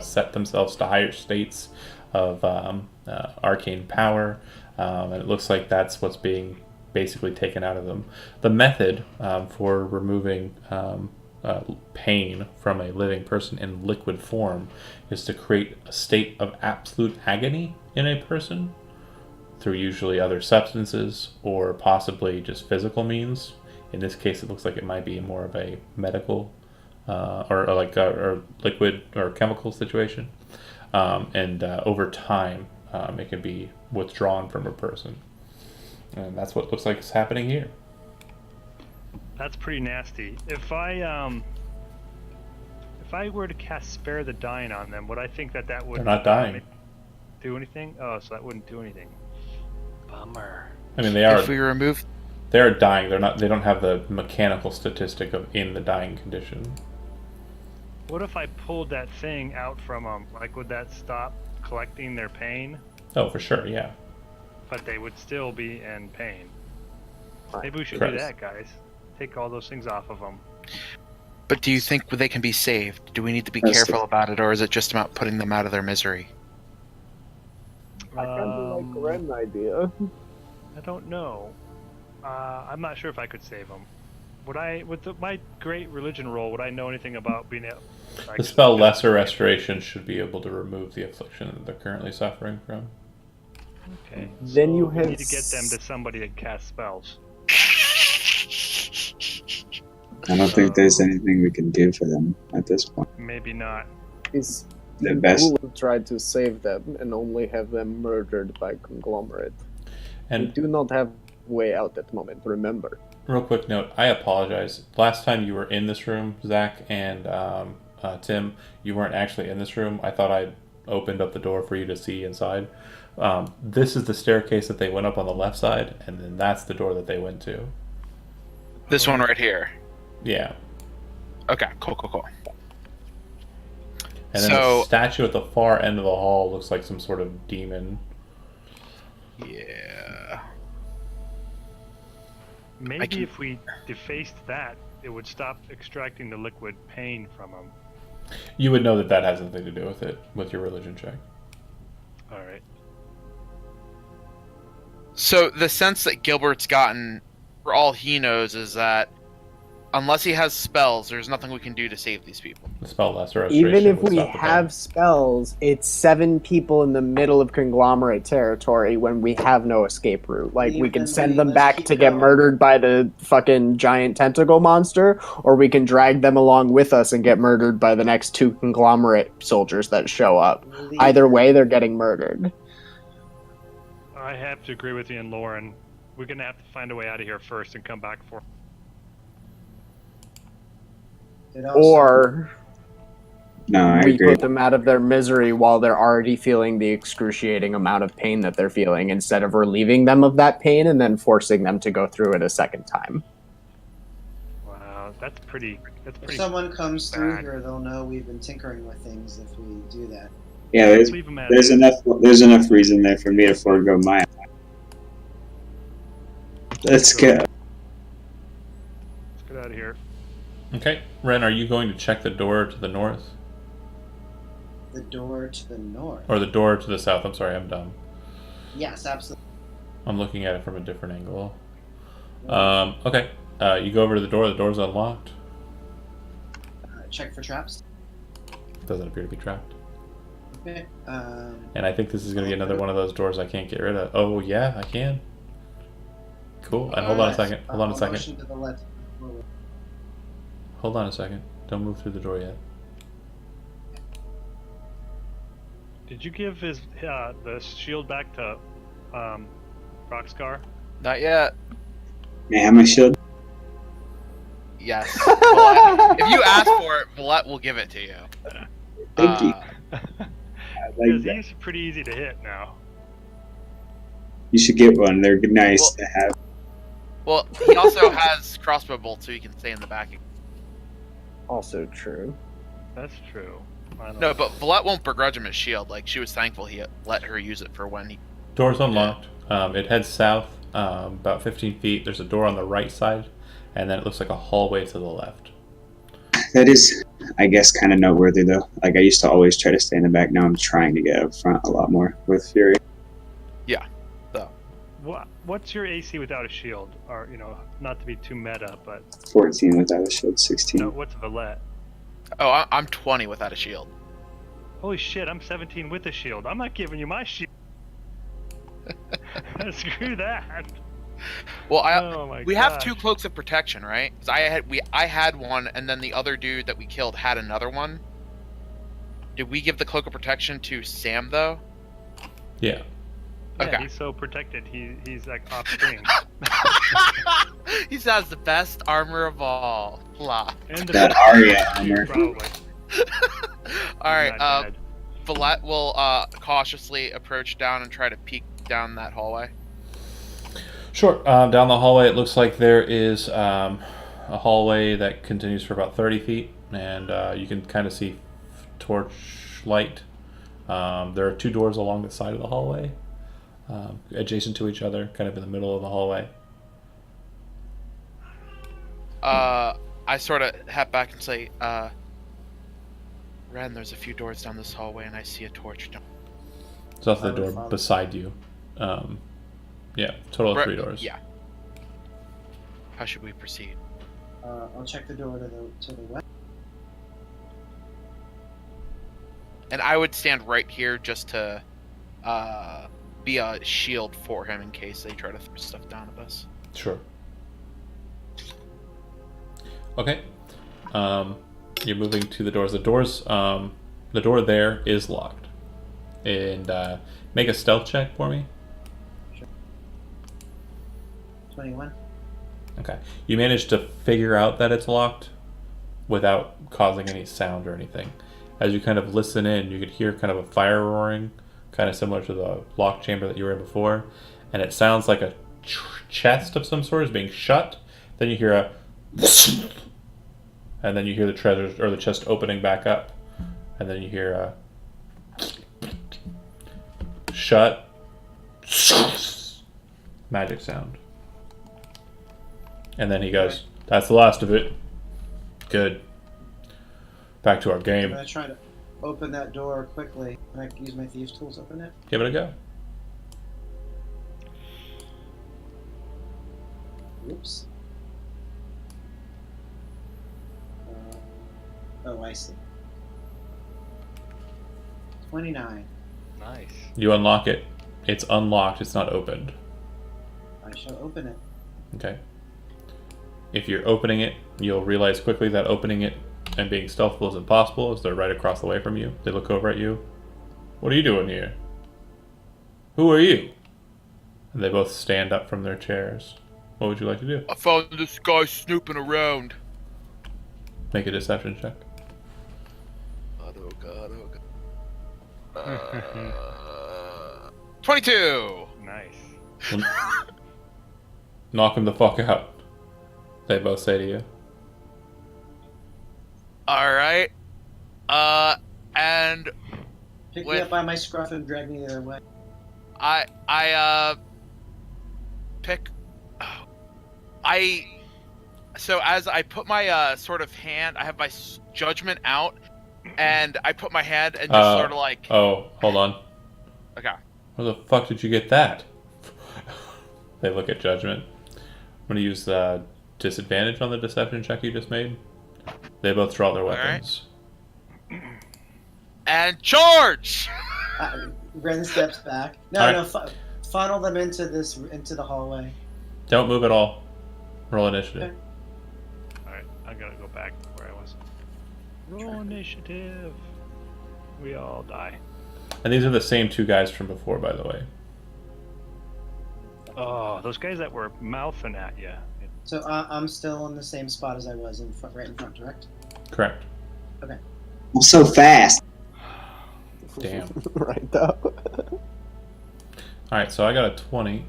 Speaker 1: set themselves to higher states of arcane power, and it looks like that's what's being basically taken out of them. The method for removing pain from a living person in liquid form is to create a state of absolute agony in a person through usually other substances or possibly just physical means. In this case, it looks like it might be more of a medical or liquid or chemical situation, and over time, it can be withdrawn from a person, and that's what looks like is happening here.
Speaker 4: That's pretty nasty. If I were to cast Spare the Dying on them, would I think that would
Speaker 1: They're not dying.
Speaker 4: do anything? Oh, so that wouldn't do anything. Bummer.
Speaker 1: I mean, they are.
Speaker 5: If we remove,
Speaker 1: They are dying. They're not. They don't have the mechanical statistic of in the dying condition.
Speaker 4: What if I pulled that thing out from them? Like, would that stop collecting their pain?
Speaker 1: Oh, for sure. Yeah.
Speaker 4: But they would still be in pain. Maybe we should
Speaker 1: Correct.
Speaker 4: do that, guys. Take all those things off of them.
Speaker 5: but do you think they can be saved? Do we need to be
Speaker 6: That's
Speaker 5: careful about it, or is it just about putting them out of their misery?
Speaker 3: I kind of like Ren's idea.
Speaker 4: I don't know. I'm not sure if I could save them. Would I, with my great religion roll, would I know anything about being able?
Speaker 1: The spell Lesser Restoration should be able to remove the affliction that they're currently suffering from.
Speaker 4: Okay.
Speaker 3: Then
Speaker 4: so
Speaker 3: you
Speaker 4: we
Speaker 3: have
Speaker 4: need to get them to somebody that casts spells.
Speaker 6: I don't think there's anything we can do for them at this point.
Speaker 4: Maybe not.
Speaker 3: Is
Speaker 6: The best.
Speaker 3: Ghoul tried to save them and only have them murdered by conglomerate. We
Speaker 1: And
Speaker 3: do not have way out at the moment. Remember.
Speaker 1: real quick note, I apologize. Last time you were in this room, Zach and Tim, you weren't actually in this room. I thought I opened up the door for you to see inside. This is the staircase that they went up on the left side, and then that's the door that they went to.
Speaker 5: This one right here.
Speaker 1: Yeah.
Speaker 5: Okay, cool.
Speaker 1: And then the statue at the far end of the hall looks like some sort of demon.
Speaker 5: Yeah.
Speaker 4: Maybe if we defaced that, it would stop extracting the liquid pain from them.
Speaker 1: You would know that that has nothing to do with it, with your religion check.
Speaker 4: All right.
Speaker 5: So the sense that Gilbert's gotten, for all he knows, is that unless he has spells, there's nothing we can do to save these people.
Speaker 1: The spell Lesser Restoration
Speaker 3: Even if
Speaker 1: would
Speaker 3: we
Speaker 1: stop the pain.
Speaker 3: have spells, it's 7 people in the middle of conglomerate territory when we have no escape route. Like, we
Speaker 2: Leave
Speaker 3: can
Speaker 2: them
Speaker 3: send
Speaker 2: be,
Speaker 3: them
Speaker 2: let's
Speaker 3: back
Speaker 2: keep
Speaker 3: to get
Speaker 2: going.
Speaker 3: murdered by the fucking giant tentacle monster, or we can drag them along with us and get murdered by the next 2 conglomerate soldiers that show up.
Speaker 2: Leave
Speaker 3: Either
Speaker 2: them.
Speaker 3: way, they're getting murdered.
Speaker 4: I have to agree with you and Lauren. We're gonna have to find a way out of here first and come back for.
Speaker 2: It also-
Speaker 3: Or
Speaker 6: No, I
Speaker 3: we
Speaker 6: agree.
Speaker 3: put them out of their misery while they're already feeling the excruciating amount of pain that they're feeling, instead of relieving them of that pain and then forcing them to go through it a second time.
Speaker 4: Wow, that's pretty.
Speaker 2: If someone comes through
Speaker 4: bad.
Speaker 2: here, they'll know we've been tinkering with things if we do that.
Speaker 6: Yeah,
Speaker 4: Let's leave them at
Speaker 6: there's
Speaker 4: it.
Speaker 6: enough reason there for me to forego my. Let's go.
Speaker 4: Let's get out of here.
Speaker 1: Okay. Ren, are you going to check the door to the north?
Speaker 2: The door to the north.
Speaker 1: Or the door to the south? I'm sorry, I'm dumb.
Speaker 2: Yes, absolutely.
Speaker 1: I'm looking at it from a different angle. Okay. You go over to the door's unlocked.
Speaker 2: Check for traps.
Speaker 1: Doesn't appear to be trapped.
Speaker 2: Okay.
Speaker 1: And I think this is going to be another one of those doors I can't get rid of. Oh, yeah, I can. Cool. And hold on a second. Hold on a second.
Speaker 2: Motion to the left.
Speaker 1: Hold on a second. Don't move through the door yet.
Speaker 4: Did you give his the shield back to Rockscar?
Speaker 5: Not yet.
Speaker 6: May I have my shield?
Speaker 5: Yes. Villette- if you ask for it, Villette will give it to you.
Speaker 6: Thank you. I like
Speaker 4: Because
Speaker 6: that.
Speaker 4: he's pretty easy to hit now.
Speaker 6: You should get one. They're nice
Speaker 5: Well-
Speaker 6: to have.
Speaker 5: Well, he also has crossbow bolts, so he can stay in the back.
Speaker 3: Also true.
Speaker 4: That's true.
Speaker 5: No, but Villette won't begrudge him his shield. Like, she was thankful he let her use it for when he...
Speaker 1: Door's unlocked. It heads south about 15 feet. There's a door on the right side, and then it looks like a hallway to the left.
Speaker 6: That is, I guess, kind of noteworthy though. Like I used to always try to stay in the back. Now I'm trying to get up front a lot more with Fury.
Speaker 4: What's your AC without a shield? Or, not to be too meta, but
Speaker 6: 14 without a shield, 16.
Speaker 4: no, what's Villette?
Speaker 5: Oh, I'm 20 without a shield.
Speaker 4: Holy shit, I'm 17 with a shield. I'm not giving you my shield. Screw that.
Speaker 5: Well,
Speaker 4: Oh my
Speaker 5: we have
Speaker 4: gosh.
Speaker 5: 2 cloaks of protection, right? 'Cause I had one, and then the other dude that we killed had another one. Did we give the cloak of protection to Sam though?
Speaker 1: Yeah.
Speaker 4: Yeah,
Speaker 5: Okay.
Speaker 4: he's so protected. He's like off screen.
Speaker 5: He has the best armor of all. Blah.
Speaker 4: And the
Speaker 6: That
Speaker 4: best
Speaker 6: Arya
Speaker 4: too,
Speaker 6: armor.
Speaker 4: probably.
Speaker 5: All right.
Speaker 4: Not dead.
Speaker 5: Valette will cautiously approach down and try to peek down that hallway.
Speaker 1: Sure. Down the hallway, it looks like there is a hallway that continues for about 30 feet, and you can kind of see torch light. There are 2 doors along the side of the hallway, adjacent to each other, kind of in the middle of the hallway.
Speaker 5: I sort of hat back and say, Ren, there's a few doors down this hallway, and I see a torch.
Speaker 1: It's off the
Speaker 2: I would
Speaker 1: door
Speaker 2: follow.
Speaker 1: beside you. Yeah, total of 3 doors.
Speaker 5: Yeah. How should we proceed?
Speaker 2: I'll check the door to the west.
Speaker 5: And I would stand right here just to be a shield for him in case they try to throw stuff down at us.
Speaker 1: Sure. Okay. You're moving to the doors. The door there is locked. And make a stealth check for me.
Speaker 2: 21.
Speaker 1: Okay. You managed to figure out that it's locked without causing any sound or anything. As you kind of listen in, you could hear kind of a fire roaring, kind of similar to the lock chamber that you were in before. And it sounds like a chest of some sort is being shut. Then you hear a... And then you hear the treasures or the chest opening back up. And then you hear a... Shut. Magic sound. And then he goes, "That's the last of it. Good. Back to our
Speaker 2: I'm
Speaker 1: game.
Speaker 2: gonna try to open that door quickly. Can I use my thieves' tools to open it?
Speaker 1: Give it a go."
Speaker 2: Oops. Oh, I see. 29.
Speaker 4: Nice.
Speaker 1: You unlock it. It's unlocked. It's not opened.
Speaker 2: I shall open it.
Speaker 1: Okay. If you're opening it, you'll realize quickly that opening it and being stealthful is impossible, as they're right across the way from you. They look over at you. "What are you doing here? Who are you?" And they both stand up from their chairs. What would you like to do?
Speaker 5: I found this guy snooping around.
Speaker 1: Make a deception check.
Speaker 5: Oh god, oh god. 22!
Speaker 4: Nice.
Speaker 1: Knock him the fuck out. They both say to you.
Speaker 5: Alright. And
Speaker 2: Pick me
Speaker 5: With-
Speaker 2: up by my scruff and drag me the other way.
Speaker 5: I pick. So as I put my sort of hand, I have my judgment out, and I put my hand and just sort of like.
Speaker 1: Oh, hold on.
Speaker 5: Okay.
Speaker 1: Where the fuck did you get that? They look at judgment. I'm going to use the disadvantage on the deception check you just made. They both draw their weapons.
Speaker 5: And charge!
Speaker 2: Ren steps back. No,
Speaker 1: Alright.
Speaker 2: no, funnel them into the hallway.
Speaker 1: Don't move at all. Roll initiative.
Speaker 2: Okay.
Speaker 4: Alright, I gotta go back where I was. Roll initiative. We all die.
Speaker 1: And these are the same 2 guys from before, by the way.
Speaker 4: Oh, those guys that were mouthing at you.
Speaker 2: So I'm still in the same spot as I was right in front, correct?
Speaker 1: Correct.
Speaker 6: I'm so fast.
Speaker 1: Damn.
Speaker 3: Right though.
Speaker 1: Alright, so I got a 20.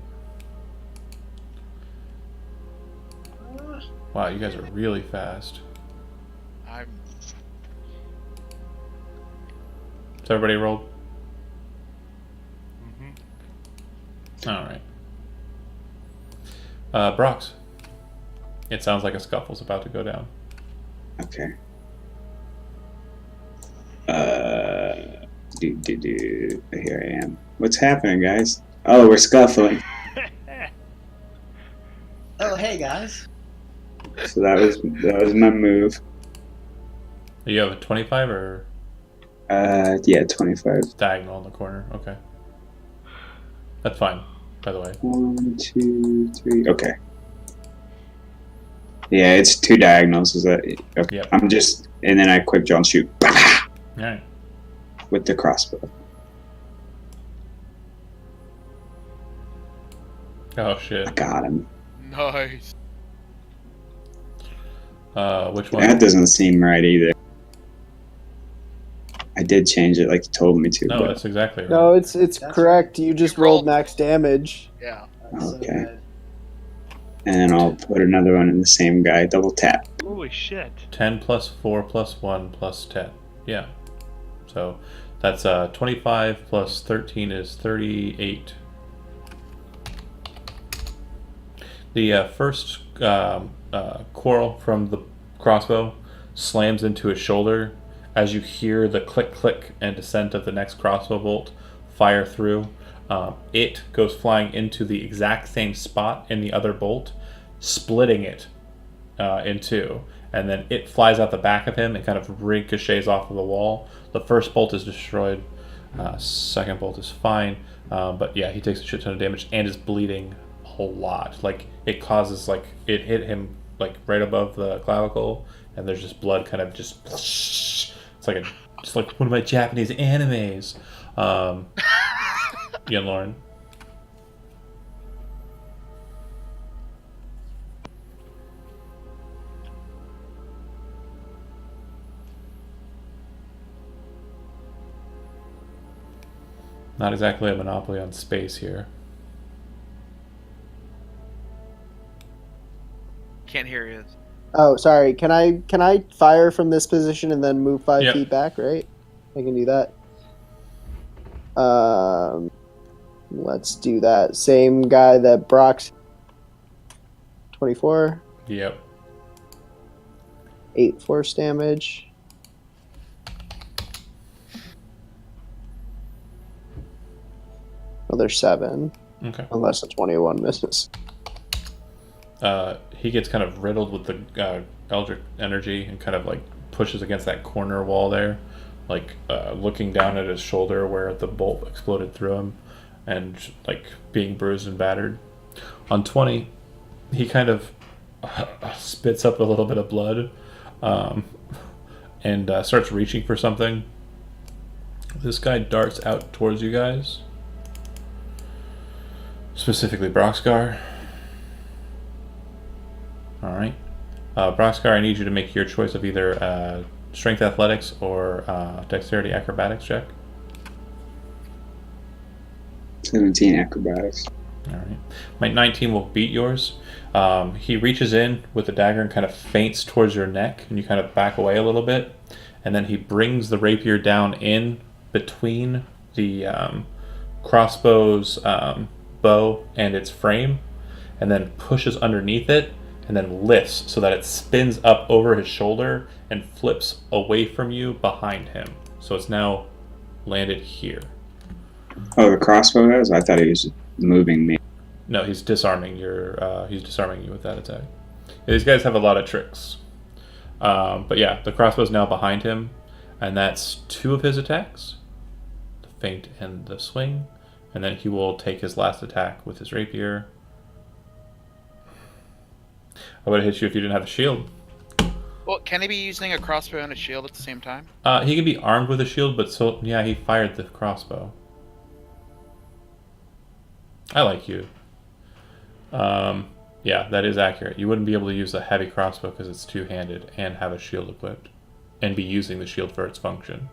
Speaker 1: Wow, you guys are really fast.
Speaker 5: I'm.
Speaker 1: So everybody rolled?
Speaker 4: Mm-hmm.
Speaker 1: Alright. Brox. It sounds like a scuffle's about to go down.
Speaker 6: Okay. Here I am. What's happening, guys? Oh, we're scuffling.
Speaker 2: Oh, hey guys.
Speaker 6: So that was my move.
Speaker 1: You have a 25 or
Speaker 6: Yeah, 25.
Speaker 1: diagonal in the corner? Okay. That's fine. by the way.
Speaker 6: 1, 2, 3. Okay. Yeah, it's 2 diagonals. Is that okay?
Speaker 1: Yep.
Speaker 6: I'm just, and then I quick draw and shoot.
Speaker 1: All right.
Speaker 6: With the crossbow.
Speaker 1: Oh shit.
Speaker 6: I got him.
Speaker 5: Nice.
Speaker 1: Which one?
Speaker 6: That doesn't seem right either. I did change it like you told me to.
Speaker 1: No,
Speaker 6: but...
Speaker 1: that's exactly right.
Speaker 3: No, it's
Speaker 2: That's
Speaker 3: correct. You just rolled max damage.
Speaker 5: Yeah.
Speaker 2: That's so
Speaker 6: Okay.
Speaker 2: good.
Speaker 6: And I'll put another one in the same guy. Double tap.
Speaker 4: Holy shit.
Speaker 1: 10 plus 4 plus 1 plus 10. Yeah. So that's 25 plus 13 is 38. The first quarrel from the crossbow slams into his shoulder as you hear the click click and descent of the next crossbow bolt fire through. It goes flying into the exact same spot in the other bolt, splitting it in two. And then it flies out the back of him and kind of ricochets off of the wall. The first bolt is destroyed. Second bolt is fine. But yeah, he takes a shit ton of damage and is bleeding a whole lot. Like, it causes, like, it hit him, like, right above the clavicle. And there's just blood kind of just... It's like just like one of my Japanese animes. Yeah, Lauren. Not exactly a monopoly on space here.
Speaker 5: Can't hear you.
Speaker 3: Oh, sorry. Can I fire from this position and then move 5
Speaker 1: Yep.
Speaker 3: feet back? Right, I can do that. Let's do that. Same guy that Brock's. 24.
Speaker 1: Yep.
Speaker 3: 8 force damage. Another 7.
Speaker 1: Okay.
Speaker 3: Unless a 21 misses.
Speaker 1: He gets kind of riddled with the eldritch energy and kind of like pushes against that corner wall there, like looking down at his shoulder where the bolt exploded through him, and like being bruised and battered. On 20, he kind of spits up a little bit of blood and starts reaching for something. This guy darts out towards you guys, specifically Broxgar. Alright. Broxgar, I need you to make your choice of either strength athletics or dexterity acrobatics check.
Speaker 6: 17 acrobatics.
Speaker 1: Alright. My 19 will beat yours. He reaches in with the dagger and kind of feints towards your neck, and you kind of back away a little bit. And then he brings the rapier down in between the crossbow's bow and its frame, and then pushes underneath it, and then lifts so that it spins up over his shoulder and flips away from you behind him. So it's now landed here.
Speaker 6: Oh, the crossbow does? I thought he was moving me.
Speaker 1: No, he's disarming he's disarming you with that attack. Yeah, these guys have a lot of tricks. But yeah, the crossbow's now behind him, and that's 2 of his attacks. The feint and the swing. And then he will take his last attack with his rapier. I would have hit you if you didn't have a shield.
Speaker 5: Well, can he be using a crossbow and a shield at the same time?
Speaker 1: He can be armed with a shield, but so yeah, he fired the crossbow. I like you. Yeah, that is accurate. You wouldn't be able to use a heavy crossbow because it's two-handed and have a shield equipped, and be using the shield for its function.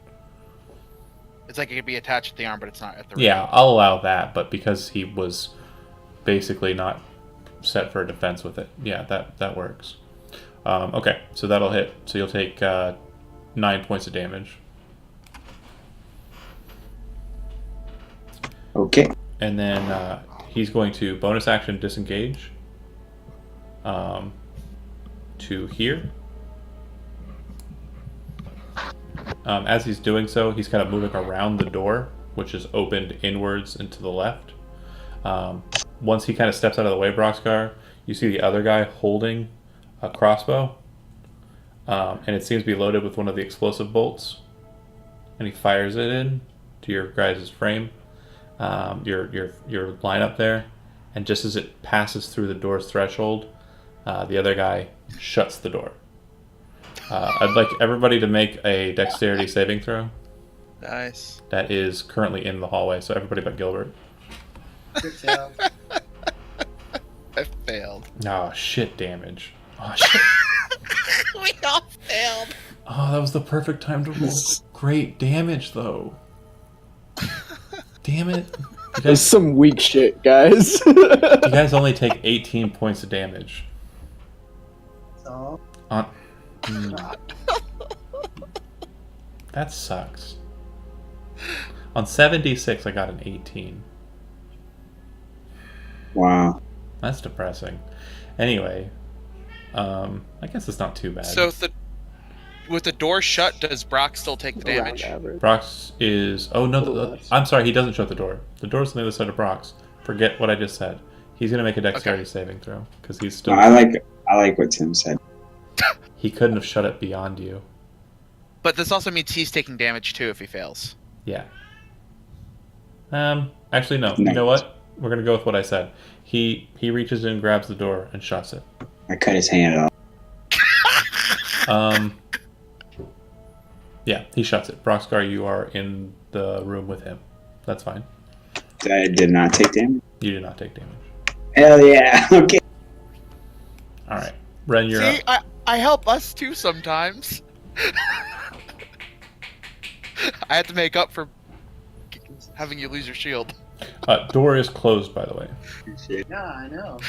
Speaker 5: It's like it could be attached to the arm, but it's not at the
Speaker 1: Yeah, I'll allow that, but because he was basically not set for a defense with it, yeah, that works. Okay, so that'll hit. So you'll take 9 points of damage.
Speaker 6: Okay.
Speaker 1: And then he's going to bonus action disengage to here. As he's doing so, he's kind of moving around the door, which is opened inwards and to the left. Once he kind of steps out of the way, Broxgar, you see the other guy holding a crossbow, and it seems to be loaded with one of the explosive bolts, and he fires it in to your guys' frame, your lineup there, and just as it passes through the door's threshold, the other guy shuts the door. I'd like everybody to make a dexterity saving throw.
Speaker 5: Nice.
Speaker 1: That is currently in the hallway, so everybody but Gilbert.
Speaker 2: Crit fail.
Speaker 5: I failed.
Speaker 1: Oh, shit damage. Oh, shit.
Speaker 5: We all failed.
Speaker 1: Oh, that was the perfect time to roll great damage, though. Damn it. You
Speaker 3: There's
Speaker 1: guys,
Speaker 3: some weak shit, guys.
Speaker 1: you guys only take 18 points of damage.
Speaker 2: So,
Speaker 1: That sucks. On 76, I got an 18.
Speaker 6: Wow.
Speaker 1: That's depressing. Anyway, I guess it's not too bad.
Speaker 5: So with the door shut, does Brock still take the damage?
Speaker 1: Brock's is... Oh, no, I'm sorry, he doesn't shut the door. The door's on the other side of Brock's. Forget what I just said. He's going to make a dexterity saving throw, because he's still...
Speaker 6: I like what Tim said.
Speaker 1: He couldn't have shut it beyond you.
Speaker 5: But this also means he's taking damage too if he fails.
Speaker 1: Yeah. Actually, no. You know what? We're going to go with what I said. He reaches in, grabs the door, and shuts it.
Speaker 6: I cut his hand off.
Speaker 1: Yeah, he shuts it. Broxgar, you are in the room with him. That's fine.
Speaker 6: I did not take damage.
Speaker 1: You did not take damage.
Speaker 6: Hell yeah. Okay.
Speaker 1: All right. Ren, you're
Speaker 5: See,
Speaker 1: up.
Speaker 5: I help us too sometimes. I had to make up for having you lose your shield.
Speaker 1: Door is closed, by the way.
Speaker 2: yeah, I know.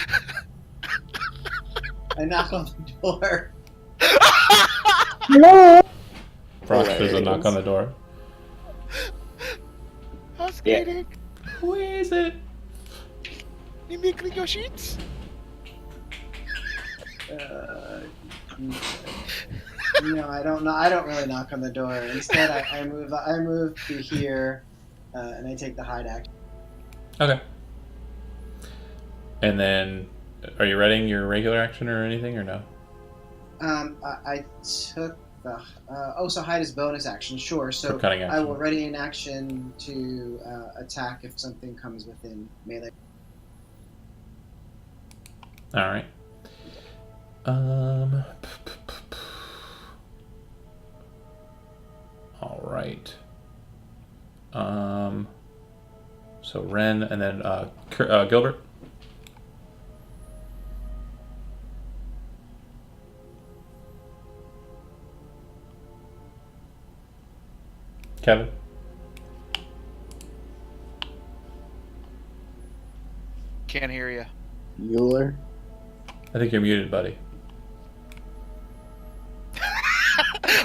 Speaker 2: I knock on the door.
Speaker 1: Brox, there's a knock on the door.
Speaker 5: Housekeeping.
Speaker 1: Who is it?
Speaker 5: You make your sheets?
Speaker 2: No, I don't know. I don't really knock on the door. Instead, I move to here, and I take the hide action.
Speaker 1: Okay. And then, are you readying your regular action or anything, or no?
Speaker 2: I took the. So hide is bonus action. Sure. So
Speaker 1: cutting action.
Speaker 2: I will ready an action to attack if something comes within melee.
Speaker 1: All right. All right. So Ren and then Gilbert. Kevin.
Speaker 5: Can't hear you.
Speaker 3: Mueller.
Speaker 1: I think you're muted, buddy.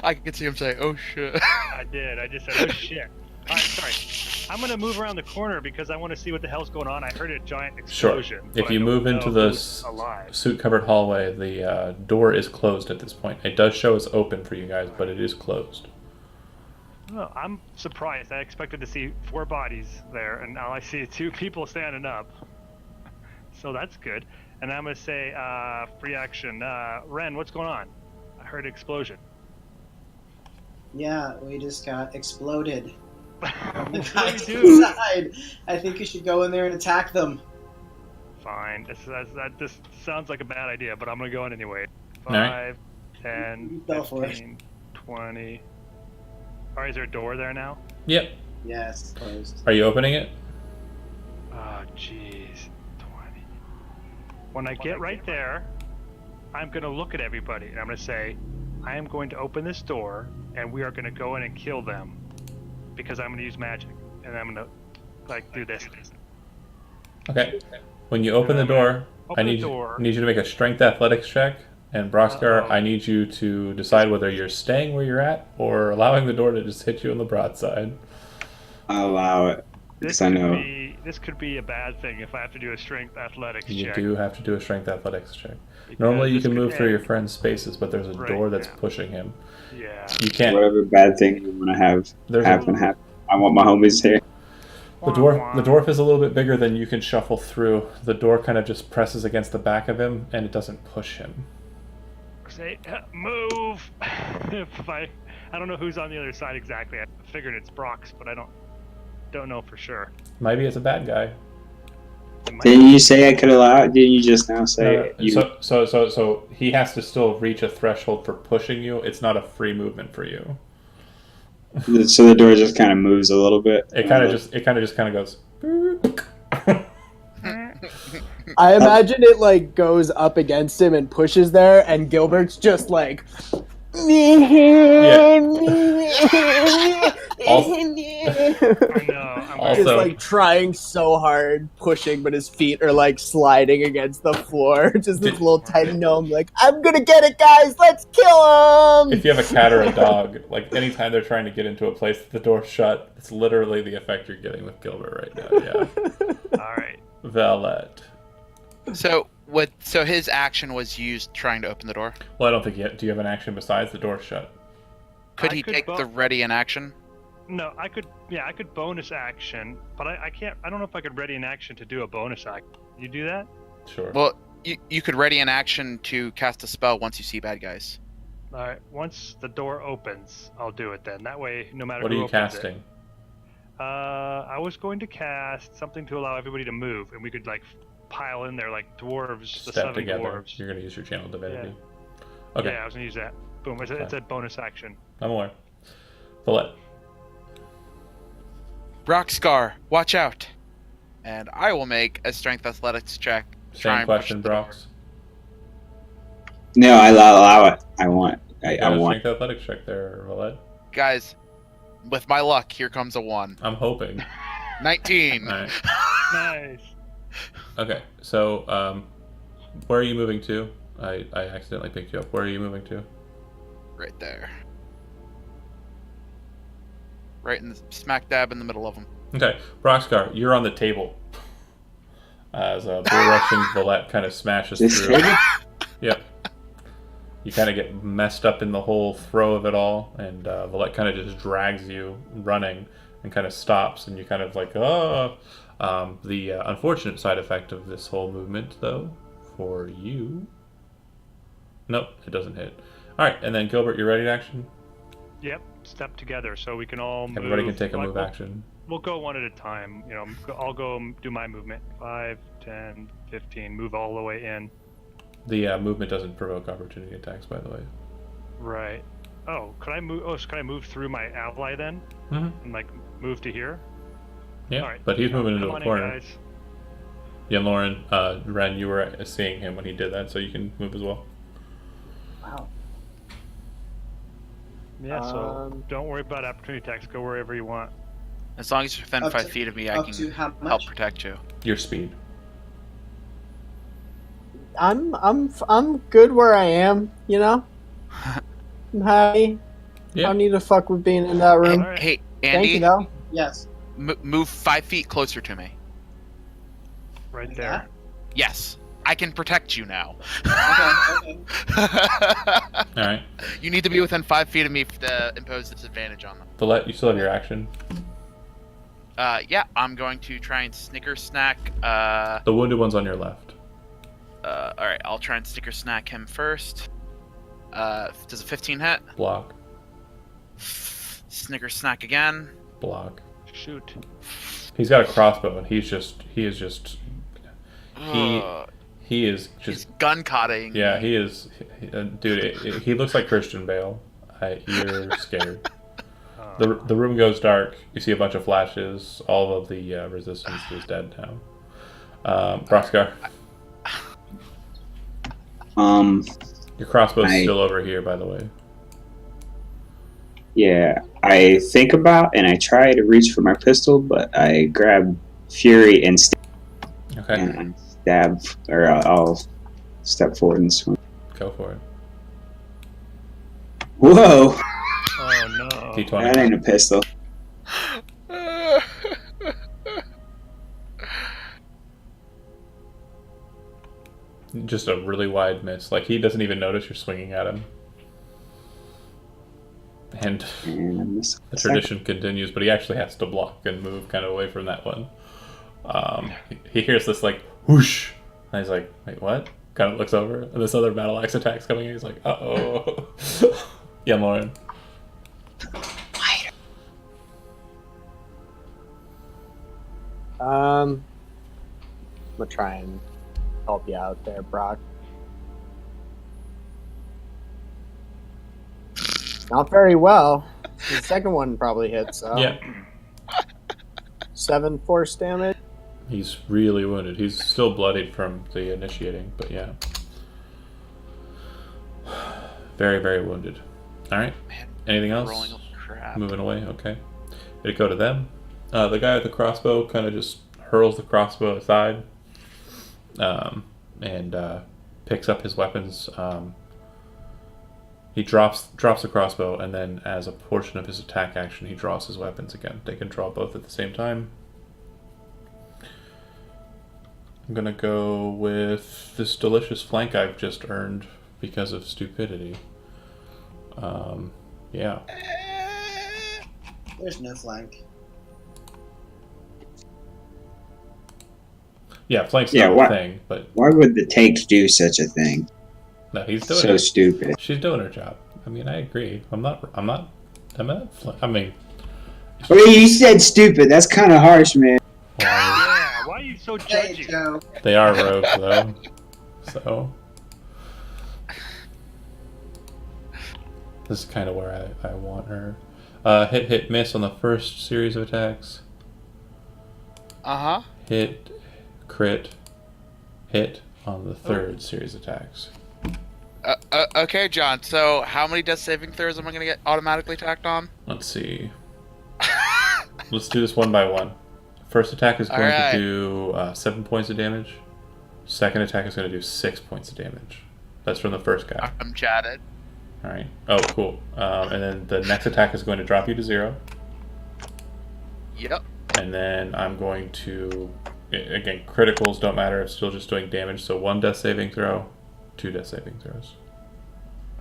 Speaker 5: I can see him say, "Oh shit."
Speaker 4: I did. I just said, "Oh shit." All right, sorry. I'm gonna move around the corner because I want to see what the hell's going on. I heard a giant explosion.
Speaker 1: Sure. If you move into the suit-covered hallway, the door is closed at this point. It does show it's open for you guys, but it is closed.
Speaker 4: Well, I'm surprised. I expected to see 4 bodies there, and now I see 2 people standing up. So that's good. And I'm gonna say, free action. Ren, what's going on? I heard an explosion.
Speaker 2: Yeah, we just got exploded.
Speaker 4: What
Speaker 2: The
Speaker 4: do
Speaker 2: guys
Speaker 4: we do?
Speaker 2: inside. I think you should go in there and attack them.
Speaker 4: Fine. That just sounds like a bad idea, but I'm gonna go in anyway.
Speaker 1: All right.
Speaker 4: 5, 10,
Speaker 2: Go for it.
Speaker 4: 15, 20. Alright, is there a door there now?
Speaker 1: Yep.
Speaker 2: Yes, closed.
Speaker 1: Are you opening it?
Speaker 4: Oh, jeez. 20. When I get right there, I'm going to look at everybody and I'm going to say, I am going to open this door and we are going to go in and kill them because I'm going to use magic. And I'm going to, do this.
Speaker 1: Okay. When you open the door, I need you to make a strength athletics check. And Broxgar, I need you to decide whether you're staying where you're at or allowing the door to just hit you on the broadside.
Speaker 6: I'll allow it. Because I know.
Speaker 4: This could be a bad thing if I have to do a strength athletics
Speaker 1: You
Speaker 4: check.
Speaker 1: do have to do a strength athletics check.
Speaker 4: Because
Speaker 1: Normally you
Speaker 4: this
Speaker 1: can
Speaker 4: could
Speaker 1: move through
Speaker 4: end-
Speaker 1: your friend's spaces, but there's a
Speaker 4: Right,
Speaker 1: door that's
Speaker 4: yeah.
Speaker 1: pushing him.
Speaker 4: Yeah.
Speaker 1: You can't.
Speaker 6: Whatever bad thing you want to have
Speaker 1: There's
Speaker 6: happen, happen. I want my homies here.
Speaker 1: The dwarf is a little bit bigger than you can shuffle through. The door kind of just presses against the back of him, and it doesn't push him.
Speaker 4: Say, move! If I don't know who's on the other side exactly. I figured it's Brock's, but I don't know for sure.
Speaker 1: Maybe it's a bad guy.
Speaker 6: Didn't you say I could allow it? Didn't you just now say you?
Speaker 1: So he has to still reach a threshold for pushing you. It's not a free movement for you.
Speaker 6: So the door just kind of moves a little bit.
Speaker 1: It kind of just goes.
Speaker 3: I imagine it like goes up against him and pushes there, and Gilbert's just like.
Speaker 1: Yeah.
Speaker 4: I know. I'm
Speaker 3: Just like trying so hard, pushing, but his feet are like sliding against the floor. Just this little tiny gnome, like, I'm gonna get it, guys. Let's kill him.
Speaker 1: If you have a cat or a dog, like anytime they're trying to get into a place with the door shut, it's literally the effect you're getting with Gilbert right now. Yeah.
Speaker 4: All right.
Speaker 1: Valet.
Speaker 5: So his action was used trying to open the door?
Speaker 1: Well, I don't think yet. Do you have an action besides the door shut?
Speaker 5: Could he take the ready in action?
Speaker 4: No, I could. Yeah, I could bonus action, but I can't. I don't know if I could ready in action to do a bonus action. You do that?
Speaker 1: Sure.
Speaker 5: Well, you could ready in action to cast a spell once you see bad guys.
Speaker 4: All right. Once the door opens, I'll do it then. That way, no matter
Speaker 1: what
Speaker 4: who
Speaker 1: are you
Speaker 4: opens
Speaker 1: casting?
Speaker 4: It, I was going to cast something to allow everybody to move, and we could like pile in there like dwarves, the
Speaker 1: Step
Speaker 4: 7
Speaker 1: together.
Speaker 4: dwarves.
Speaker 1: You're going to use your channel divinity.
Speaker 4: Yeah.
Speaker 1: Okay.
Speaker 4: Yeah, I was going to use that. Boom. It's a bonus action.
Speaker 1: I'm aware. Valet.
Speaker 5: Brockscar, watch out. And I will make a strength athletics check.
Speaker 1: Same question, Brox.
Speaker 6: No, I allow it. I want. I want.
Speaker 1: Strength athletics check there, Valet.
Speaker 5: Guys, with my luck, here comes a 1.
Speaker 1: I'm hoping.
Speaker 5: 19.
Speaker 1: All right.
Speaker 4: Nice.
Speaker 1: Okay, so where are you moving to? I accidentally picked you up. Where are you moving to?
Speaker 5: Right there. Right in the smack dab in the middle of them.
Speaker 1: Okay, Broxcar, you're on the table. As a Blue Russian Valet kind of smashes
Speaker 6: This
Speaker 1: through.
Speaker 6: table?
Speaker 1: Yep. You kind of get messed up in the whole throw of it all, and Valet kind of just drags you running and kind of stops, and you kind of like, oh. The unfortunate side effect of this whole movement, though, for you... Nope, it doesn't hit. Alright, and then Gilbert, you ready to action?
Speaker 4: Yep. Step together so we can all move.
Speaker 1: Everybody can take a
Speaker 4: like,
Speaker 1: move action.
Speaker 4: We'll go one at a time. You know, I'll go do my movement. 5, 10, 15. Move all the way in.
Speaker 1: The movement doesn't provoke opportunity attacks, by the way.
Speaker 4: Right. Oh, could I move? Oh, so can I move through my ally then?
Speaker 1: Mm-hmm.
Speaker 4: And like move to here?
Speaker 1: Yeah,
Speaker 4: All right.
Speaker 1: but he's moving into
Speaker 4: Come
Speaker 1: a
Speaker 4: on
Speaker 1: corner.
Speaker 4: in, guys.
Speaker 1: Yeah, Lauren, Ren, you were seeing him when he did that, so you can move as well.
Speaker 3: Wow.
Speaker 4: Yeah. So don't worry about opportunity attacks. Go wherever you want.
Speaker 5: As long as you're within
Speaker 2: Up
Speaker 5: 5
Speaker 2: to-
Speaker 5: feet of me, I
Speaker 2: up
Speaker 5: can
Speaker 2: to how
Speaker 5: help
Speaker 2: much?
Speaker 5: protect you.
Speaker 1: Your speed.
Speaker 3: I'm good where I am, you know? I'm happy. I
Speaker 1: Yeah.
Speaker 3: don't need to fuck with being in that room.
Speaker 4: All right.
Speaker 5: Hey,
Speaker 3: Thank you,
Speaker 5: Andy,
Speaker 3: though.
Speaker 2: Yes.
Speaker 5: move 5 feet closer to me.
Speaker 4: Right
Speaker 2: Like
Speaker 4: there.
Speaker 2: that?
Speaker 5: Yes, I can protect you now.
Speaker 2: Okay.
Speaker 1: Alright.
Speaker 5: You need to be within 5 feet of me to impose disadvantage on them.
Speaker 1: Valet, you still have your action.
Speaker 5: Yeah, I'm going to try and snicker snack.
Speaker 1: The wounded one's on your left.
Speaker 5: Alright, I'll try and snicker snack him first. Does a 15 hit?
Speaker 1: Block.
Speaker 5: Snicker snack again.
Speaker 1: Block.
Speaker 4: Shoot.
Speaker 1: He's got a crossbow, and he is just
Speaker 5: Ugh,
Speaker 1: he's
Speaker 5: he's gun cotting.
Speaker 1: yeah, he is, dude. He looks like Christian Bale. You're scared. The room goes dark. You see a bunch of flashes. All of the resistance is dead now. Broxcar, your crossbow's still over here, by the way.
Speaker 6: Yeah, I think about and I try to reach for my pistol, but I grab Fury and
Speaker 1: Okay,
Speaker 6: and I stab, or I'll step forward and swing.
Speaker 1: go for it.
Speaker 6: Whoa,
Speaker 4: Oh no.
Speaker 1: D20.
Speaker 6: that ain't a pistol.
Speaker 1: Just a really wide miss. Like, he doesn't even notice you're swinging at him. And
Speaker 6: And I miss
Speaker 1: the
Speaker 6: a second.
Speaker 1: tradition continues, but he actually has to block and move kind of away from that one. He hears this, like, whoosh, and he's like, wait, what? Kind of looks over, and this other battle axe attack's coming in. He's like, uh-oh. Yeah, Lauren.
Speaker 3: gonna try and help you out there, Brock. Not very well. The second one probably hits, so.
Speaker 1: Yeah.
Speaker 3: 7 force damage.
Speaker 1: He's really wounded. He's still bloodied from the initiating, but yeah. Very, very wounded. Alright. Anything else?
Speaker 5: Rolling up crap.
Speaker 1: Moving away, okay. Did it go to them? The guy with the crossbow kind of just hurls the crossbow aside and picks up his weapons. He drops the crossbow, and then as a portion of his attack action, he draws his weapons again. They can draw both at the same time. I'm gonna go with this delicious flank I've just earned because of stupidity. Yeah.
Speaker 2: There's no flank.
Speaker 1: Yeah, flank's not a thing, but
Speaker 6: why would the take do such a thing?
Speaker 1: no, he's doing
Speaker 6: So
Speaker 1: it.
Speaker 6: stupid.
Speaker 1: She's doing her job. I mean, I agree. I mean,
Speaker 6: Well, you said stupid. That's kind of harsh, man.
Speaker 4: Yeah, why are you so
Speaker 2: Hey,
Speaker 4: judgy?
Speaker 2: Joe.
Speaker 1: they are rogues though. So this is kind of where I want her. Hit, miss on the first series of attacks. Hit, crit, hit on the third series of attacks.
Speaker 5: Okay, John. So, how many death saving throws am I going to get automatically tacked on?
Speaker 1: Let's see. Let's do this one by one. First attack is going to do 7 points of damage. Second attack is going to do 6 points of damage. That's from the first guy.
Speaker 5: I'm chatted.
Speaker 1: Alright. Oh, cool. And then the next attack is going to drop you to 0.
Speaker 5: Yep.
Speaker 1: And then I'm going to... Again, criticals don't matter. It's still just doing damage. So 1 death saving throw, 2 death saving throws.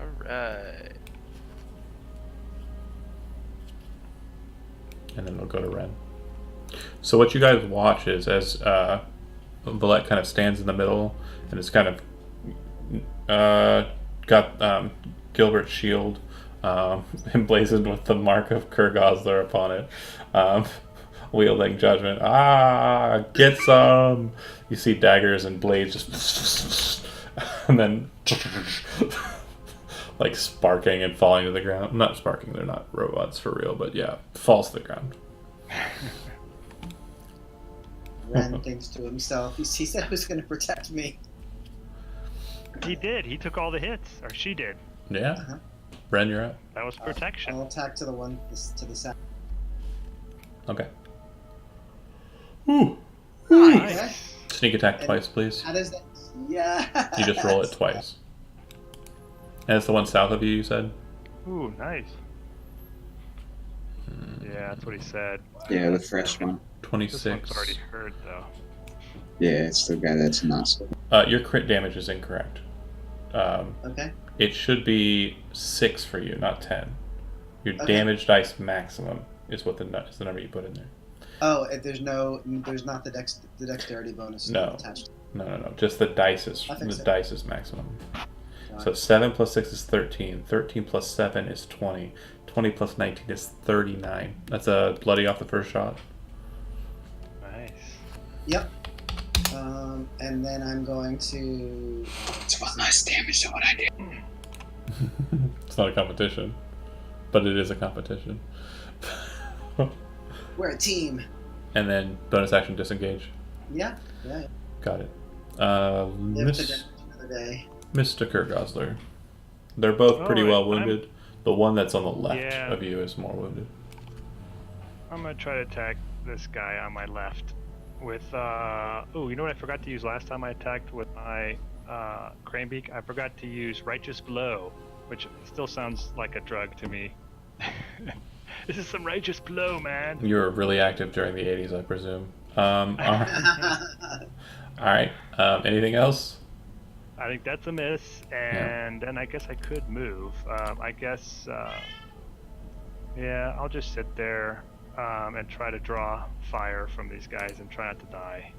Speaker 5: Alright.
Speaker 1: And then we'll go to Ren. So what you guys watch is as Valette kind of stands in the middle and is kind of got Gilbert's shield emblazoned with the mark of Kurgosler upon it, wielding judgment. Get some! You see daggers and blades just and then like sparking and falling to the ground. Not sparking, they're not robots for real, but yeah, falls to the ground.
Speaker 2: Ren thinks to himself, he said he was going to protect me.
Speaker 4: He did. He took all the hits, or she did.
Speaker 1: Yeah.
Speaker 2: Uh-huh.
Speaker 1: Ren, you're up.
Speaker 4: That was protection.
Speaker 2: I'll attack to the one to the south.
Speaker 1: Okay. Ooh.
Speaker 4: Nice.
Speaker 1: Sneak attack twice, please.
Speaker 2: How does that? Yeah.
Speaker 1: You just roll it twice. And it's the one south of you said?
Speaker 4: Ooh, nice. Yeah, that's what he said.
Speaker 6: Yeah, the fresh one.
Speaker 4: This
Speaker 1: 26.
Speaker 4: one's already heard, though.
Speaker 6: Yeah, it's the guy that's not so.
Speaker 1: Your crit damage is incorrect.
Speaker 2: Okay.
Speaker 1: It should be 6 for you, not 10. Your
Speaker 2: Okay.
Speaker 1: damage dice maximum is what is the number you put in there.
Speaker 2: Oh, there's not the dexterity bonus
Speaker 1: No.
Speaker 2: attached.
Speaker 1: No. Just the dice is
Speaker 2: I think so.
Speaker 1: dice is maximum.
Speaker 2: Got
Speaker 1: So
Speaker 2: it.
Speaker 1: 7 plus 6 is 13. 13 plus 7 is 20. 20 plus 19 is 39. That's a bloody off the first shot.
Speaker 4: Nice.
Speaker 2: Yep. And then I'm going to.
Speaker 6: It's one less damage than what I did.
Speaker 1: It's not a competition, but it is a competition.
Speaker 2: We're a team.
Speaker 1: And then bonus action disengage.
Speaker 2: Yeah.
Speaker 1: Got it.
Speaker 2: Live to another day.
Speaker 1: Mr. Kurgosler. They're both pretty well wounded. The one that's on the left of you is more wounded.
Speaker 4: I'm gonna try to attack this guy on my left with oh, you know what I forgot to use last time I attacked with my Cranebeak? I forgot to use Righteous Blow, which still sounds like a drug to me. This is some righteous blow, man.
Speaker 1: You were really active during the 80s, I presume. Alright. Anything else?
Speaker 4: I think that's a miss, and then I guess I could move. I guess, yeah, I'll just sit there and try to draw fire from these guys and try not to die.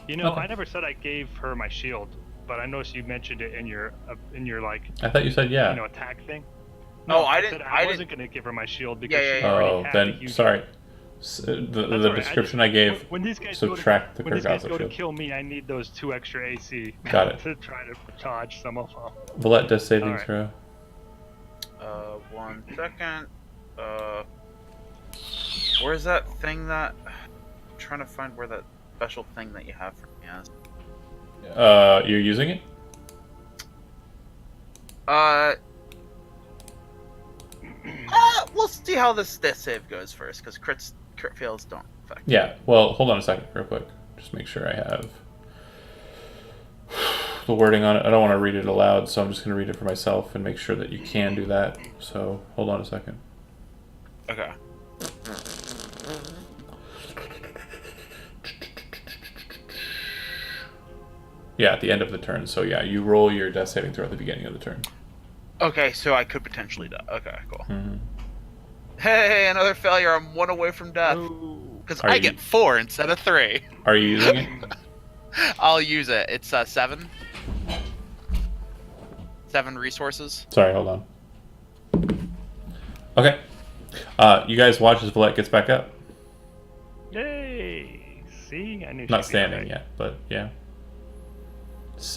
Speaker 4: You know,
Speaker 1: Okay.
Speaker 4: I never said I gave her my shield, but I noticed you mentioned it in your like,
Speaker 1: I thought you said yeah.
Speaker 4: you know, attack thing.
Speaker 5: Oh,
Speaker 4: No,
Speaker 5: I
Speaker 4: said
Speaker 5: didn't-
Speaker 4: I
Speaker 5: I
Speaker 4: wasn't gonna give her my shield because
Speaker 5: Yeah,
Speaker 4: she
Speaker 5: yeah,
Speaker 4: already
Speaker 1: Oh,
Speaker 4: had a
Speaker 1: then
Speaker 4: huge.
Speaker 1: sorry. The description I gave
Speaker 4: when these guys
Speaker 1: subtract the
Speaker 4: when these guys
Speaker 1: Kurgaza
Speaker 4: go to
Speaker 1: shield.
Speaker 4: kill me, I need those 2 extra AC.
Speaker 1: Got it.
Speaker 4: To try to dodge some of them.
Speaker 1: Valette does saving
Speaker 4: Alright.
Speaker 1: throw.
Speaker 5: 1 second. Where's that thing that... I'm trying to find where that special thing that you have for me is.
Speaker 1: You're using it?
Speaker 5: We'll see how this save goes first, because crit fails don't affect.
Speaker 1: Yeah, well, hold on a second real quick. Just make sure I have the wording on it. I don't want to read it aloud, so I'm just going to read it for myself and make sure that you can do that. So, hold on a second.
Speaker 5: Okay.
Speaker 1: Yeah, at the end of the turn. So yeah, you roll your death saving throw at the beginning of the turn.
Speaker 5: Okay, so I could potentially die. Okay, cool.
Speaker 1: Mm-hmm.
Speaker 5: Hey, another failure. I'm 1 away from death. Because I get 4 instead of 3.
Speaker 1: Are you using it?
Speaker 5: I'll use it. It's 7. 7 resources.
Speaker 1: Sorry, hold on. Okay. You guys watch as Valette gets back up.
Speaker 4: Yay! See, I knew.
Speaker 1: Not
Speaker 4: she'd be
Speaker 1: standing
Speaker 4: alright.
Speaker 1: yet, but yeah.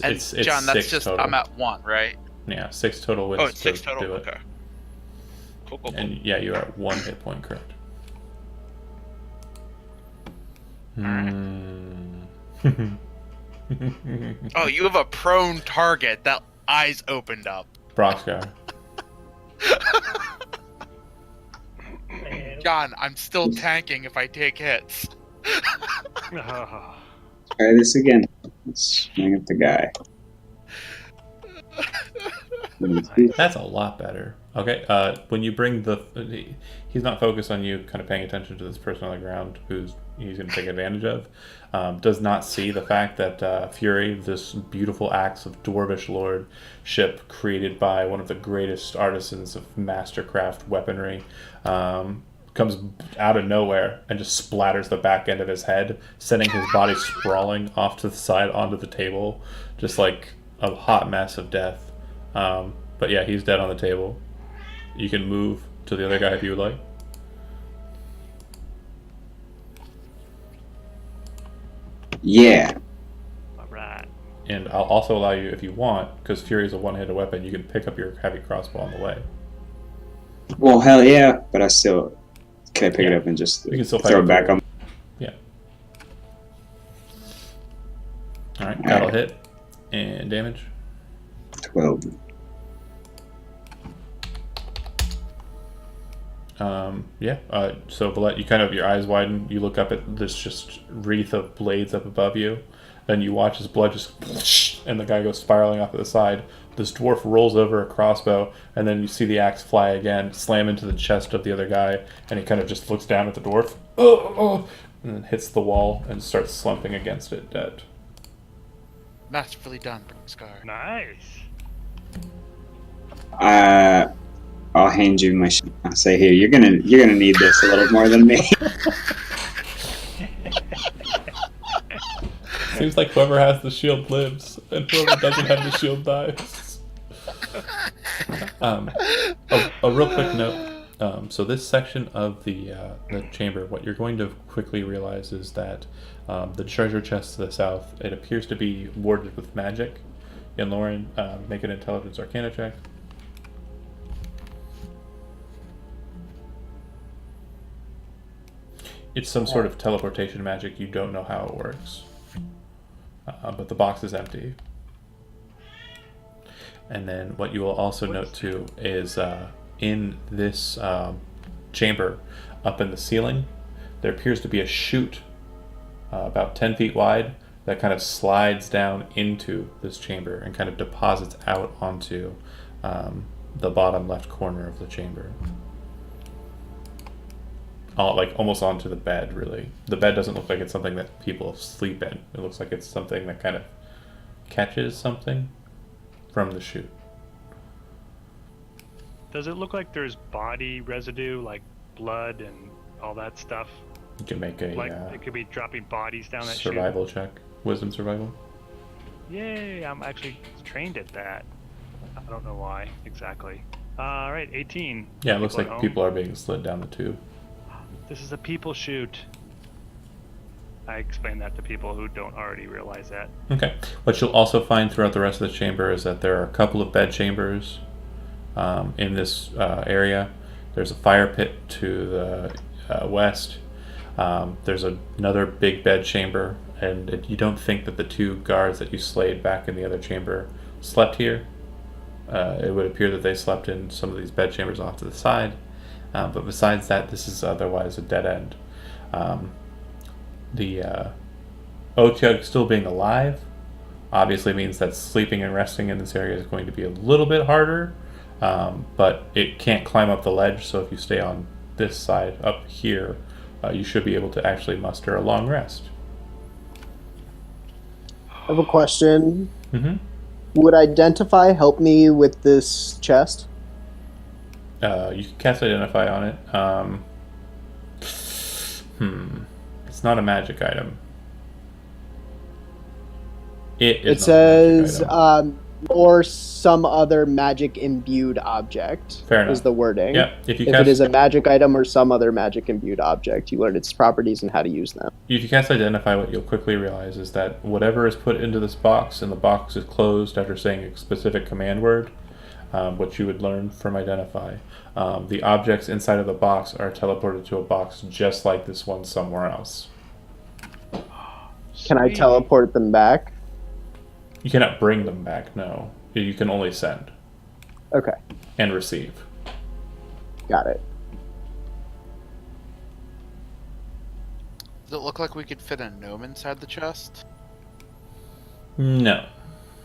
Speaker 5: And
Speaker 1: It's
Speaker 5: John, that's
Speaker 1: 6
Speaker 5: just
Speaker 1: total.
Speaker 5: I'm at 1, right?
Speaker 1: Yeah, 6 total wins.
Speaker 5: Oh, it's 6
Speaker 1: to
Speaker 5: total.
Speaker 1: do it.
Speaker 5: Okay. Cool.
Speaker 1: And yeah, you're at 1 hit point, correct.
Speaker 5: Oh, you have a prone target. That eyes opened up.
Speaker 1: Broxgar.
Speaker 5: John, I'm still tanking if I take hits.
Speaker 6: Try this again. Let's swing at the guy.
Speaker 1: That's a lot better. Okay, when you bring he's not focused on you, kind of paying attention to this person on the ground who's he's going to take advantage of. Does not see the fact that Fury, this beautiful axe of Dwarvish lordship created by one of the greatest artisans of mastercraft weaponry, comes out of nowhere and just splatters the back end of his head, sending his body sprawling off to the side onto the table, just like a hot mess of death. But yeah, he's dead on the table. You can move to the other guy if you would like.
Speaker 6: Yeah.
Speaker 4: Alright.
Speaker 1: And I'll also allow you, if you want, because Fury is a one-handed weapon, you can pick up your heavy crossbow on the way.
Speaker 6: Well, hell yeah, but I still... Can I pick it up and just
Speaker 1: You can still
Speaker 6: throw
Speaker 1: fight
Speaker 6: it back
Speaker 1: forward.
Speaker 6: on?
Speaker 1: Yeah. Alright, that'll hit. And damage.
Speaker 6: 12.
Speaker 1: So Valette, you kind of, your eyes widen, you look up at this just wreath of blades up above you, then you watch his blood just, and the guy goes spiraling off to the side. This dwarf rolls over a crossbow, and then you see the axe fly again, slam into the chest of the other guy, and he kind of just looks down at the dwarf, and then hits the wall and starts slumping against it, dead.
Speaker 5: Masterfully done, Scar.
Speaker 4: Nice.
Speaker 6: I'll hand you my. I'll say, here, you're gonna need this a little more than me.
Speaker 1: Seems like whoever has the shield lives, and whoever doesn't have the shield dies. A real quick note. So this section of the chamber, what you're going to quickly realize is that the treasure chest to the south, it appears to be warded with magic. And Lauren, make an intelligence arcana check. It's some sort of teleportation magic. You don't know how it works. But the box is empty. And then what you will also note too is in this chamber, up in the ceiling, there appears to be a chute about 10 feet wide that kind of slides down into this chamber and kind of deposits out onto the bottom left corner of the chamber. Like almost onto the bed, really. The bed doesn't look like it's something that people sleep in. It looks like it's something that kind of catches something from the chute.
Speaker 4: Does it look like there's body residue, like blood and all that stuff?
Speaker 1: You can make a
Speaker 4: Like it could be dropping bodies down that
Speaker 1: survival check. Wisdom survival.
Speaker 4: chute. Yay! I'm actually trained at that. I don't know why exactly. All right, 18.
Speaker 1: Yeah, it looks
Speaker 4: People at
Speaker 1: like
Speaker 4: home?
Speaker 1: people are being slid down the tube.
Speaker 4: This is a people shoot. I explain that to people who don't already realize that.
Speaker 1: Okay. What you'll also find throughout the rest of the chamber is that there are a couple of bed chambers in this area. There's a fire pit to the west. There's another big bed chamber, and you don't think that the 2 guards that you slayed back in the other chamber slept here. It would appear that they slept in some of these bed chambers off to the side. But besides that, this is otherwise a dead end. The Otyug still being alive obviously means that sleeping and resting in this area is going to be a little bit harder, but it can't climb up the ledge, so if you stay on this side up here, you should be able to actually muster a long rest.
Speaker 3: I have a question.
Speaker 1: Mm-hmm.
Speaker 3: Would Identify help me with this chest?
Speaker 1: You can cast Identify on it. It's not a magic item. It
Speaker 3: says or some other magic imbued object.
Speaker 1: Fair enough.
Speaker 3: Is the wording.
Speaker 1: Yeah. If
Speaker 3: it is a magic item or some other magic imbued object, you learn its properties and how to use them.
Speaker 1: If you cast Identify, what you'll quickly realize is that whatever is put into this box, and the box is closed after saying a specific command word, what you would learn from Identify, the objects inside of the box are teleported to a box just like this one somewhere else.
Speaker 3: Can I teleport them back?
Speaker 1: You cannot bring them back, no. You can only send.
Speaker 3: Okay.
Speaker 1: And receive.
Speaker 3: Got it.
Speaker 5: Does it look like we could fit a gnome inside the chest?
Speaker 1: No.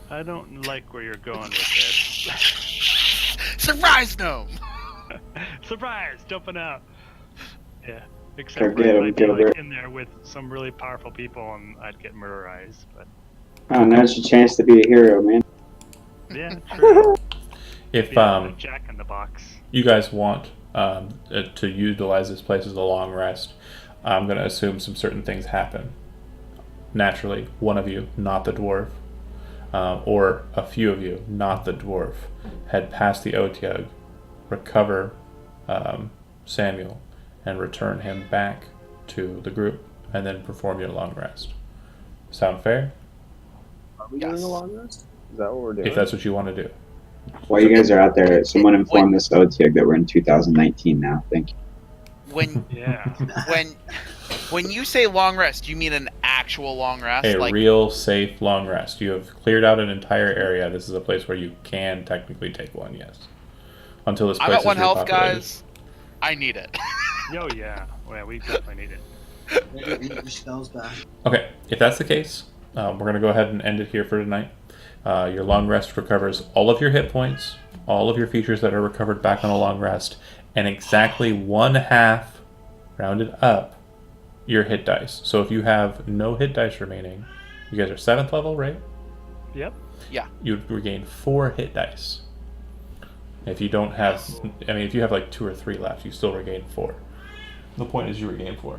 Speaker 4: I don't like where you're going with this.
Speaker 5: Surprise gnome!
Speaker 4: Surprise! Jumping out. Yeah.
Speaker 6: Go
Speaker 4: Except
Speaker 6: get
Speaker 4: for
Speaker 6: 'em,
Speaker 4: I'd be
Speaker 6: Gilbert.
Speaker 4: like in there with some really powerful people and I'd get murderized. But
Speaker 6: Oh, now's your chance to be a hero, man.
Speaker 4: yeah, true.
Speaker 1: If
Speaker 4: Jack in the Box.
Speaker 1: you guys want to utilize this place as a long rest, I'm going to assume some certain things happen. Naturally, one of you, not the dwarf, or a few of you, not the dwarf, head past the Otyug, recover Samuel, and return him back to the group, and then perform your long rest. Sound fair?
Speaker 3: Are we doing a long rest? Is that what we're doing?
Speaker 1: If that's what you want to do.
Speaker 6: While you guys are out there, someone inform this Otyug that we're in 2019 now. Thank you.
Speaker 5: When
Speaker 4: Yeah.
Speaker 5: when you say long rest, you mean an actual long rest?
Speaker 1: A real safe long rest. You have cleared out an entire area. This is a place where you can technically take one, yes. Until this place
Speaker 5: I'm at
Speaker 1: is
Speaker 5: 1 health,
Speaker 1: repopulated.
Speaker 5: guys. I need it.
Speaker 4: Oh yeah. Well, yeah, we definitely need it.
Speaker 2: Maybe read your spells back.
Speaker 1: Okay, if that's the case, we're going to go ahead and end it here for tonight. Your long rest recovers all of your hit points, all of your features that are recovered back on a long rest, and exactly 1/2, rounded up, your hit dice. So if you have no hit dice remaining, you guys are 7th level, right?
Speaker 4: Yep.
Speaker 5: Yeah.
Speaker 1: You would regain 4 hit dice. If you don't have, if you have like 2 or 3 left, you still regain 4. The point is you regain 4.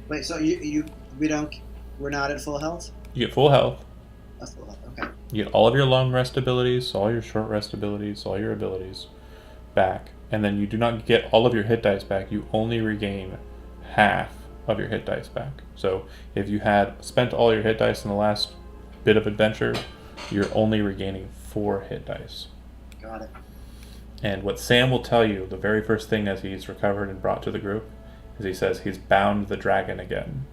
Speaker 2: Wait, so we're not at full health?
Speaker 1: You get full health.
Speaker 2: That's full health. Okay.
Speaker 1: You get all of your long rest abilities, all your short rest abilities, all your abilities back. And then you do not get all of your hit dice back. You only regain 1/2 of your hit dice back. So if you had spent all your hit dice in the last bit of adventure, you're only regaining 4 hit dice.
Speaker 2: Got it.
Speaker 1: And what Sam will tell you, the very first thing as he's recovered and brought to the group, is he says he's bound the dragon again.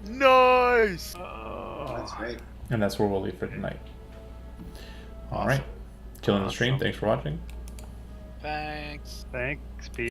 Speaker 5: Nice!
Speaker 2: That's great.
Speaker 1: And that's where we'll leave for tonight.
Speaker 5: Awesome.
Speaker 1: Alright. Killing the stream,
Speaker 4: Awesome.
Speaker 1: thanks for watching.
Speaker 5: Thanks.
Speaker 4: Thanks, Pete.